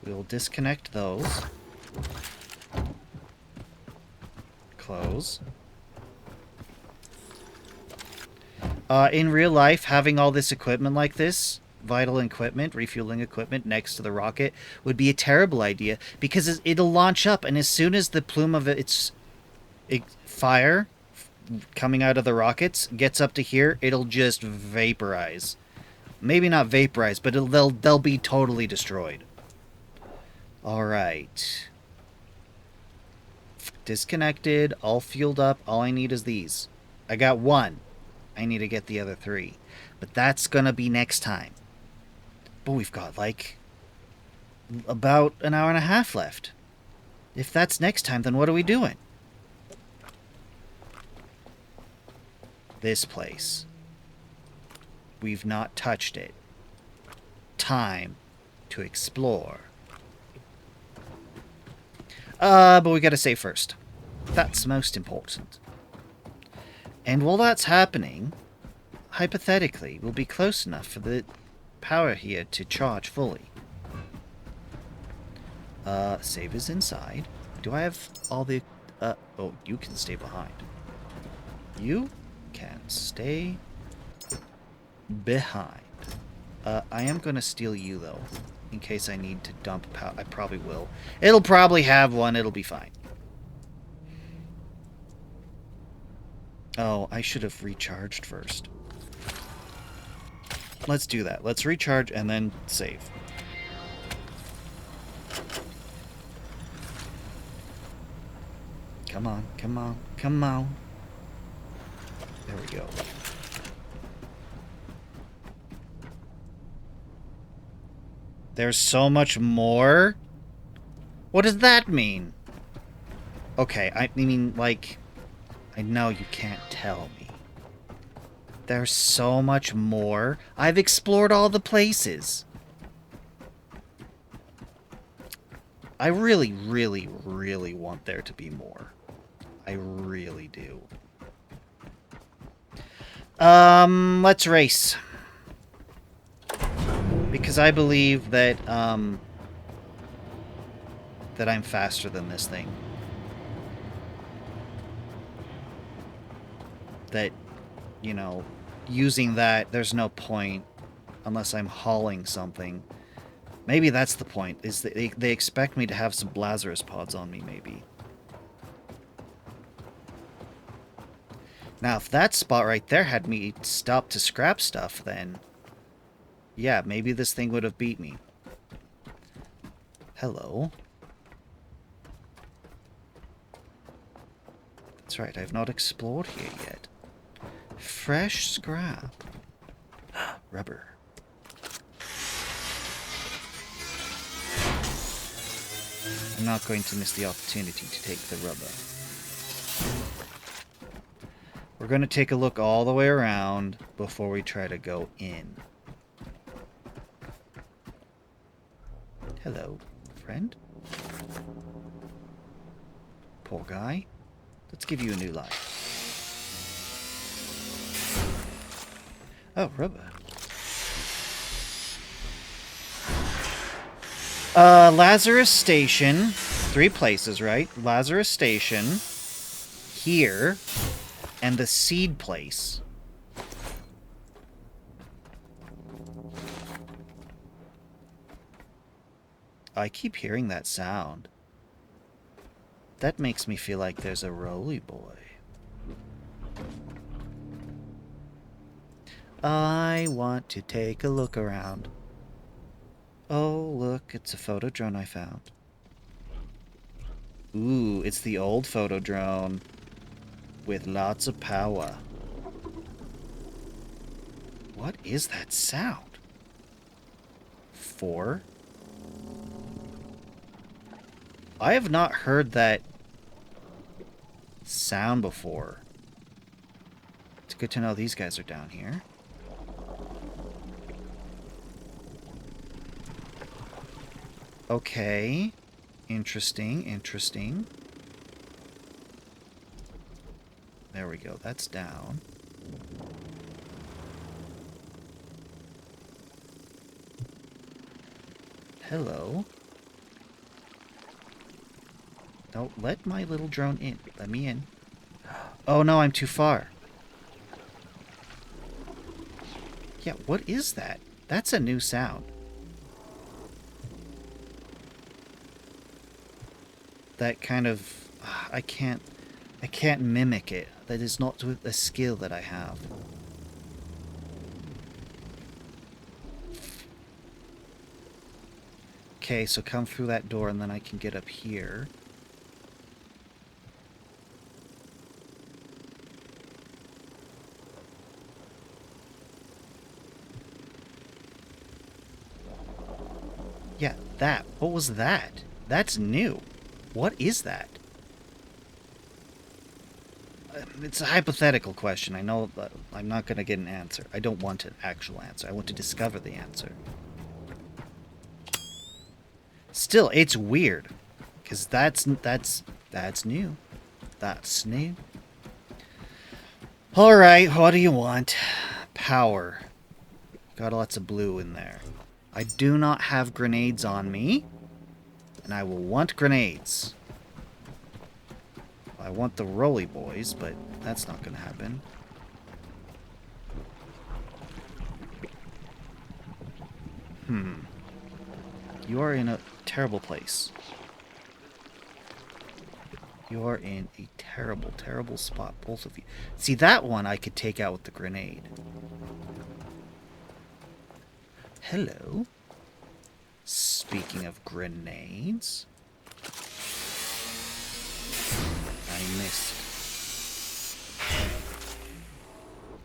We will disconnect those. Close. In real life, having all this equipment like this, vital equipment, refueling equipment next to the rocket, would be a terrible idea because it'll launch up, and as soon as the plume of its fire coming out of the rockets gets up to here, it'll just vaporize. Maybe not vaporize, but they'll be totally destroyed. All right. Disconnected, all fueled up. All I need is these. I got one. I need to get the other 3. But that's gonna be next time. But we've got, like, about an hour and a half left. If that's next time, then what are we doing? This place. We've not touched it. Time to explore. But we gotta save first. That's most important. And while that's happening, hypothetically, we'll be close enough for the power here to charge fully. Save is inside. Do I have all the... oh, you can stay behind. You can stay behind. I am going to steal you, though, in case I need to dump power. I probably will. It'll probably have one. It'll be fine. Oh, I should have recharged first. Let's do that. Let's recharge and then save. Come on, come on, come on. There we go. There's so much more? What does that mean? Okay, I mean, like... I know you can't tell me. There's so much more. I've explored all the places. I really, really, really want there to be more. I really do. Let's race. Because I believe that, that I'm faster than this thing. That, you know, using that, there's no point unless I'm hauling something. Maybe that's the point, is that they expect me to have some Lazarus pods on me, maybe. Now, if that spot right there had me stop to scrap stuff, then... yeah, maybe this thing would have beat me. Hello. That's right, I've not explored here yet. Fresh scrap. Rubber. I'm not going to miss the opportunity to take the rubber. We're going to take a look all the way around before we try to go in. Hello, friend. Poor guy. Let's give you a new life. Oh, rubber. Lazarus Station. 3 places, right? Lazarus Station. Here. And the seed place. I keep hearing that sound. That makes me feel like there's a roly boy. I want to take a look around. Oh, look, it's a photo drone I found. Ooh, it's the old photo drone with lots of power. What is that sound? 4? I have not heard that sound before. It's good to know these guys are down here. Okay. Interesting, interesting. There we go, that's down. Hello. Don't let my little drone in. Let me in. Oh no, I'm too far. Yeah, what is that? That's a new sound. That kind of... I can't mimic it. That is not a skill that I have. Okay, so come through that door and then I can get up here. Yeah, that. What was that? That's new. What is that? It's a hypothetical question. I know that I'm not going to get an answer. I don't want an actual answer. I want to discover the answer. Still, it's weird. Because that's new. That's new. Alright, what do you want? Power. Got lots of blue in there. I do not have grenades on me. And I will want grenades. I want the roly boys, but that's not going to happen. You are in a terrible place. You are in a terrible, terrible spot, both of you. See, that one I could take out with the grenade. Hello. Speaking of grenades... I missed.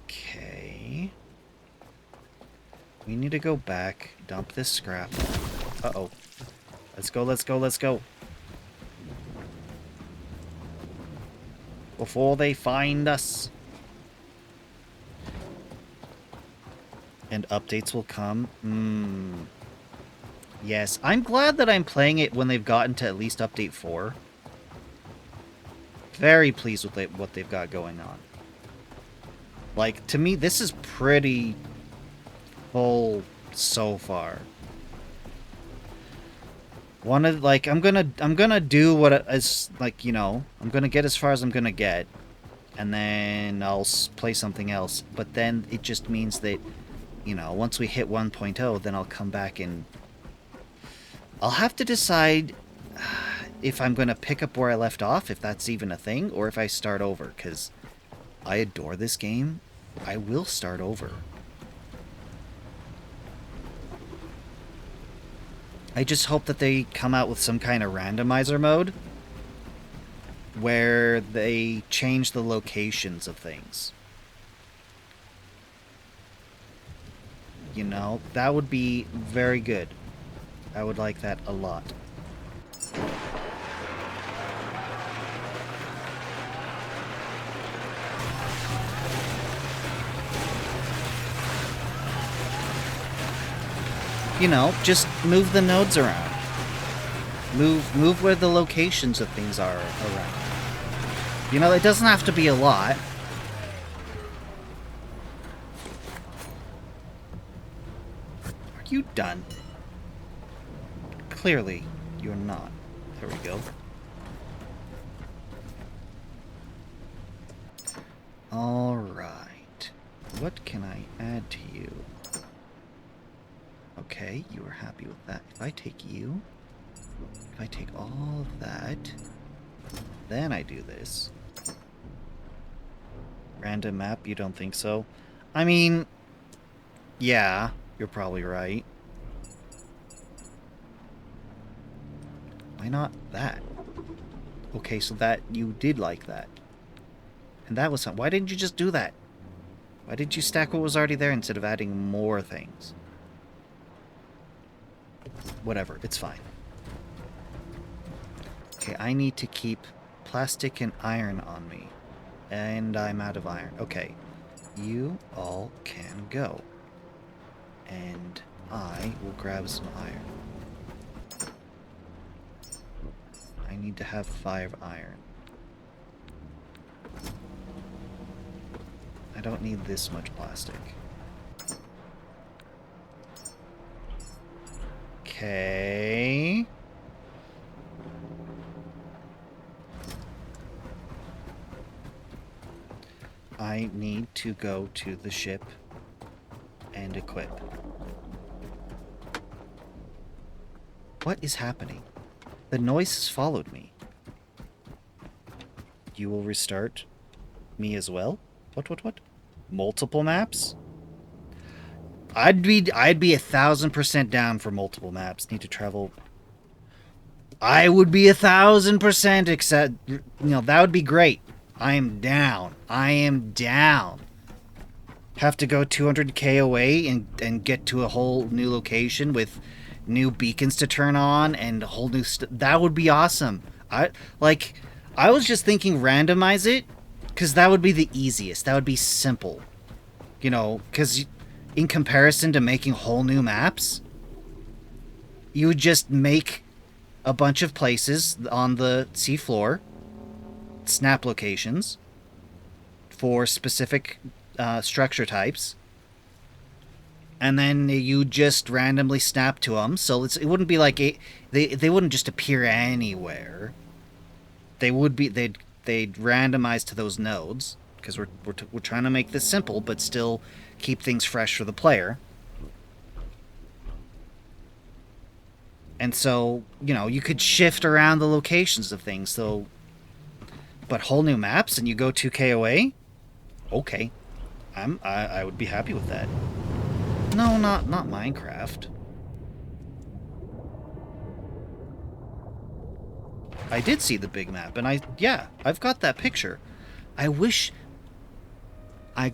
Okay. We need to go back, dump this scrap. Uh-oh. Let's go, let's go, let's go. Before they find us. And updates will come. Yes, I'm glad that I'm playing it when they've gotten to at least update 4. Very pleased with what they've got going on. Like, to me, this is pretty full so far. I'm gonna do what is, like, you know, I'm gonna get as far as I'm gonna get, and then I'll play something else. But then it just means that, you know, once we hit 1.0, then I'll come back and I'll have to decide if I'm going to pick up where I left off, if that's even a thing, or if I start over, because I adore this game. I will start over. I just hope that they come out with some kind of randomizer mode where they change the locations of things. You know, that would be very good. I would like that a lot. You know, just move the nodes around. Move where the locations of things are around. You know, it doesn't have to be a lot. Are you done? clearly, you're not. There we go. Alright. What can I add to you? Okay, you are happy with that. If I take you, if I take all of that, then I do this. Random map, you don't think so? I mean, yeah, you're probably right. Why not that? Okay, so that, you did like that. And that was something. Why didn't you just do that? Why did you stack what was already there instead of adding more things? Whatever, it's fine. Okay, I need to keep plastic and iron on me. And I'm out of iron. Okay. You all can go. And I will grab some iron. I need to have 5 iron. I don't need this much plastic. Okay. I need to go to the ship and equip. What is happening? The noise has followed me. You will restart me as well? What? Multiple maps? I'd be 1,000% down for multiple maps. Need to travel. I would be 1,000%, except, you know, that would be great. I am down. I am down. Have to go 200k away and get to a whole new location with new beacons to turn on and a whole new that would be awesome. I was just thinking randomize it, because that would be the easiest. That would be simple. You know, because in comparison to making whole new maps, you would just make a bunch of places on the seafloor, snap locations for specific structure types, and then you just randomly snap to them. So it wouldn't be like they wouldn't just appear anywhere. They would be they'd randomize to those nodes, because we're trying to make this simple but still keep things fresh for the player. And so, you know, you could shift around the locations of things. So, but whole new maps and you go 2k away? Okay. I would be happy with that. No, not Minecraft. I did see the big map, and I've got that picture. I wish I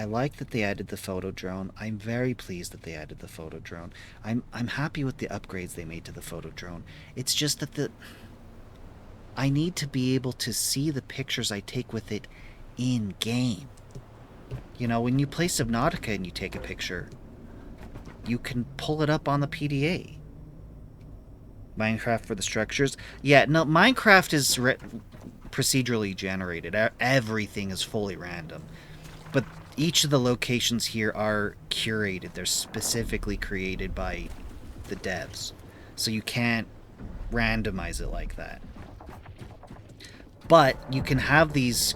like that they added the photo drone. I'm very pleased that they added the photo drone. I'm happy with the upgrades they made to the photo drone. It's just that I need to be able to see the pictures I take with it in game. You know, when you play Subnautica and you take a picture, you can pull it up on the PDA. Minecraft for the structures. Yeah, no, Minecraft is procedurally generated. Everything is fully random. But each of the locations here are curated. They're specifically created by the devs. So you can't randomize it like that. But you can have these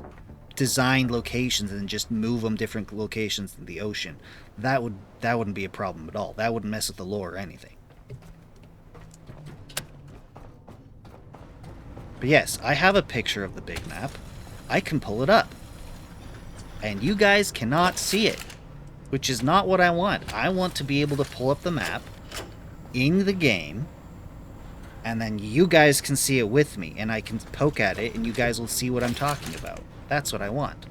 designed locations and just move them different locations in the ocean. That wouldn't be a problem at all. That wouldn't mess with the lore or anything. But yes, I have a picture of the big map. I can pull it up. And you guys cannot see it, which is not what I want. I want to be able to pull up the map in the game, and then you guys can see it with me, and I can poke at it, and you guys will see what I'm talking about. That's what I want.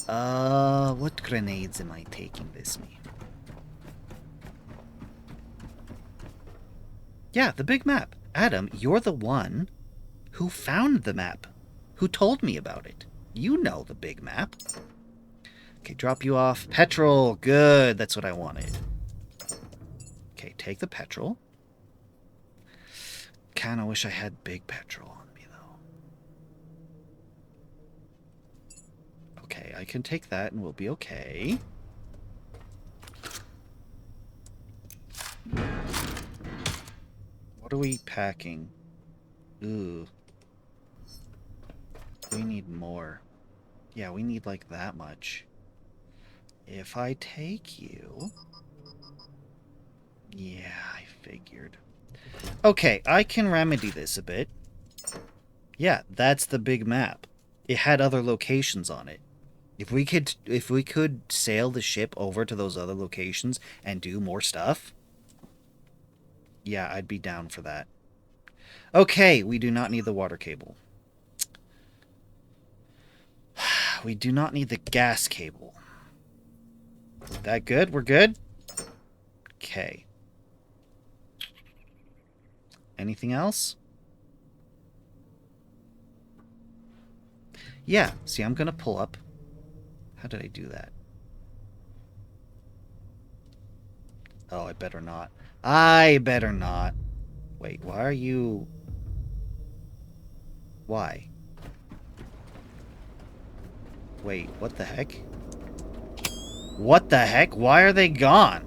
What grenades am I taking with me? Yeah, the big map. Adam, you're the one who found the map, who told me about it. You know the big map. Okay, drop you off. Petrol, good. That's what I wanted. Okay, take the petrol. Kinda wish I had big petrol on me, though. Okay, I can take that and we'll be okay. What are we packing? Ooh. We need more. Yeah, we need like that much. If I take you... Yeah, I figured. Okay, I can remedy this a bit. Yeah, that's the big map. It had other locations on it. If we could sail the ship over to those other locations and do more stuff, yeah, I'd be down for that. Okay, we do not need the water cable. We do not need the gas cable. That good? We're good? Okay. Anything else? Yeah, see, I'm gonna pull up. How did I do that? Oh, I better not. I better not. Wait, why are you... Why? Wait, what the heck? What the heck? Why are they gone?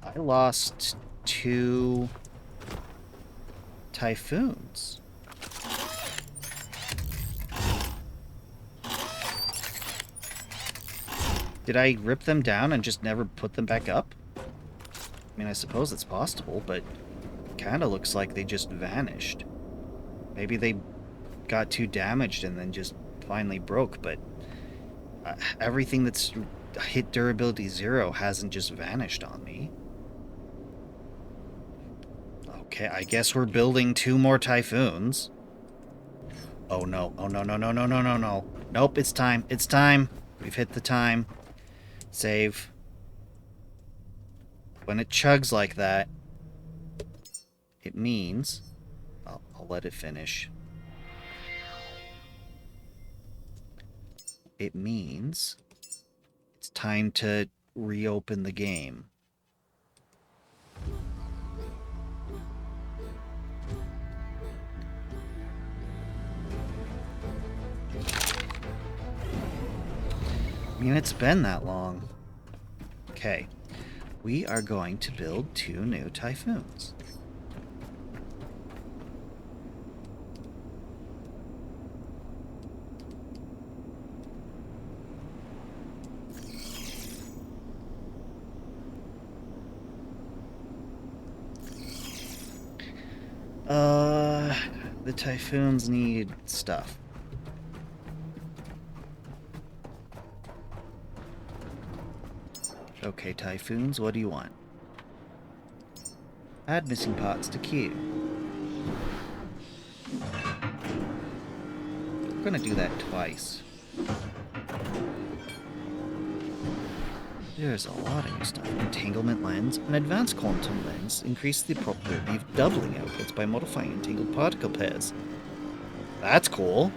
I lost 2 typhoons. Did I rip them down and just never put them back up? I mean, I suppose it's possible, but it kind of looks like they just vanished. Maybe they got too damaged and then just finally broke, but everything that's hit durability 0 hasn't just vanished on me. Okay, I guess we're building 2 more typhoons. Oh no, oh no, no, no, no, no, no, no. Nope, it's time, it's time. We've hit the time. Save. When it chugs like that, it means... I'll let it finish. It means it's time to reopen the game. I mean, it's been that long. Okay. We are going to build 2 new typhoons. The typhoons need stuff. Okay, typhoons, what do you want? Add missing parts to queue. We're gonna do that twice. There's a lot of new stuff. Entanglement lens. An advanced quantum lens increases the probability of doubling outputs by modifying entangled particle pairs. That's cool.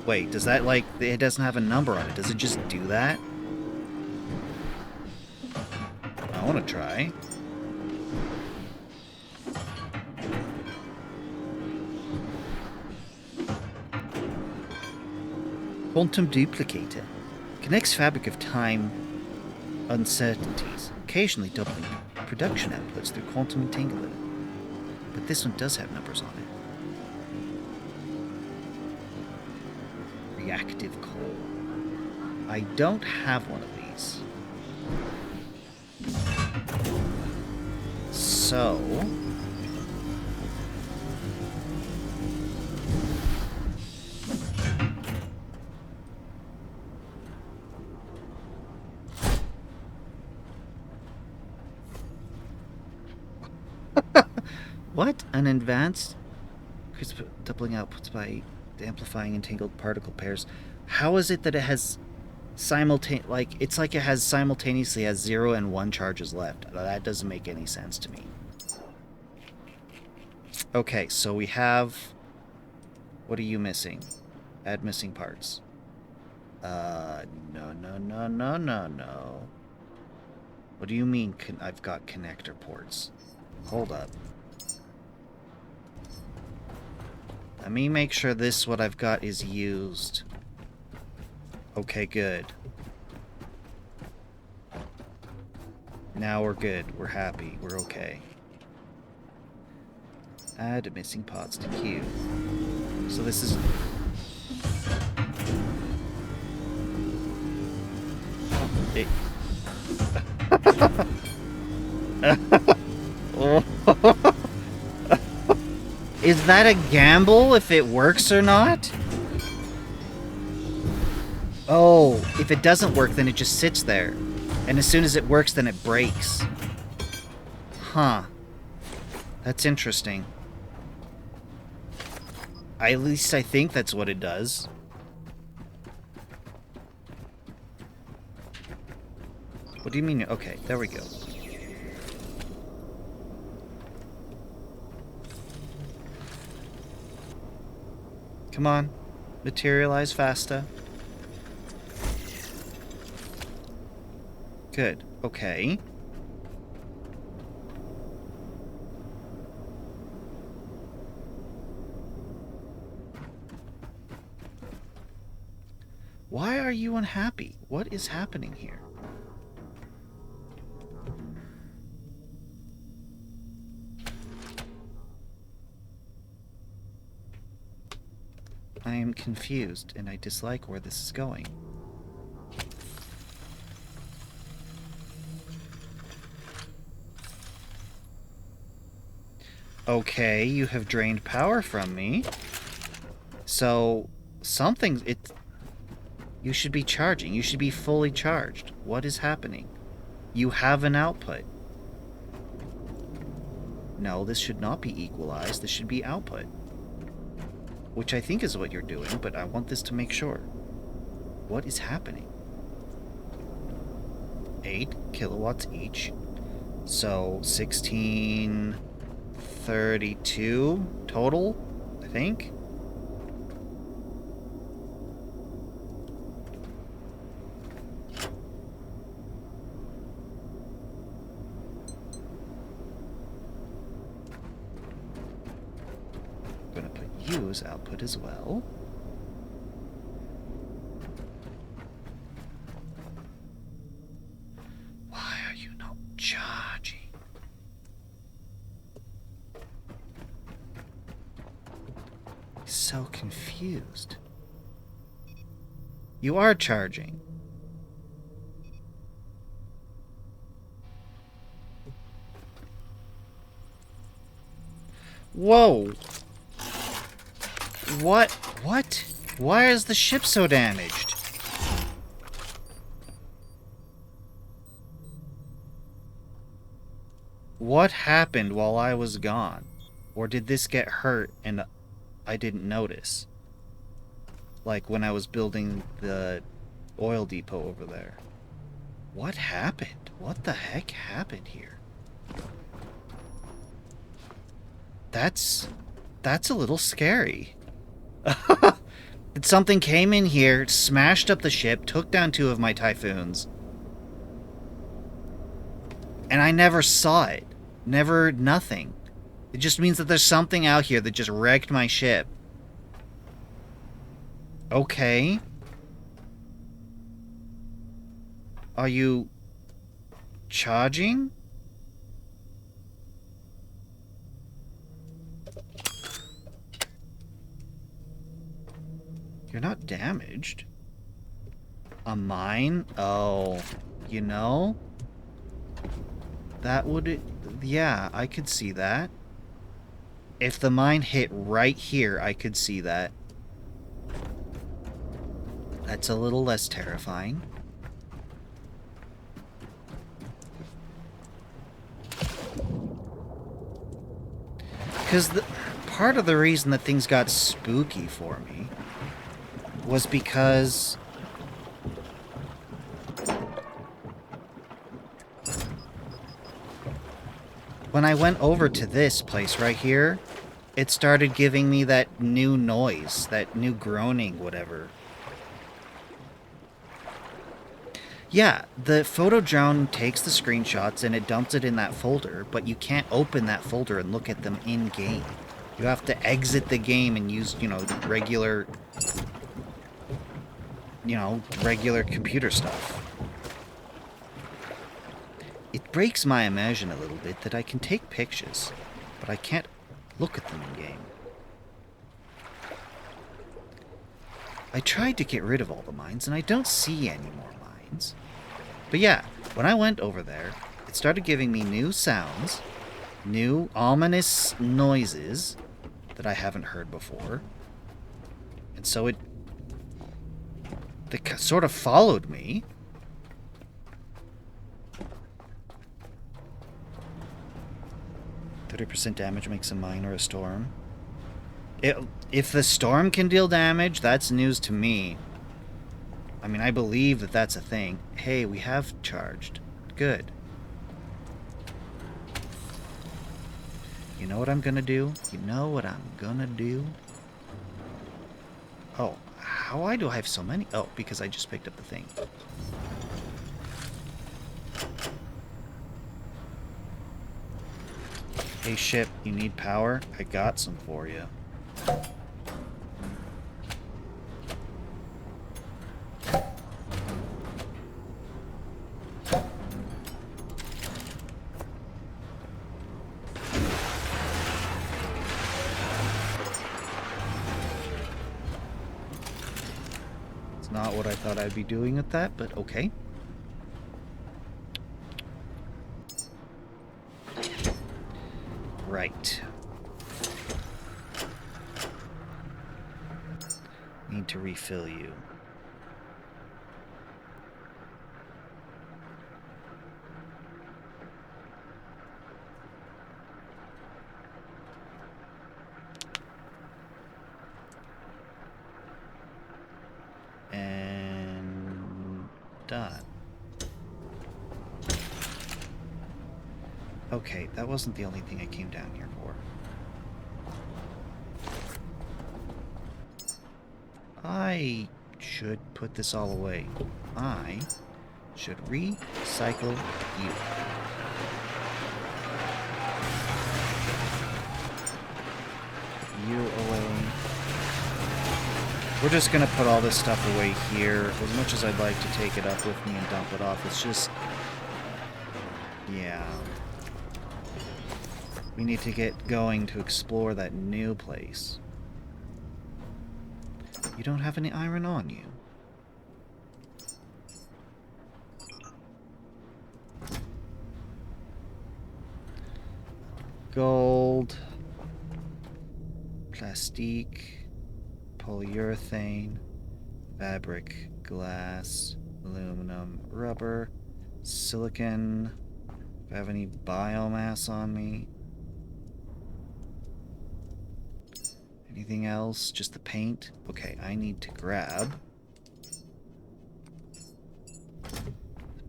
Wait, does that, like, it doesn't have a number on it. Does it just do that? I want to try. Quantum duplicator. Connects fabric of time uncertainties, occasionally doubling production outputs through quantum entanglement. But this one does have numbers on it. Reactive core. I don't have one of these. So... What? An advanced doubling outputs by amplifying entangled particle pairs. How is it that it has it's like it has simultaneously has 0 and 1 charges left? That doesn't make any sense to me. Okay, so we have... What are you missing? Add missing parts. No, no, no, no, no, no. What do you mean I've got connector ports? Hold up. Let me make sure this, what I've got, is used. Okay, good. Now we're good. We're happy. We're okay. Add missing pots to queue. So this is... It... Is that a gamble if it works or not? Oh, if it doesn't work, then it just sits there. And as soon as it works, then it breaks. Huh. That's interesting. At least I think that's what it does. What do you mean? Okay, there we go. Come on. Materialize faster. Good. Okay. Why are you unhappy? What is happening here? I am confused, and I dislike where this is going. Okay, you have drained power from me. So, something... You should be charging. You should be fully charged. What is happening? You have an output. No, this should not be equalized. This should be output. Which I think is what you're doing, but I want this to make sure. What is happening? 8 kilowatts each. So, 1632 total, I think. Use output as well. Why are you not charging? So confused. You are charging. Whoa! What? What? Why is the ship so damaged? What happened while I was gone? Or did this get hurt and I didn't notice? Like when I was building the oil depot over there. What happened? What the heck happened here? That's a little scary. Something came in here, smashed up the ship, took down 2 of my Typhoons. And I never saw it. Never, nothing. It just means that there's something out here that just wrecked my ship. Okay. Are you charging? You're not damaged. A mine? Oh, you know? That would... Yeah, I could see that. If the mine hit right here, I could see that. That's a little less terrifying. Because part of the reason that things got spooky for me was because when I went over to this place right here, it started giving me that new noise, that new groaning, whatever. Yeah, the photo drone takes the screenshots and it dumps it in that folder, but you can't open that folder and look at them in-game. You have to exit the game and use, regular, regular computer stuff. It breaks my imagine a little bit that I can take pictures, but I can't look at them in game. I tried to get rid of all the mines, and I don't see any more mines. But yeah, when I went over there, it started giving me new sounds, new ominous noises that I haven't heard before. And so it sort of followed me. %, damage makes a mine or a storm. If the storm can deal damage, that's news to me. I mean, I believe that that's a thing. Hey, we have charged. Good. You know what I'm gonna do? You know what I'm gonna do? Oh, why do I have so many? Oh, because I just picked up the thing. Hey, ship, you need power? I got some for you. It's not what I thought I'd be doing with that, but okay. Right. Need to refill you. And done. Okay, that wasn't the only thing I came down here for. I should put this all away. I should recycle you. You away. We're just gonna put all this stuff away here. As much as I'd like to take it up with me and dump it off, it's just... yeah. We need to get going to explore that new place. You don't have any iron on you. Gold. Plastique. Polyurethane. Fabric. Glass. Aluminum. Rubber. Silicon. Do I have any biomass on me? Anything else? Just the paint? Okay, I need to grab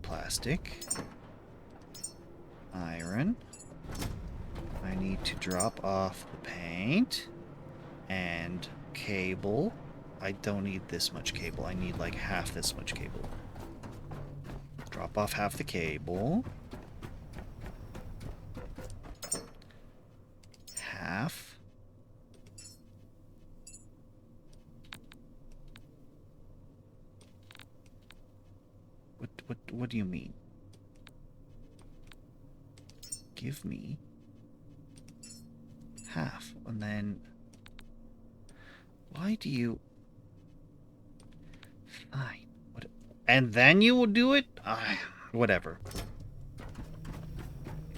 plastic, iron. I need to drop off the paint and cable. I don't need this much cable. I need like half this much cable. Drop off half the cable. Half. What do you mean? Give me half, and then why do you... Fine. What... And then you will do it? Whatever.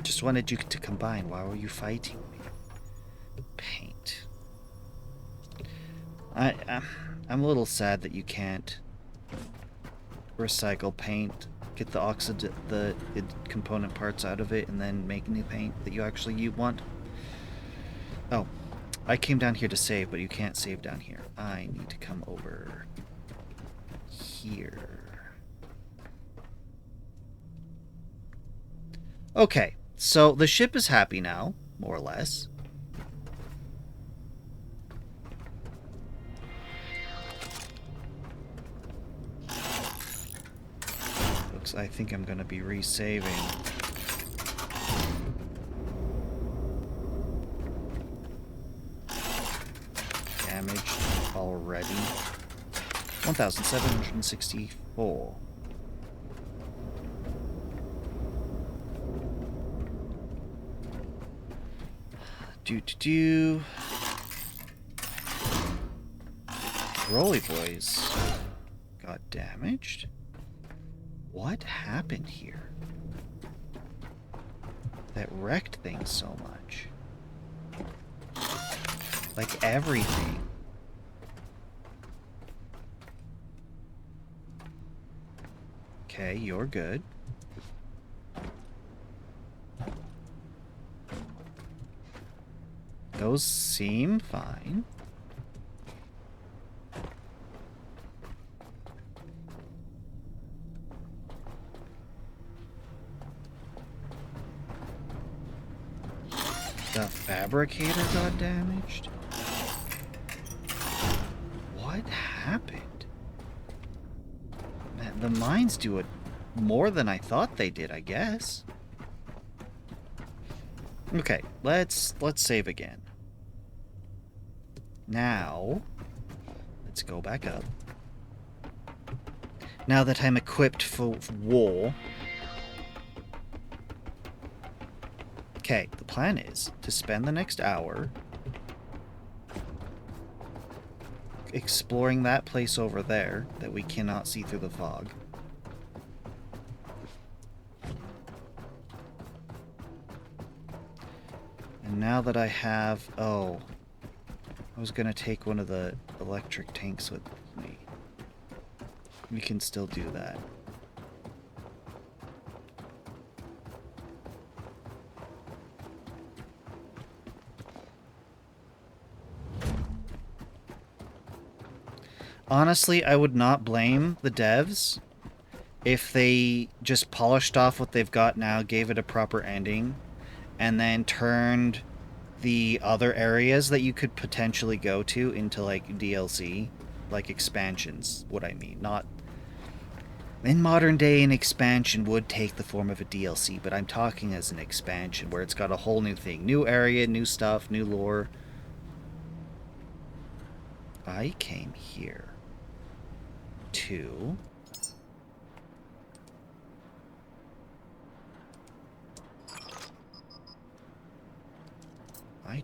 Just wanted you to combine. Why were you fighting me? Paint. I'm a little sad that you can't recycle paint, get the component parts out of it, and then make new paint that you want. Oh, I came down here to save, but you can't save down here. I need to come over here. Okay, so the ship is happy now, more or less. I think I'm going to be resaving. damaged already. 1,764. Do. Rolly boys got damaged? What happened here that wrecked things so much? Like everything. Okay, you're good. Those seem fine. The fabricator got damaged? What happened? Man, the mines do it more than I thought they did, I guess. Okay, let's save again. Now, let's go back up. Now that I'm equipped for war. Okay, the plan is to spend the next hour exploring that place over there that we cannot see through the fog. And now that I have... Oh, I was going to take one of the electric tanks with me. We can still do that. Honestly, I would not blame the devs if they just polished off what they've got now, gave it a proper ending, and then turned the other areas that you could potentially go to into, like, DLC, like expansions, what I mean. Not... In modern day, an expansion would take the form of a DLC, but I'm talking as an expansion, where it's got a whole new thing. New area, new stuff, new lore. I came here to... I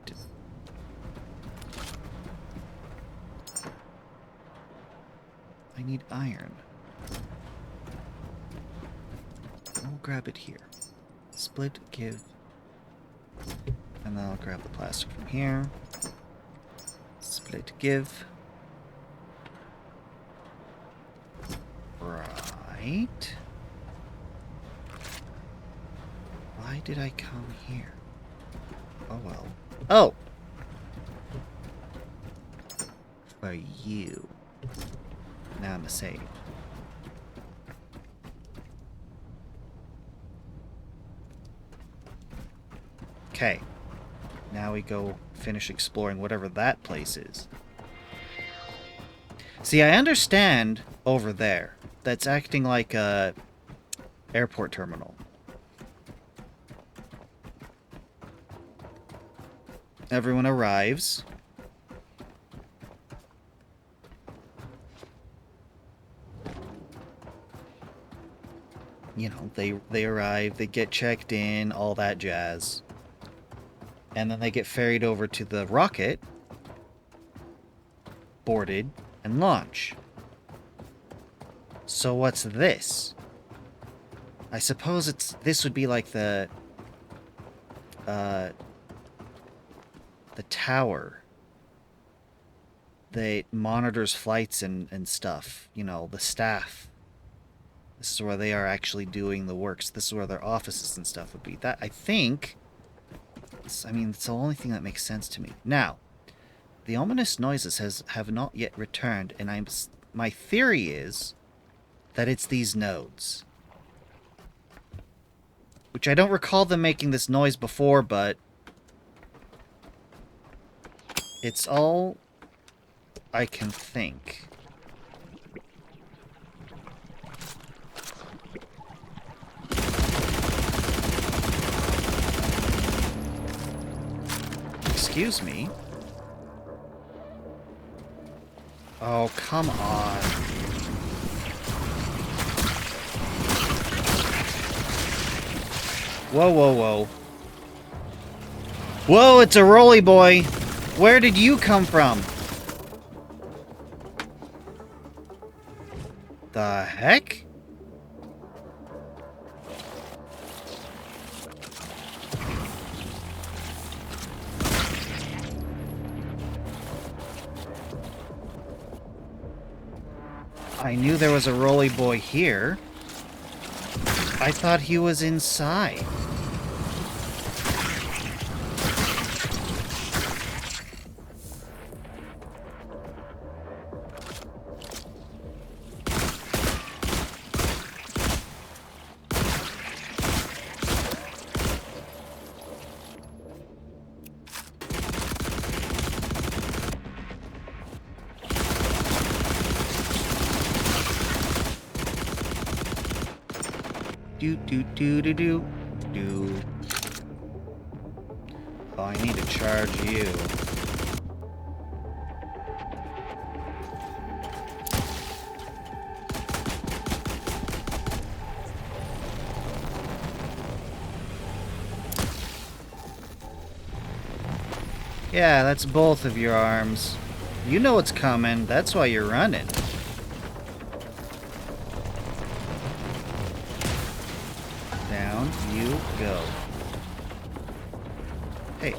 need iron. I'll grab it here. Split, give. And then I'll grab the plastic from here. Split, give. Right. Why did I come here? Oh well. Oh! For you. Now I'm a save. Okay. Now we go finish exploring whatever that place is. See, I understand over there. That's acting like a airport terminal. Everyone arrives. You know, they arrive, they get checked in, all that jazz. And then they get ferried over to the rocket, boarded, and launch. So what's this? I suppose this would be like the tower that monitors flights and stuff. You know, the staff. This is where they are actually doing the works. This is where their offices and stuff would be. That, I think... I mean, it's the only thing that makes sense to me. Now, the ominous noises have not yet returned, and my theory is that it's these nodes. Which I don't recall them making this noise before, but... it's all I can think. Excuse me. Oh, come on. Whoa, whoa, whoa. Whoa, it's a Rolly Boy! Where did you come from? The heck? I knew there was a Rolly Boy here. I thought he was inside. Do. Oh, I need to charge you. Yeah, that's both of your arms. You know what's coming. That's why you're running. Down you go. Hey.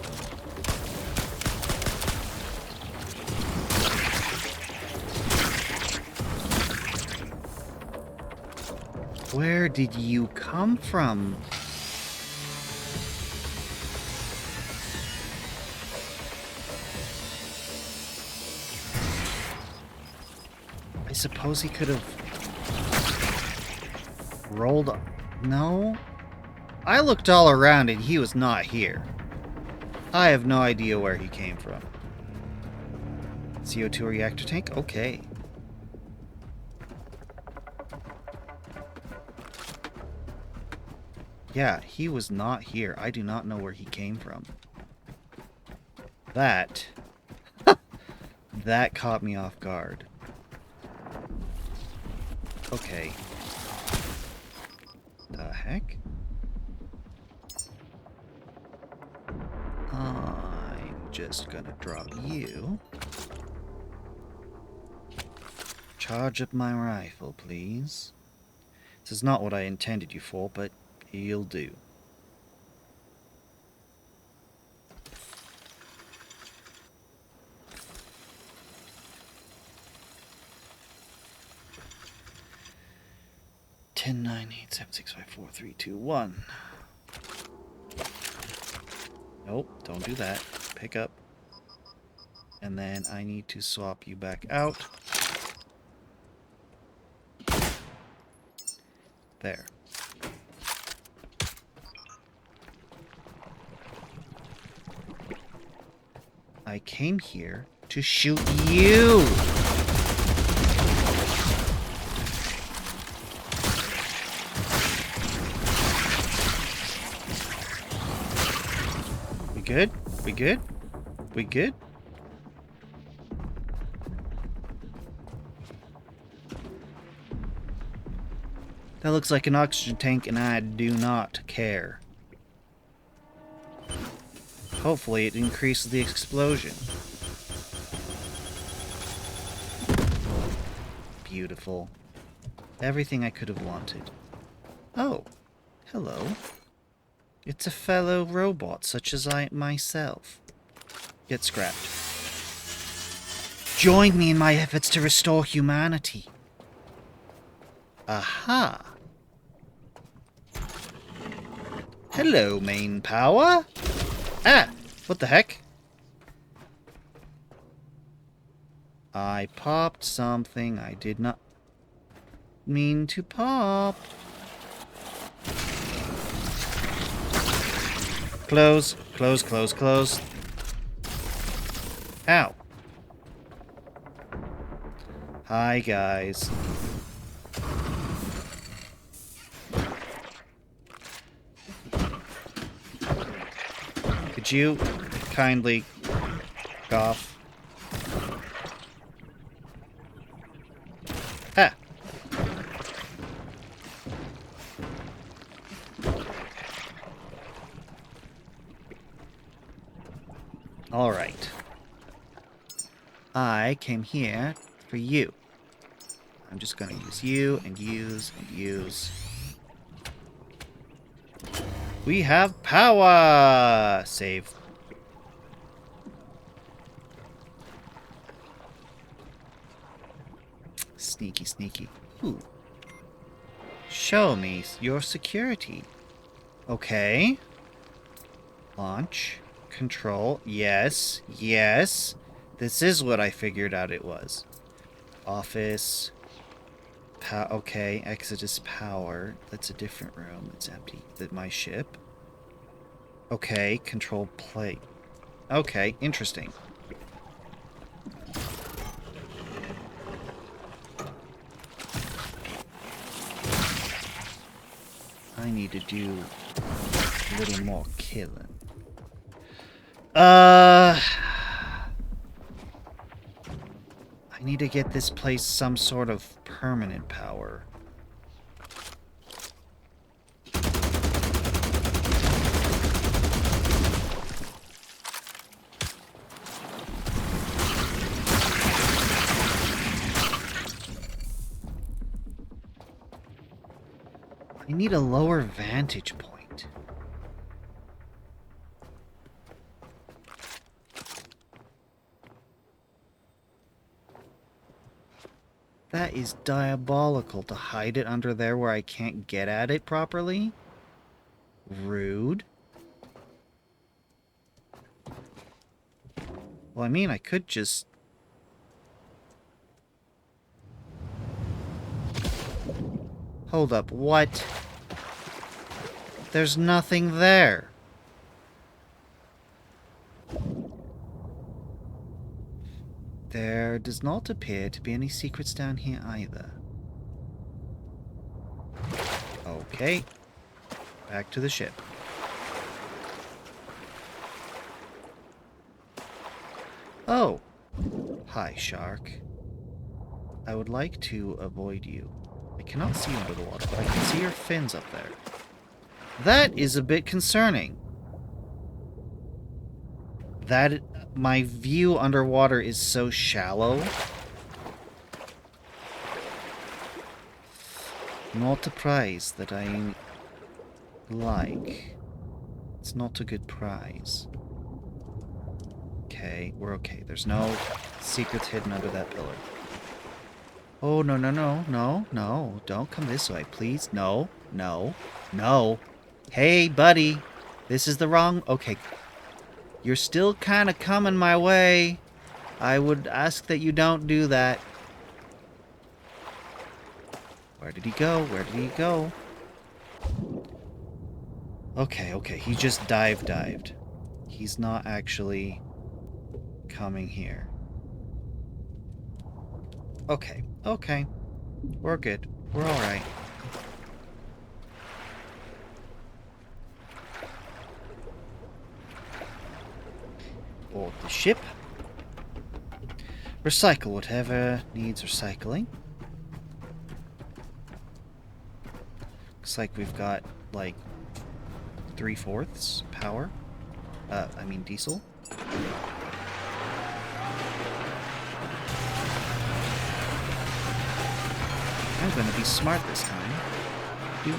Where did you come from? I suppose he could have rolled up. No? I looked all around and he was not here. I have no idea where he came from. CO2 reactor tank? Okay. Yeah, he was not here. I do not know where he came from. That... that caught me off guard. Okay. The heck? I'm just gonna drop you. Charge up my rifle, please. This is not what I intended you for, but you'll do. Ten, 9, 8, 7, 6, 5, 4, 3, 2, 1. Nope, don't do that. Pick up. And then I need to swap you back out. There. I came here to shoot you! We good? We good? We good? That looks like an oxygen tank and I do not care. Hopefully it increases the explosion. Beautiful. Everything I could have wanted. Oh, hello. It's a fellow robot such as I myself. Get scrapped. Join me in my efforts to restore humanity. Aha. Hello, main power. Ah, what the heck? I popped something I did not mean to pop. Close, close, close, close. Ow. Hi, guys. Could you kindly cough? Alright. I came here for you. I'm just gonna use you and use and use. We have power! Save. Sneaky, sneaky. Ooh. Show me your security. Okay. Launch. Control. Yes. Yes. This is what I figured out it was. Office. Okay. Exodus power. That's a different room. It's empty. My ship. Okay. Control plate. Okay. Interesting. I need to do a little more killing. I need to get this place some sort of permanent power. I need a lower vantage point. That is diabolical to hide it under there where I can't get at it properly. Rude. Well, I mean, I could just... Hold up, what? There's nothing there. There does not appear to be any secrets down here either. Okay. Back to the ship. Oh! Hi, shark. I would like to avoid you. I cannot see you under the water, but I can see your fins up there. That is a bit concerning. That... my view underwater is so shallow. Not a prize that I like. It's not a good prize. Okay, we're okay. There's no secrets hidden under that pillar. Oh, no, no, no, no, no. Don't come this way, please. No, no, no. Hey, buddy. This is the wrong... Okay. You're still kind of coming my way. I would ask that you don't do that. Where did he go? Where did he go? Okay, okay. He just dived. He's not actually coming here. Okay, okay. We're good. We're alright. Board the ship. Recycle whatever needs recycling. Looks like we've got, like, 3/4 power. I mean diesel. I'm gonna be smart this time. Do.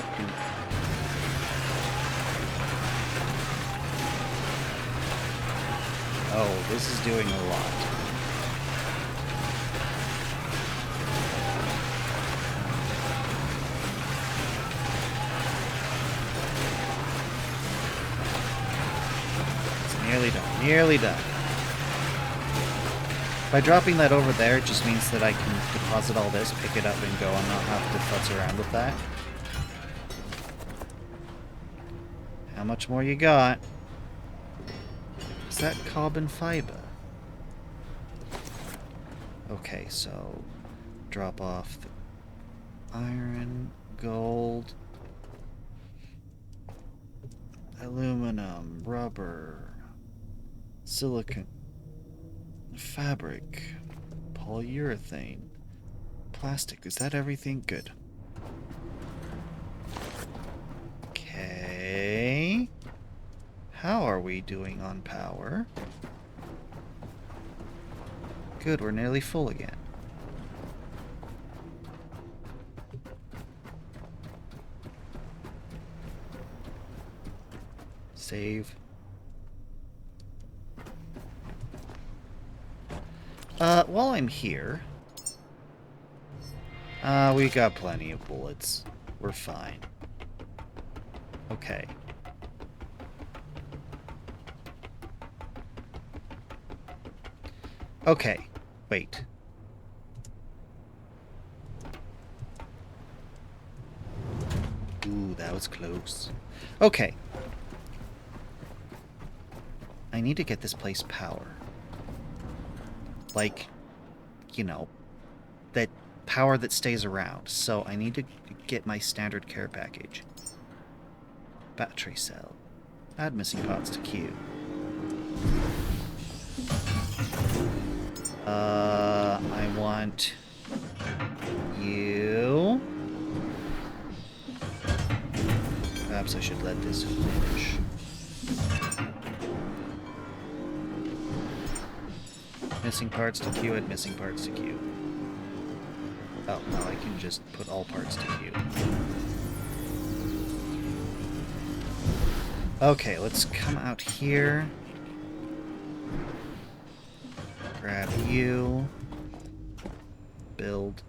Oh, this is doing a lot. It's nearly done. Nearly done. By dropping that over there, it just means that I can deposit all this, pick it up, and go and not have to futz around with that. How much more you got? Is that carbon fiber? Okay, so drop off the iron, gold, aluminum, rubber, silicon, fabric, polyurethane, plastic. Is that everything? Good. Okay. How are we doing on power? Good, we're nearly full again. Save. While I'm here... we got plenty of bullets. We're fine. Okay. Okay. Wait. Ooh, that was close. Okay. I need to get this place power. Like, you know, that power that stays around. So I need to get my standard care package. Battery cell. Add missing parts to queue. I want you. Perhaps I should let this finish. Missing parts to queue it, missing parts to queue. Oh, now I can just put all parts to queue. Okay, let's come out here. Grab you. Build.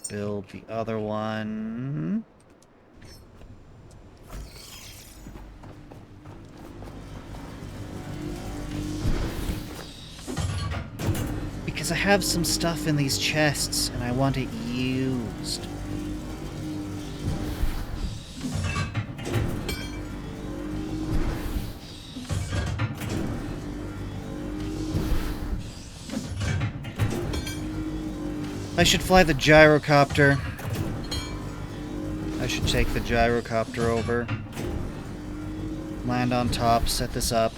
Build the other one. Because I have some stuff in these chests and I want it used. I should fly the gyrocopter. I should take the gyrocopter over. Land on top, set this up.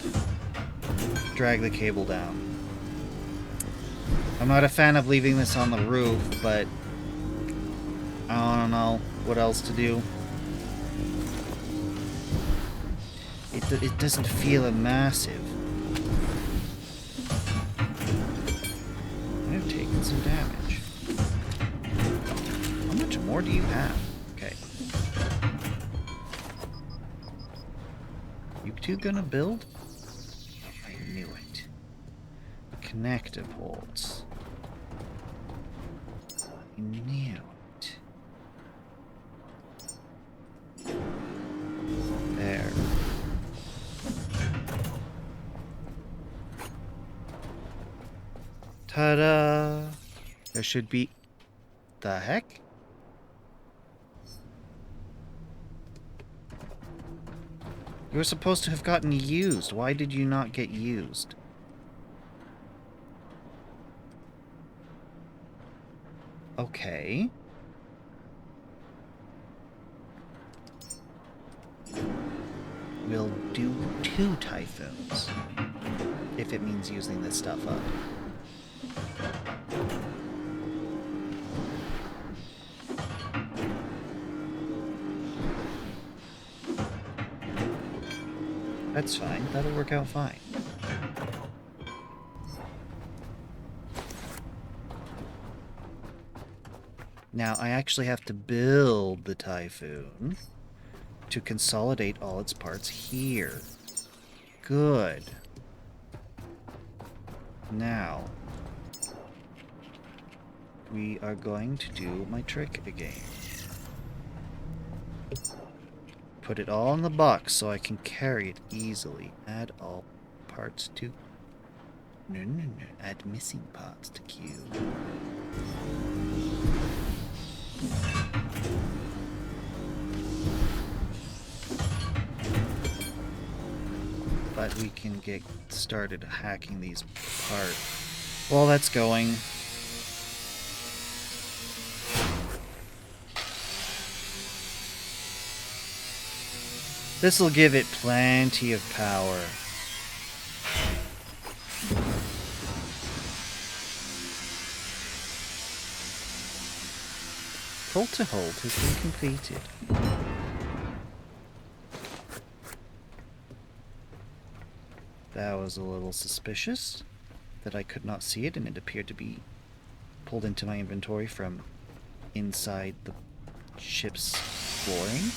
Drag the cable down. I'm not a fan of leaving this on the roof, but I don't know what else to do. It doesn't feel massive. I've taken some damage. How much more do you have? Okay. You two gonna build? I knew it. Connective bolts. I knew it. There. Ta-da! There should be... The heck? You were supposed to have gotten used. Why did you not get used? Okay. We'll do 2 typhoons. If it means using this stuff up. That's fine. That'll work out fine. Now, I actually have to build the Typhoon to consolidate all its parts here. Good. Now, we are going to do my trick again. Put it all in the box so I can carry it easily. Add all parts to... No. Add missing parts to queue. But we can get started hacking these apart. While that's going... This'll give it plenty of power. Pull to hold has been completed. That was a little suspicious. that I could not see it, and it appeared to be pulled into my inventory from inside the ship's flooring.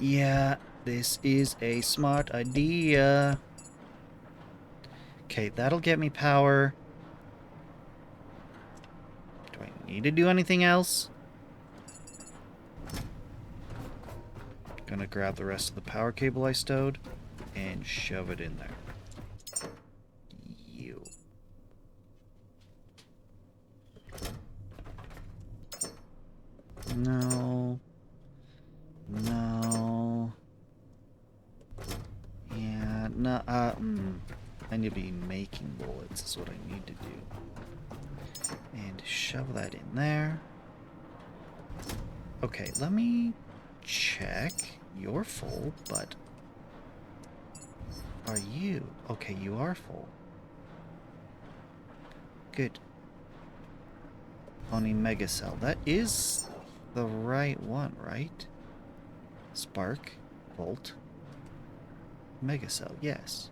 Yeah, this is a smart idea. Okay, that'll get me power. Do I need to do anything else? Gonna grab the rest of the power cable I stowed and shove it in there. You. No. No. Yeah, no, I need to be making bullets is what I need to do. And shove that in there. Okay, let me check. You're full, but are you? Okay, you are full. Good. Only Mega Cell. That is the right one, right? Spark, Volt, Mega Cell, yes.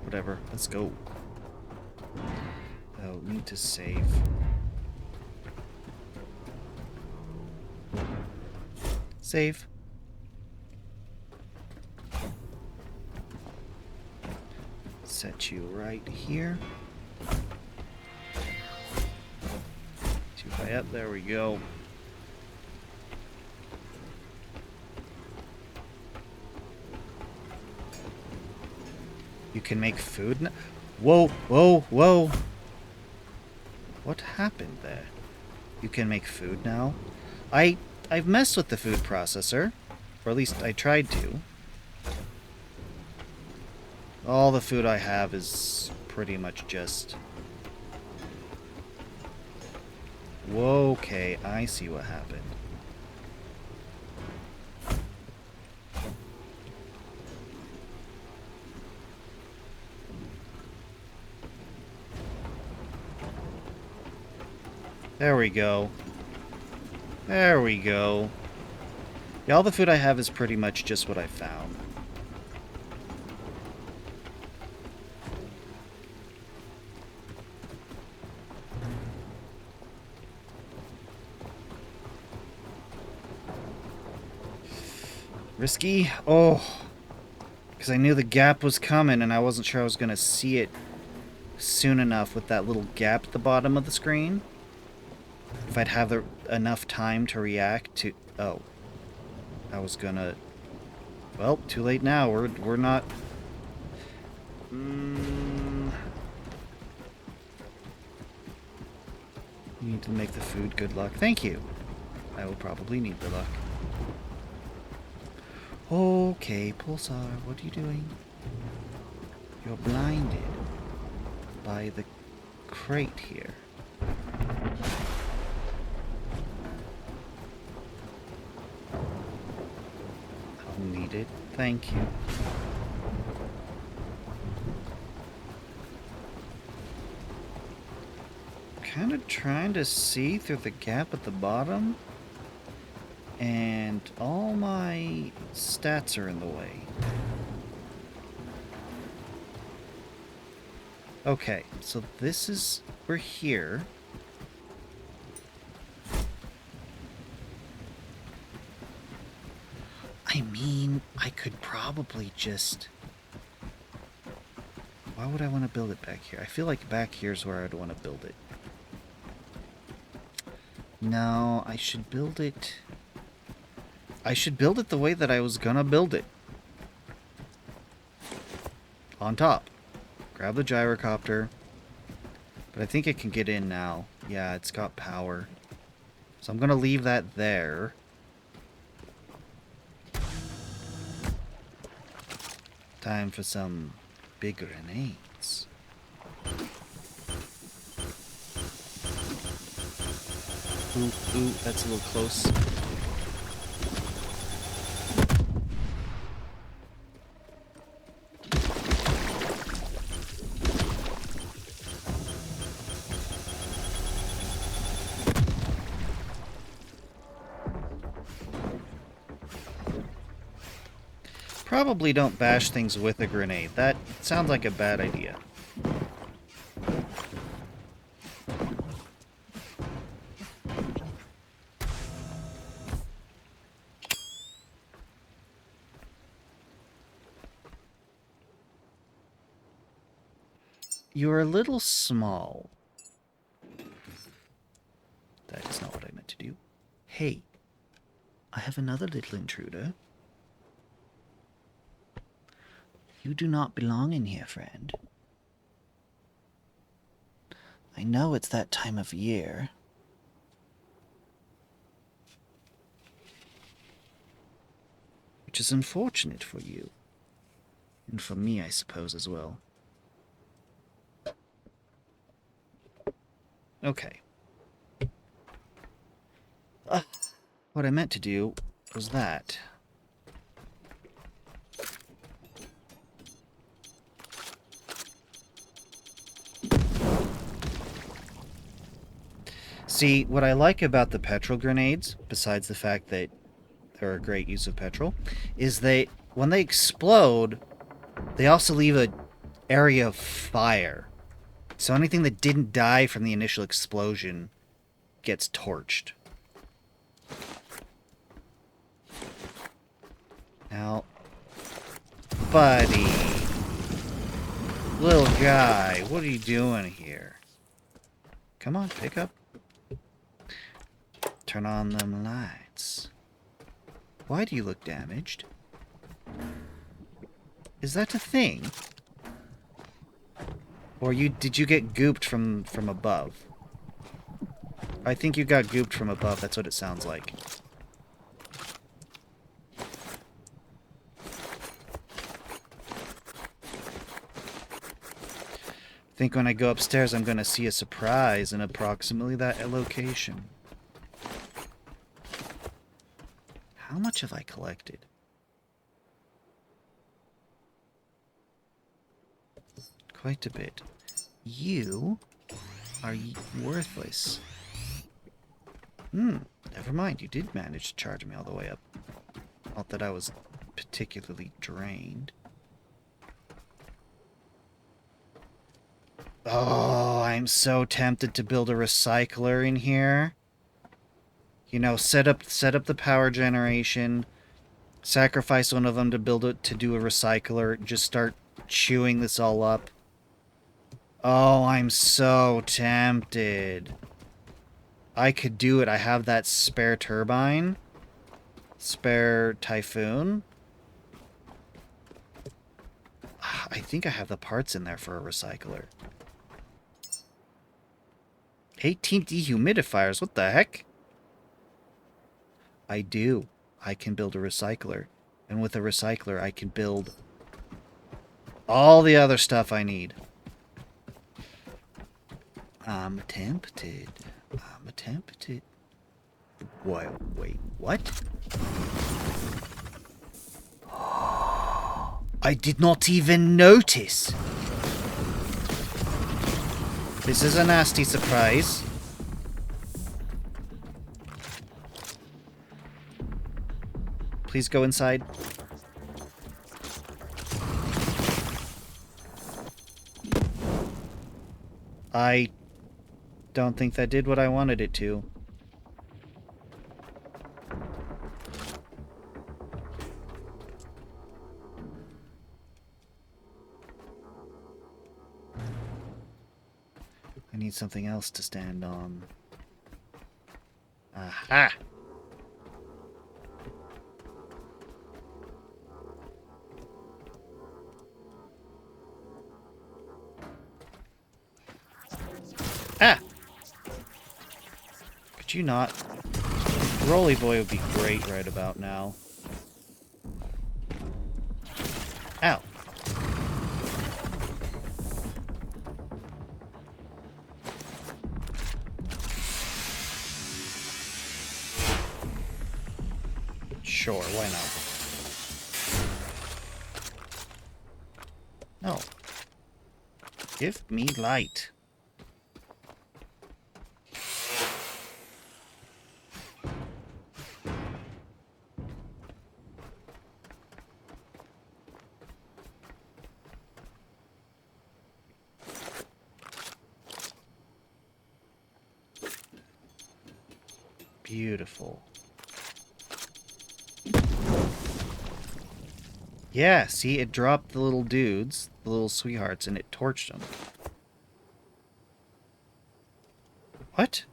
Whatever, let's go. Oh, need to save. Save. Set you right here. Too high up, there we go. You can make food now? Whoa, whoa, whoa. What happened there? You can make food now? I've messed with the food processor. Or at least I tried to. All the food I have is pretty much just... Whoa, okay, I see what happened. There we go. There we go. Yeah, all the food I have is pretty much just what I found. Risky? Oh. Because I knew the gap was coming and I wasn't sure I was going to see it soon enough with that little gap at the bottom of the screen. If I'd have enough time to react to... Oh. I was gonna... Well, too late now. We're not... You need to make the food. Good luck. Thank you. I will probably need the luck. Okay, Pulsar, what are you doing? You're blinded by the crate here. I'll need it. Thank you. Kind of trying to see through the gap at the bottom. And all my stats are in the way. Okay, so this is... We're here. I mean, I could probably just... Why would I want to build it back here? I feel like back here's where I'd want to build it. No, I should build it... I should build it the way that I was gonna build it. On top. Grab the gyrocopter. But I think it can get in now. Yeah, it's got power. So I'm gonna leave that there. Time for some big grenades. Ooh, that's a little close. Probably don't bash things with a grenade. That sounds like a bad idea. You're a little small. That is not what I meant to do. Hey, I have another little intruder. You do not belong in here, friend. I know it's that time of year. Which is unfortunate for you. And for me, I suppose, as well. Okay. What I meant to do was that. See, what I like about the petrol grenades, besides the fact that they're a great use of petrol, is they, when they explode, they also leave an area of fire. So anything that didn't die from the initial explosion gets torched. Now, buddy, little guy, what are you doing here? Come on, pick up. Turn on them lights. Why do you look damaged? Is that a thing? Or did you get gooped from above? I think you got gooped from above, that's what it sounds like. I think when I go upstairs I'm gonna see a surprise in approximately that location. How much have I collected? Quite a bit. You are worthless. Never mind. You did manage to charge me all the way up. Not that I was particularly drained. Oh, I'm so tempted to build a recycler in here. You know, set up the power generation, sacrifice one of them to do a recycler, just start chewing this all up. Oh, I'm so tempted. I could do it. I have that spare turbine. Spare typhoon. I think I have the parts in there for a recycler. 18 dehumidifiers, what the heck? I do. I can build a recycler. And with a recycler, I can build all the other stuff I need. I'm tempted. I'm tempted. Wait, what? I did not even notice. This is a nasty surprise. Please go inside. I don't think that did what I wanted it to. I need something else to stand on. Aha! Ah! Could you not? Rolly Boy would be great right about now. Ow. Sure, why not? No. Give me light. Beautiful. Yeah, see, it dropped the little dudes, the little sweethearts, and it torched them. What?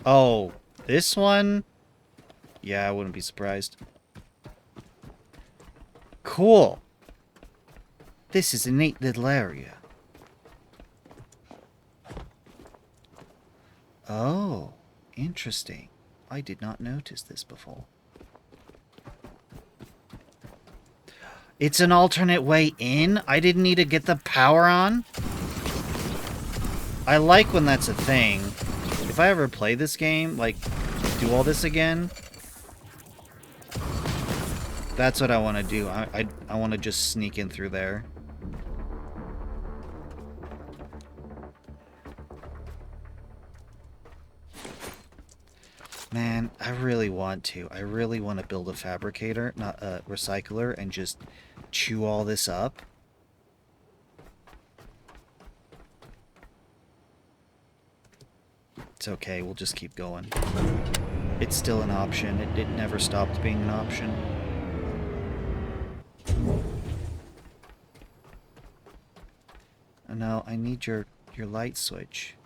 Oh, this one? Yeah, I wouldn't be surprised. Cool. This is a neat little area. Oh, interesting. I did not notice this before. It's an alternate way in? I didn't need to get the power on? I like when that's a thing. If I ever play this game, like, do all this again, that's what I want to do. I want to just sneak in through there. Man, I really want to. I really want to build a fabricator, not a recycler, and just chew all this up. It's okay, we'll just keep going. It's still an option. It never stopped being an option. No, I need your light switch.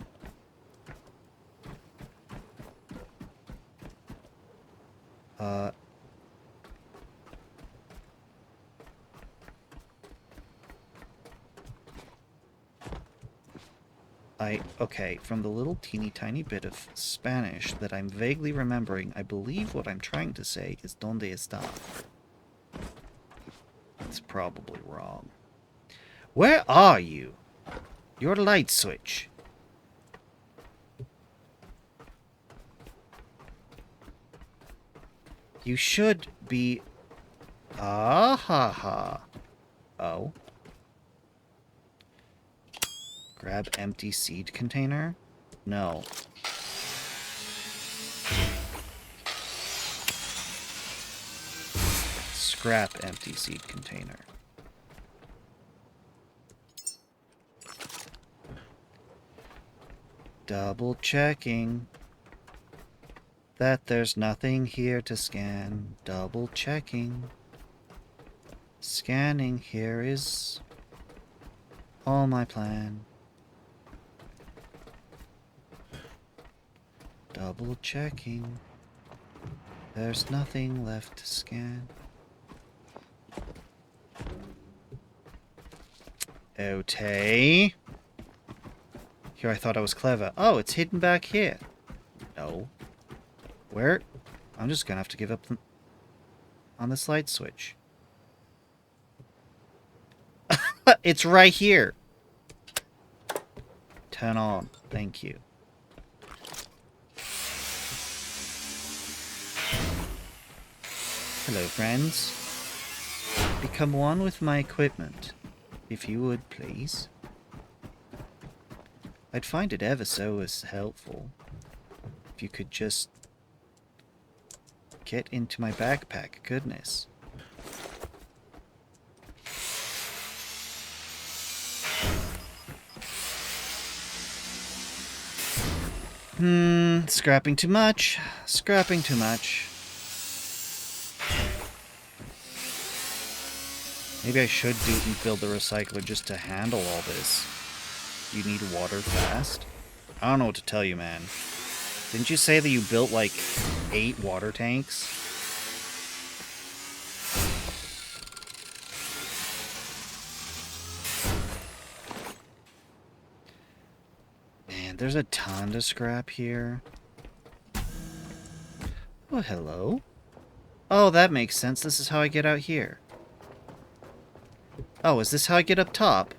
Okay, from the little teeny tiny bit of Spanish that I'm vaguely remembering, I believe what I'm trying to say is ¿Dónde está? That's probably wrong. Where are you? Your light switch. You should be... Ah ha ha. Oh. Grab empty seed container? No. Scrap empty seed container. Double checking that there's nothing here to scan. Double checking. Scanning here is all my plan. Double checking. There's nothing left to scan. Okay. Here I thought I was clever. Oh, it's hidden back here. No. Where? I'm just gonna have to give up on this light switch. It's right here. Turn on. Thank you. Hello, friends. Become one with my equipment, if you would, please. I'd find it ever so as helpful if you could just get into my backpack. Goodness. Scrapping too much. Scrapping too much. Maybe I should build the recycler just to handle all this. You need water fast? I don't know what to tell you, man. Didn't you say that you built, like, 8 water tanks? Man, there's a ton to scrap here. Oh, hello. Oh, that makes sense. This is how I get out here. Oh, is this how I get up top?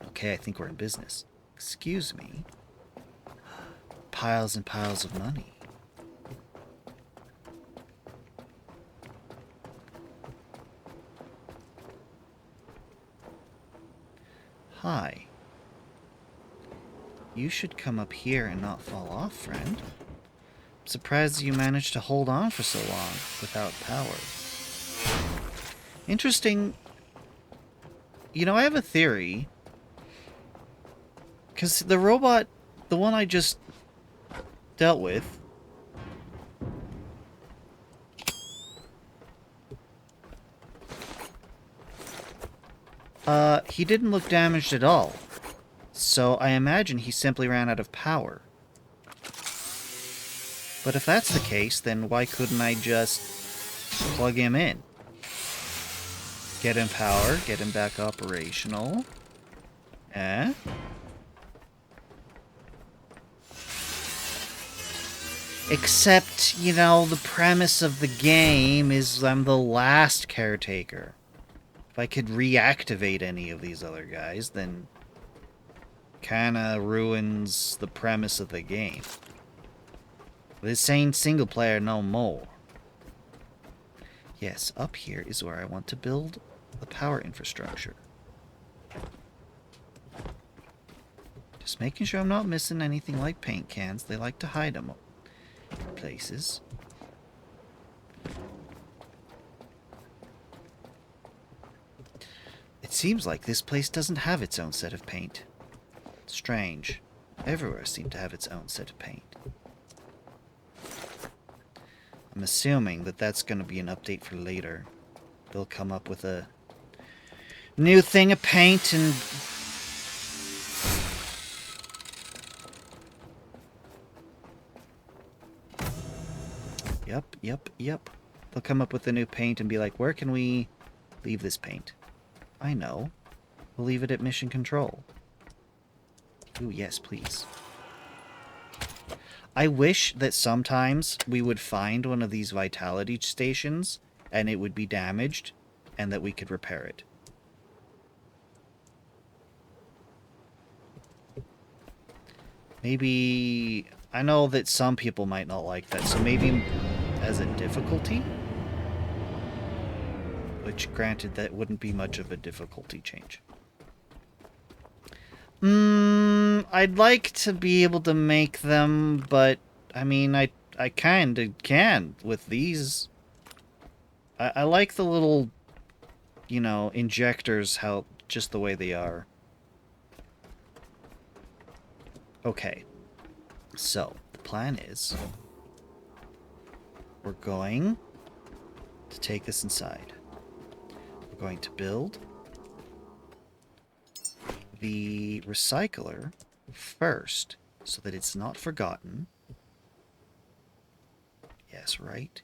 Okay, I think we're in business. Excuse me. Piles and piles of money. Hi. You should come up here and not fall off, friend. I'm surprised you managed to hold on for so long without power. Interesting. You know, I have a theory. Because the robot, the one I just dealt with. He didn't look damaged at all. So I imagine he simply ran out of power. But if that's the case, then why couldn't I just plug him in? Get him power, get him back operational. Eh? Except, you know, the premise of the game is I'm the last caretaker. If I could reactivate any of these other guys, then kinda ruins the premise of the game. This ain't single player no more. Yes, up here is where I want to build the power infrastructure. Just making sure I'm not missing anything like paint cans. They like to hide them in places. It seems like this place doesn't have its own set of paint. Strange. Everywhere seems to have its own set of paint. I'm assuming that that's going to be an update for later. They'll come up with a new thing of paint and... Yep. They'll come up with a new paint and be like, where can we leave this paint? I know. We'll leave it at mission control. Ooh, yes, please. I wish that sometimes we would find one of these vitality stations and it would be damaged and that we could repair it. Maybe... I know that some people might not like that, so maybe as a difficulty? Which, granted, that wouldn't be much of a difficulty change. I'd like to be able to make them, but, I mean, I kinda can with these. I like the little, you know, injectors, how, just the way they are. Okay. So, the plan is, we're going to take this inside. We're going to build the recycler first, so that it's not forgotten. Yes, right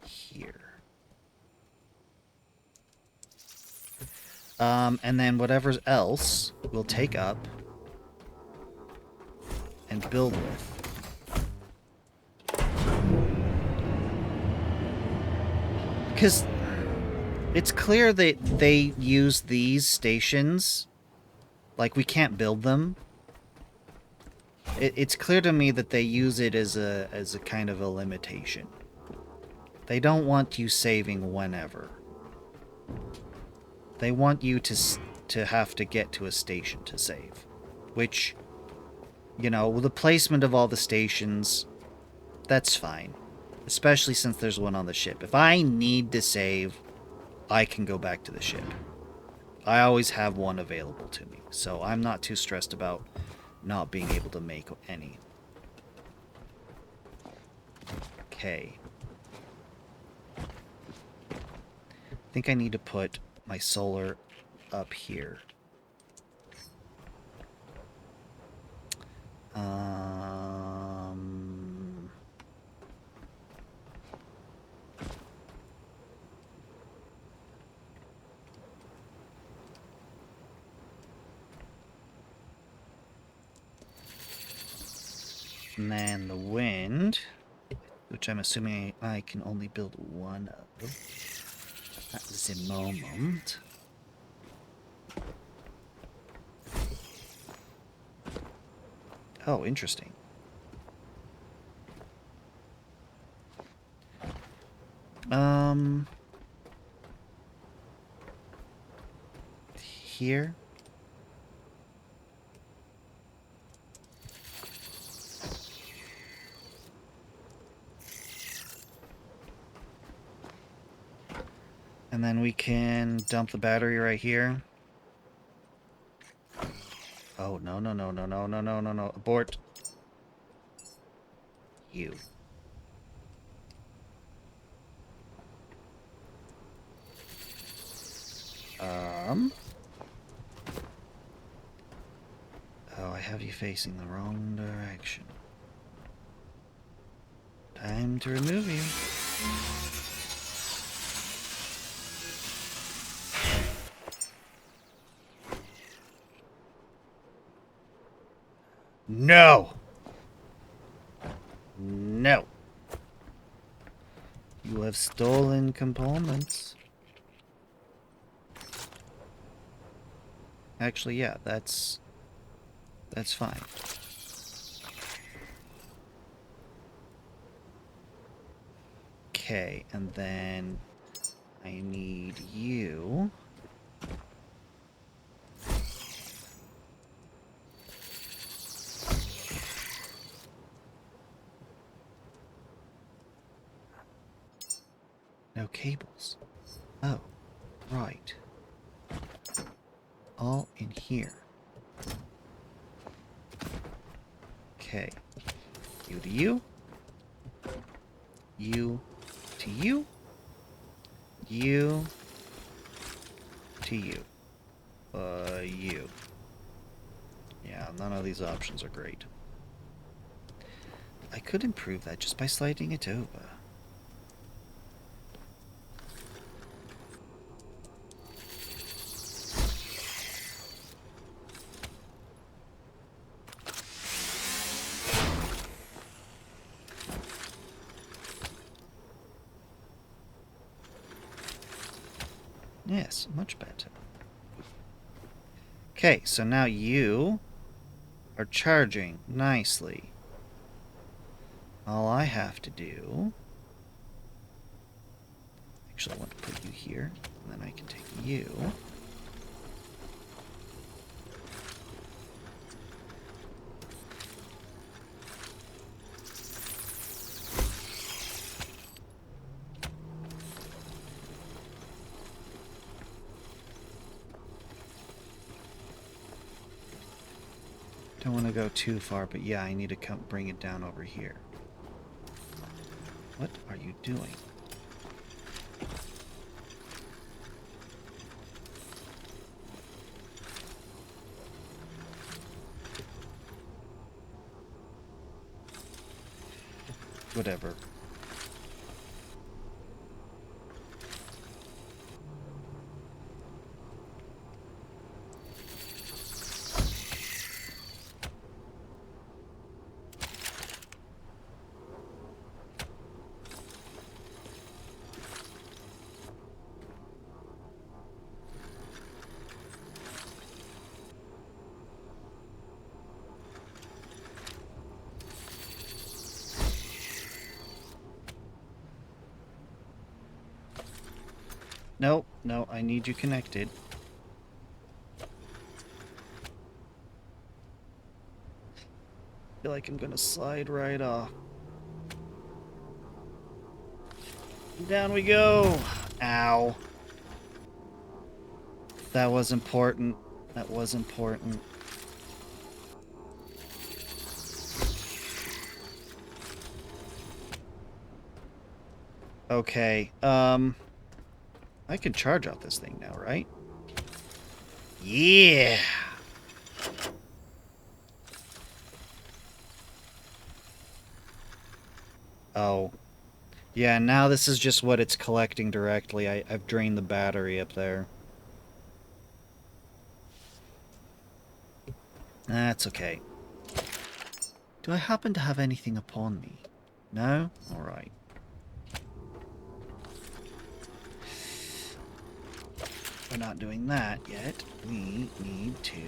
here. And then whatever else we'll take up and build with. Because it's clear that they use these stations, like we can't build them. It's clear to me that they use it as a kind of a limitation. They don't want you saving whenever. They want you to have to get to a station to save. Which, you know, with the placement of all the stations, that's fine. Especially since there's one on the ship. If I need to save, I can go back to the ship. I always have one available to me. So I'm not too stressed about not being able to make any. Okay. I think I need to put my solar up here. And then the wind, which I'm assuming I can only build one of at the moment. Oh, interesting. Here. And then we can dump the battery right here. Oh, no, no, no, no, no, no, no, no, no. Abort. You. Oh, I have you facing the wrong direction. Time to remove you. No! No! You have stolen components. Actually, yeah, that's fine. Okay, and then I need you. No cables. Oh, right. All in here. Okay. You to you. You to you. You to you. You. Yeah, none of these options are great. I could improve that just by sliding it over. Yes, much better. Okay, so now you are charging nicely. All I have to do... Actually, I want to put you here, and then I can take you. Don't want to go too far, but yeah, I need to come bring it down over here. What are you doing? Whatever. No, no, I need you connected. I feel like I'm gonna slide right off. Down we go! Ow. That was important. That was important. Okay, I can charge out this thing now, right? Yeah! Oh. Yeah, now this is just what it's collecting directly. I've drained the battery up there. That's okay. Do I happen to have anything upon me? No? Alright. We're not doing that yet. We need to...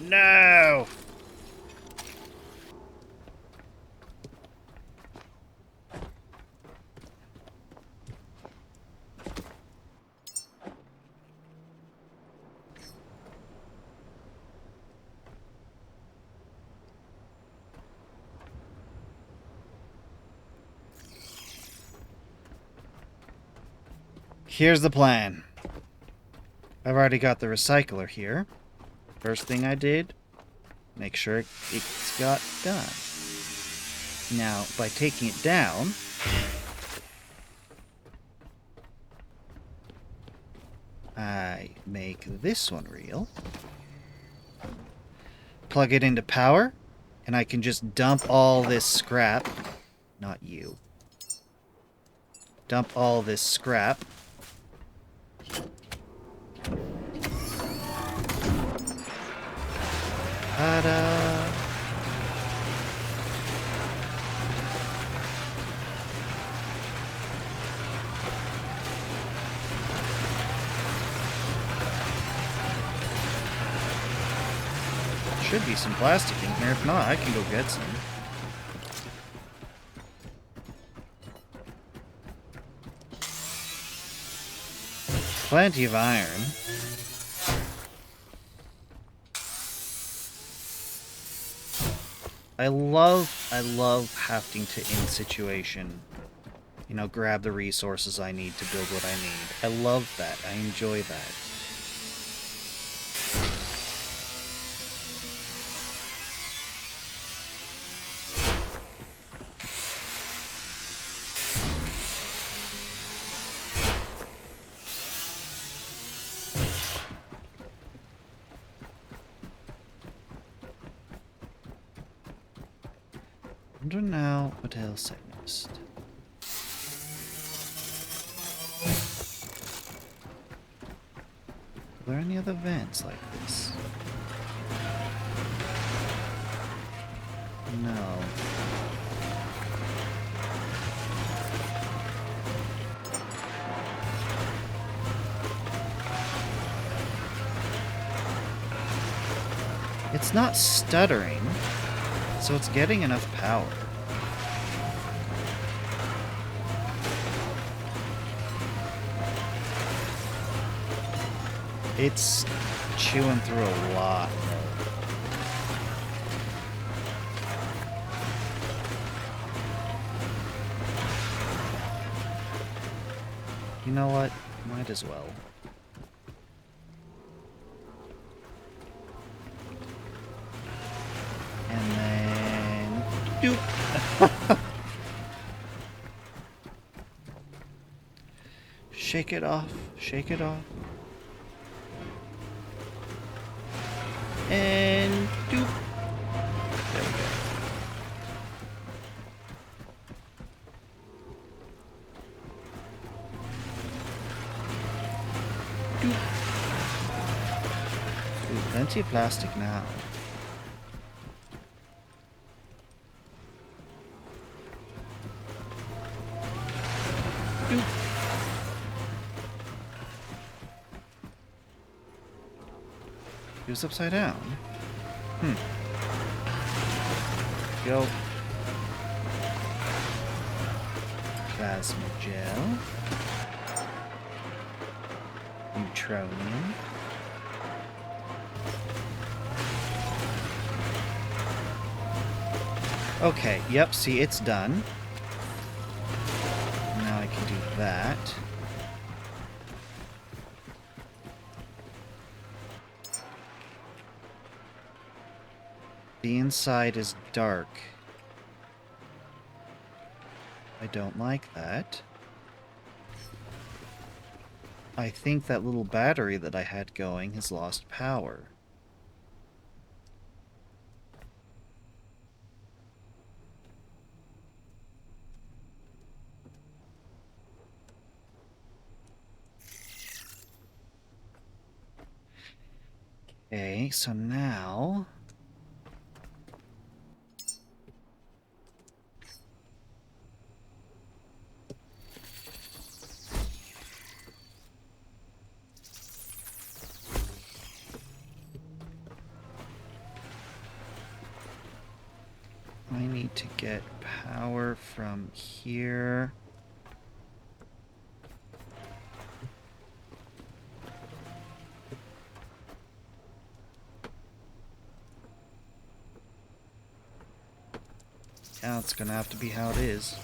No! Here's the plan. I've already got the recycler here. First thing I did, make sure it's got done. Now, by taking it down, I make this one real. Plug it into power, and I can just dump all this scrap. Not you. Dump all this scrap. Ta-da! Should be some plastic in here. If not, I can go get some. Plenty of iron. I love having to, in situation, you know, grab the resources I need to build what I need. I love that. I enjoy that. I wonder now what else I missed. Are there any other vents like this? No. It's not stuttering, so it's getting enough power. It's chewing through a lot. You know what? Might as well. And then... doop! Shake it off. Shake it off. And doop. There we go. Doop. Ooh, plenty of plastic now. Doop. He was upside down. Go. Plasma gel. Neutronium. Okay, yep, see, it's done. Now I can do that. The inside is dark. I don't like that. I think that little battery that I had going has lost power. Okay, so now... I need to get power from here. Yeah, it's gonna have to be how it is.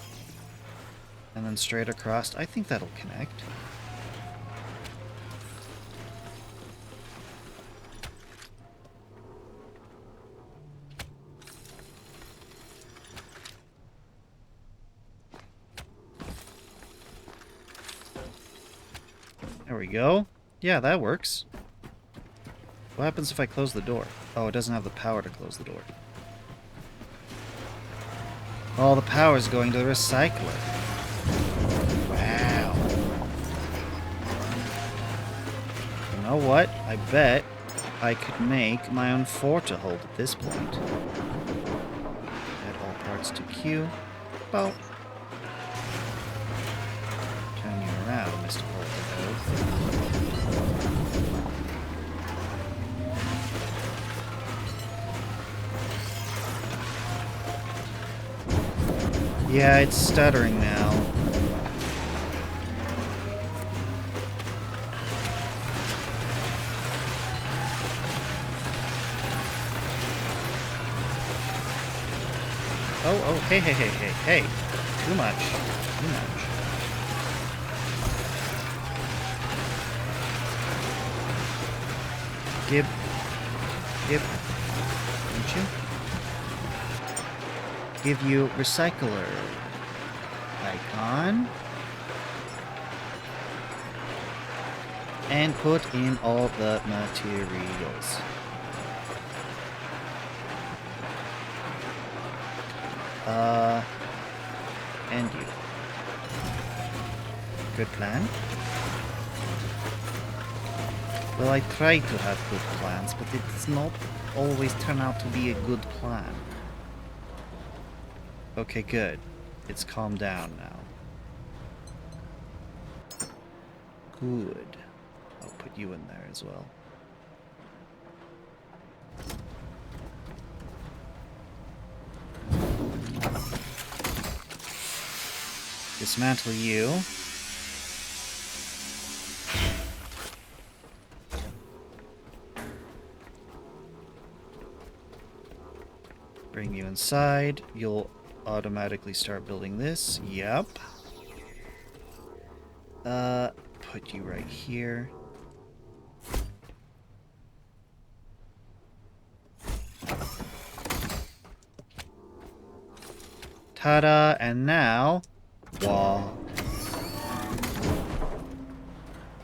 And then straight across. I think that'll connect. There we go. Yeah, that works. What happens if I close the door? Oh, it doesn't have the power to close the door. All the power is going to the recycler. Wow. You know what? I bet I could make my own fort to hold at this point. Add all parts to queue. Well, turn you around, Mr. Holdenove. Yeah, it's stuttering now. Oh, hey. Too much. Gib. Don't you? Give you recycler icon. And put in all the materials. And you. Good plan. Well, I try to have good plans, but it does not always turn out to be a good plan. Okay, good. It's calmed down now. Good. I'll put you in there as well. Dismantle you. Bring you inside. You'll automatically start building this. Yep. Put you right here. Ta-da! And now... wall.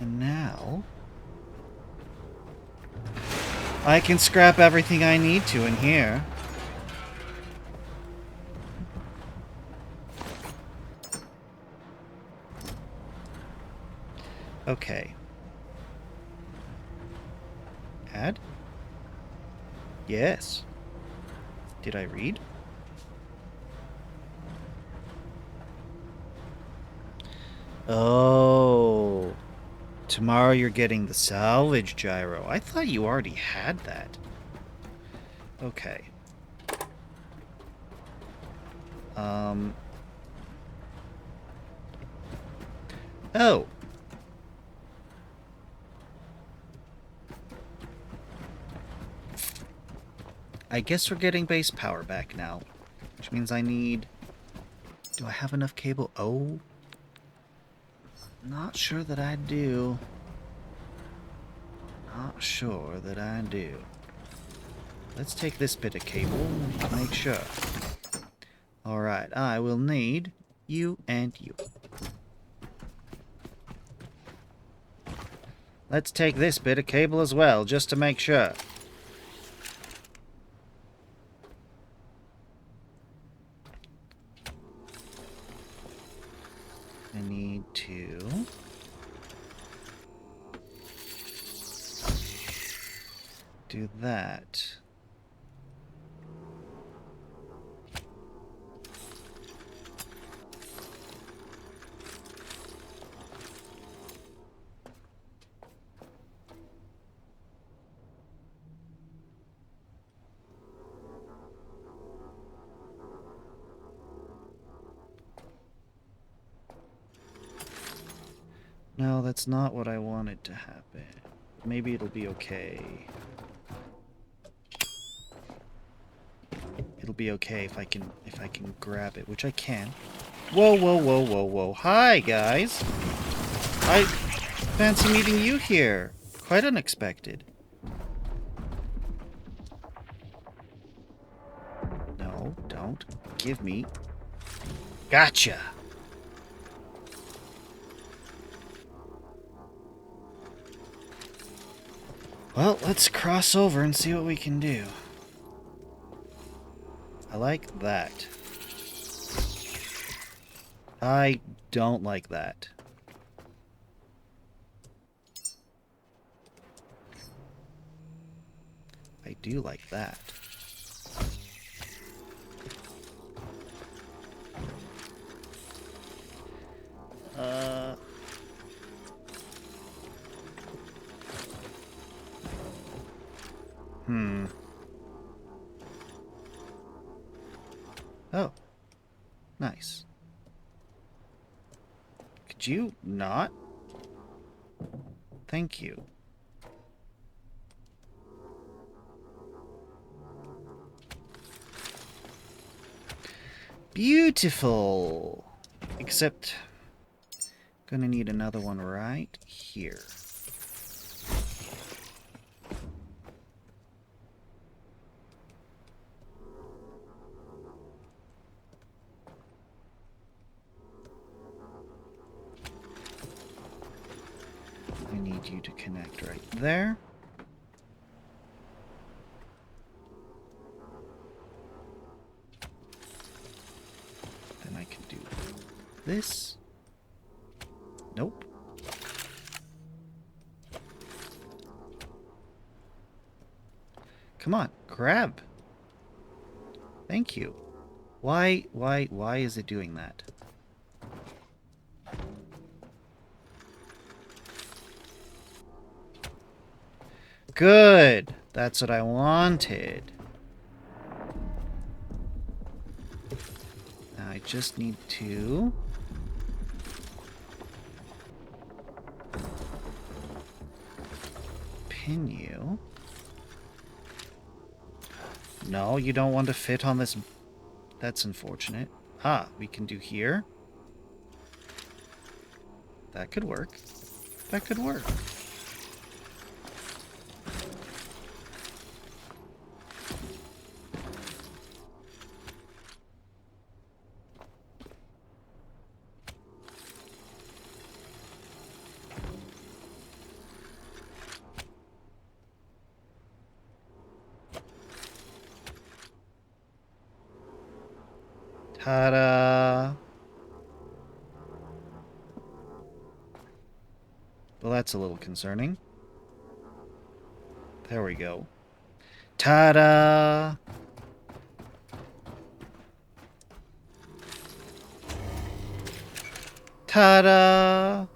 And now... I can scrap everything I need to in here. Okay. Add? Yes. Did I read? Oh. Tomorrow you're getting the salvage gyro. I thought you already had that. Okay. Oh. I guess we're getting base power back now. Which means I need... Do I have enough cable? Oh. Not sure that I do. Not sure that I do. Let's take this bit of cable to make sure. Alright, I will need you and you. Let's take this bit of cable as well, just to make sure. I need to... do that. No, that's not what I wanted to happen. Maybe it'll be okay. It'll be okay if I can grab it, which I can. Whoa. Hi, guys. I fancy meeting you here. Quite unexpected. No, don't. Give me. Gotcha. Well, let's cross over and see what we can do. I like that. I don't like that. I do like that. Oh. Nice. Could you not? Thank you. Beautiful! Except, gonna need another one right here. I need you to connect right there. Then I can do this. Nope. Come on, grab. Thank you. Why is it doing that? Good. That's what I wanted. Now I just need to... pin you. No, you don't want to fit on this. That's unfortunate. Ah, we can do here. That could work. That could work. Ta-da! Well, that's a little concerning. There we go. Ta-da! Ta-da!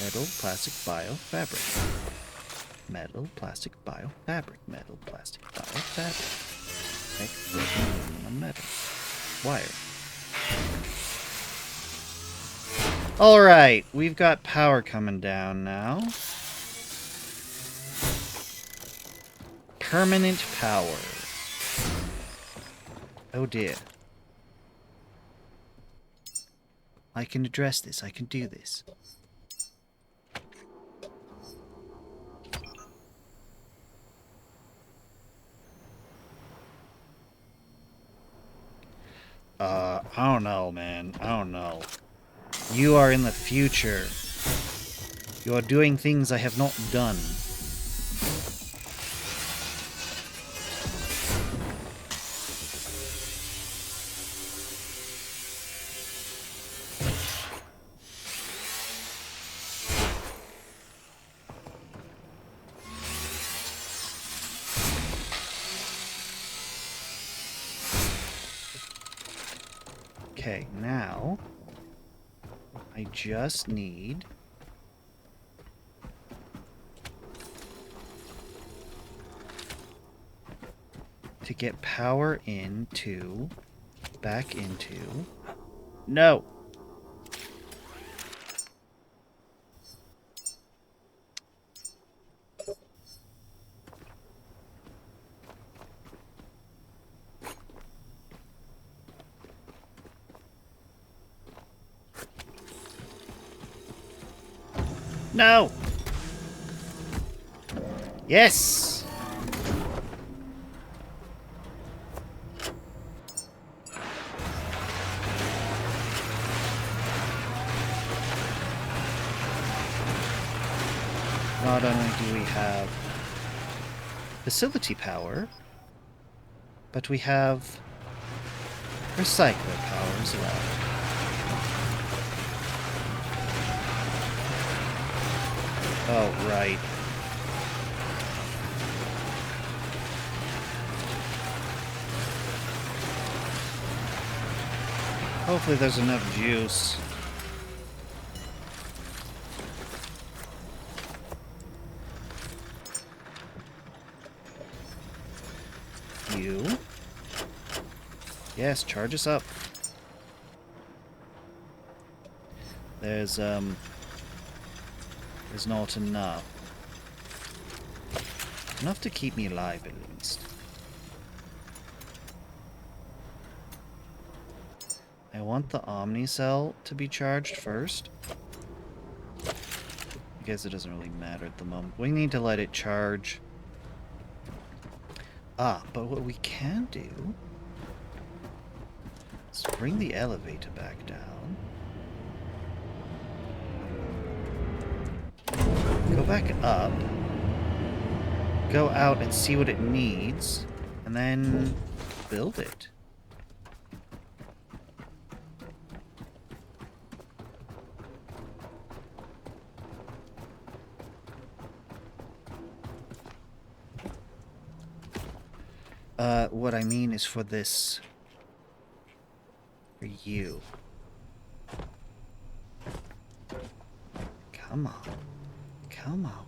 Metal, plastic, bio, fabric. Metal, plastic, bio, fabric. Metal, plastic, bio, fabric. Next, aluminum, metal. Wire. Alright, we've got power coming down now. Permanent power. Oh dear. I can address this. I can do this. I don't know, man. I don't know. You are in the future. You are doing things I have not done. Okay, now I just need to get power into, back into, no! No! Yes! not only do we have facility power, but we have recycler power as well. Oh, right. Hopefully there's enough juice. You. Yes, charge us up. There's not enough. Enough to keep me alive, at least. I want the Omni Cell to be charged first. I guess it doesn't really matter at the moment. We need to let it charge. Ah, but what we can do is bring the elevator back down. Go back up. Go out and see what it needs. And then build it. What I mean is for this... for you. Come on. Come on.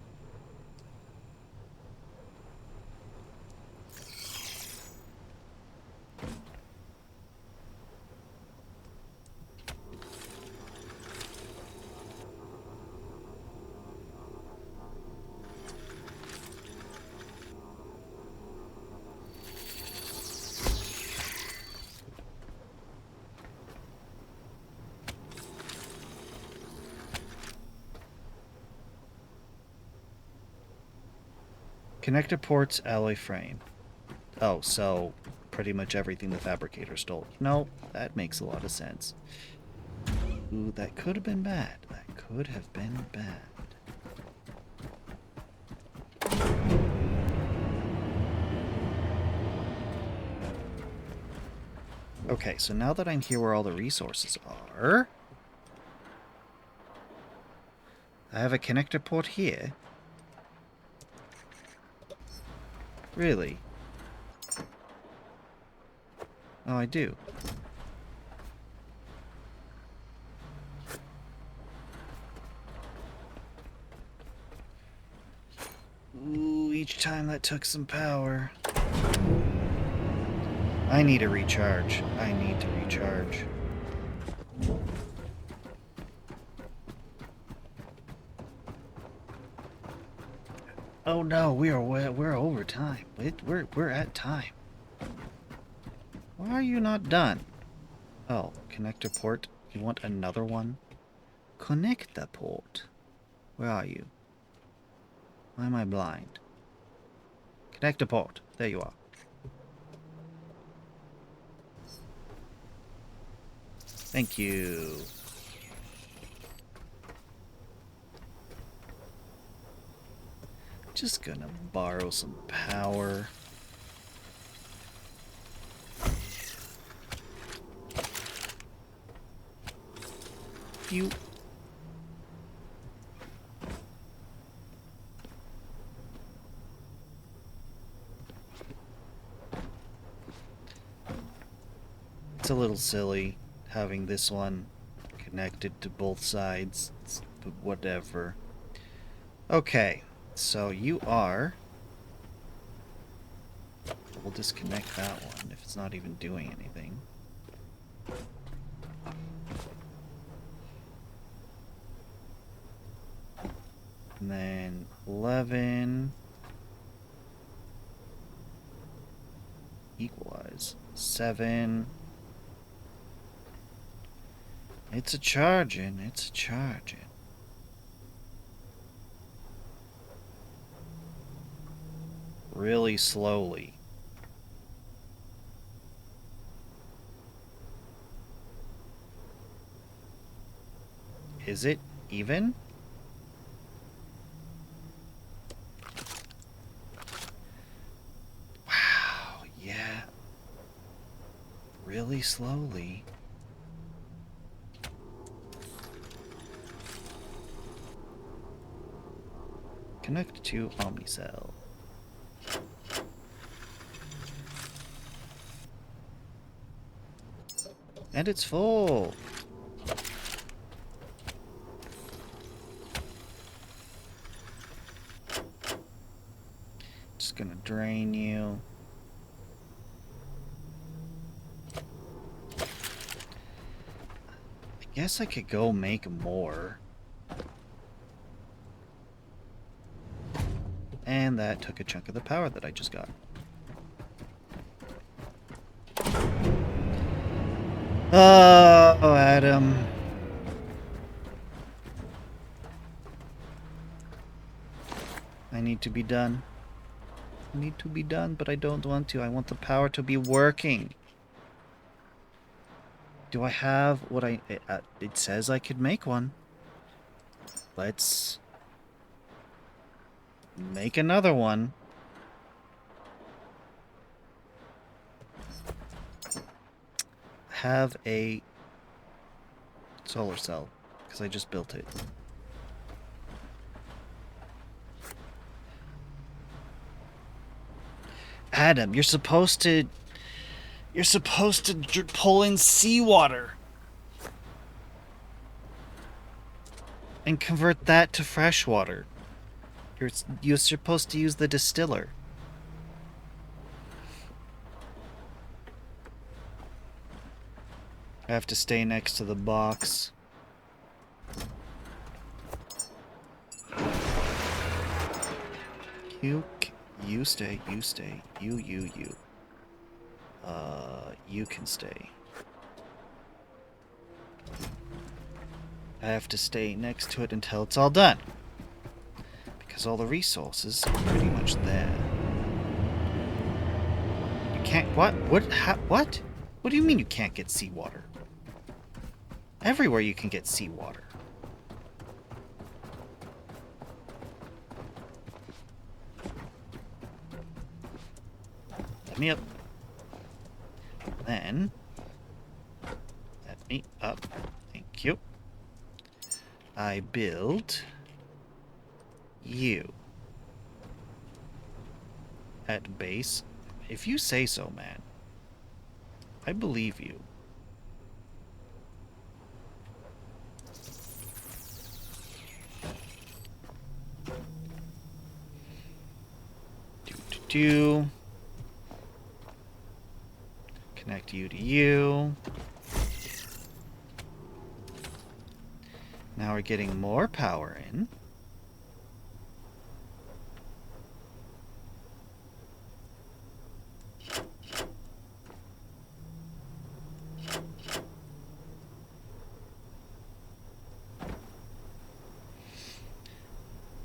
Connector ports, alloy frame. Oh, so pretty much everything the fabricator stole. No, that makes a lot of sense. Ooh, that could have been bad. That could have been bad. Okay, so now that I'm here where all the resources are... I have a connector port here. Really? Oh, I do. Ooh, each time that took some power. I need a recharge. I need to recharge. Oh no, we're over time. We're at time. Why are you not done? Oh, connector port. You want another one? Connect the port. Where are you? Why am I blind? Connector port. There you are. Thank you. Just gonna borrow some power. You... It's a little silly having this one connected to both sides, but whatever. Okay, so you are... We'll disconnect that one if it's not even doing anything. And then 11... Equalize. 7... It's a charging, it's a charging. Really slowly. Is it even? slowly, slowly. Connect to Omnicell. And it's full. Just gonna drain you. I guess I could go make more. And that took a chunk of the power that I just got. Oh, Adam. I need to be done. I need to be done, but I don't want to. I want the power to be working. Do I have what it says I could make one. Let's make another one. Have a solar cell, because I just built it. Adam, you're supposed to pull in seawater and convert that to fresh water. You're supposed to use the distiller. I have to stay next to the box. You stay. You. You can stay. I have to stay next to it until it's all done. Because all the resources are pretty much there. You can't... What? What? What do you mean you can't get seawater? Everywhere you can get seawater. Let me up. Then... Let me up. Thank you. I build... you. At base. If you say so, man. I believe you. Do. Connect you to you. Now we're getting more power in.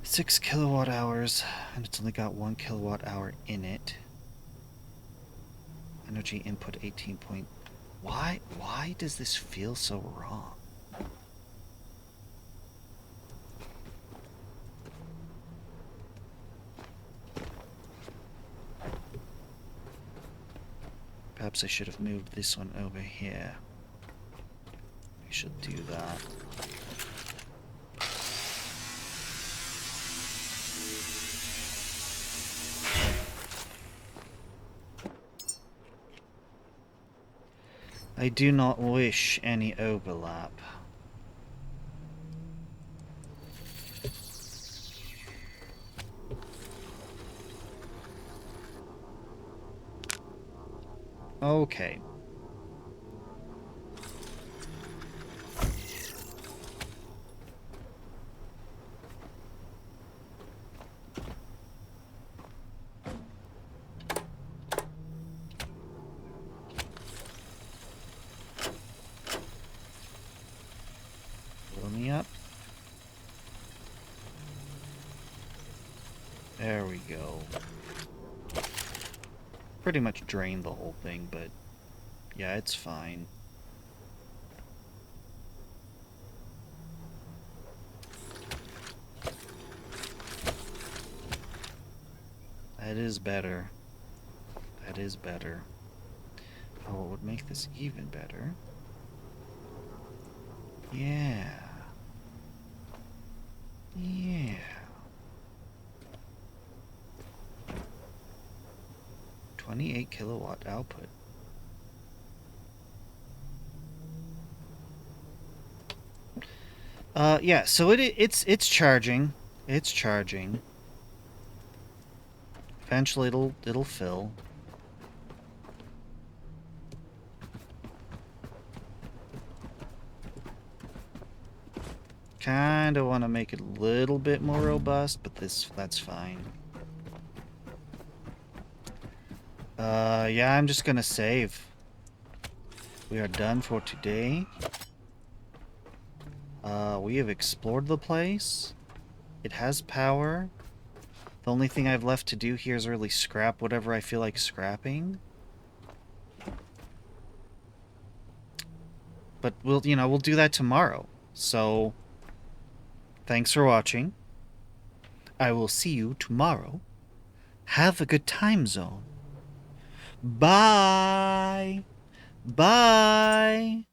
Six kilowatt hours, and it's only got 1 kilowatt hour in it. Energy input 18 point. Why does this feel so wrong? Perhaps I should have moved this one over here. I should do that. I do not wish any overlap. Okay. Fill me up. There we go. Pretty much drained the whole thing, but yeah, it's fine. That is better. That is better. Oh, what would make this even better? Yeah. Yeah. 28 kilowatt output. Yeah, so it's charging. It's charging. Eventually it'll fill. Kinda wanna make it a little bit more robust, but that's fine. Yeah, I'm just gonna save. We are done for today. We have explored the place. It has power. The only thing I've left to do here is really scrap whatever I feel like scrapping. But we'll do that tomorrow. So, thanks for watching. I will see you tomorrow. Have a good time zone. Bye. Bye.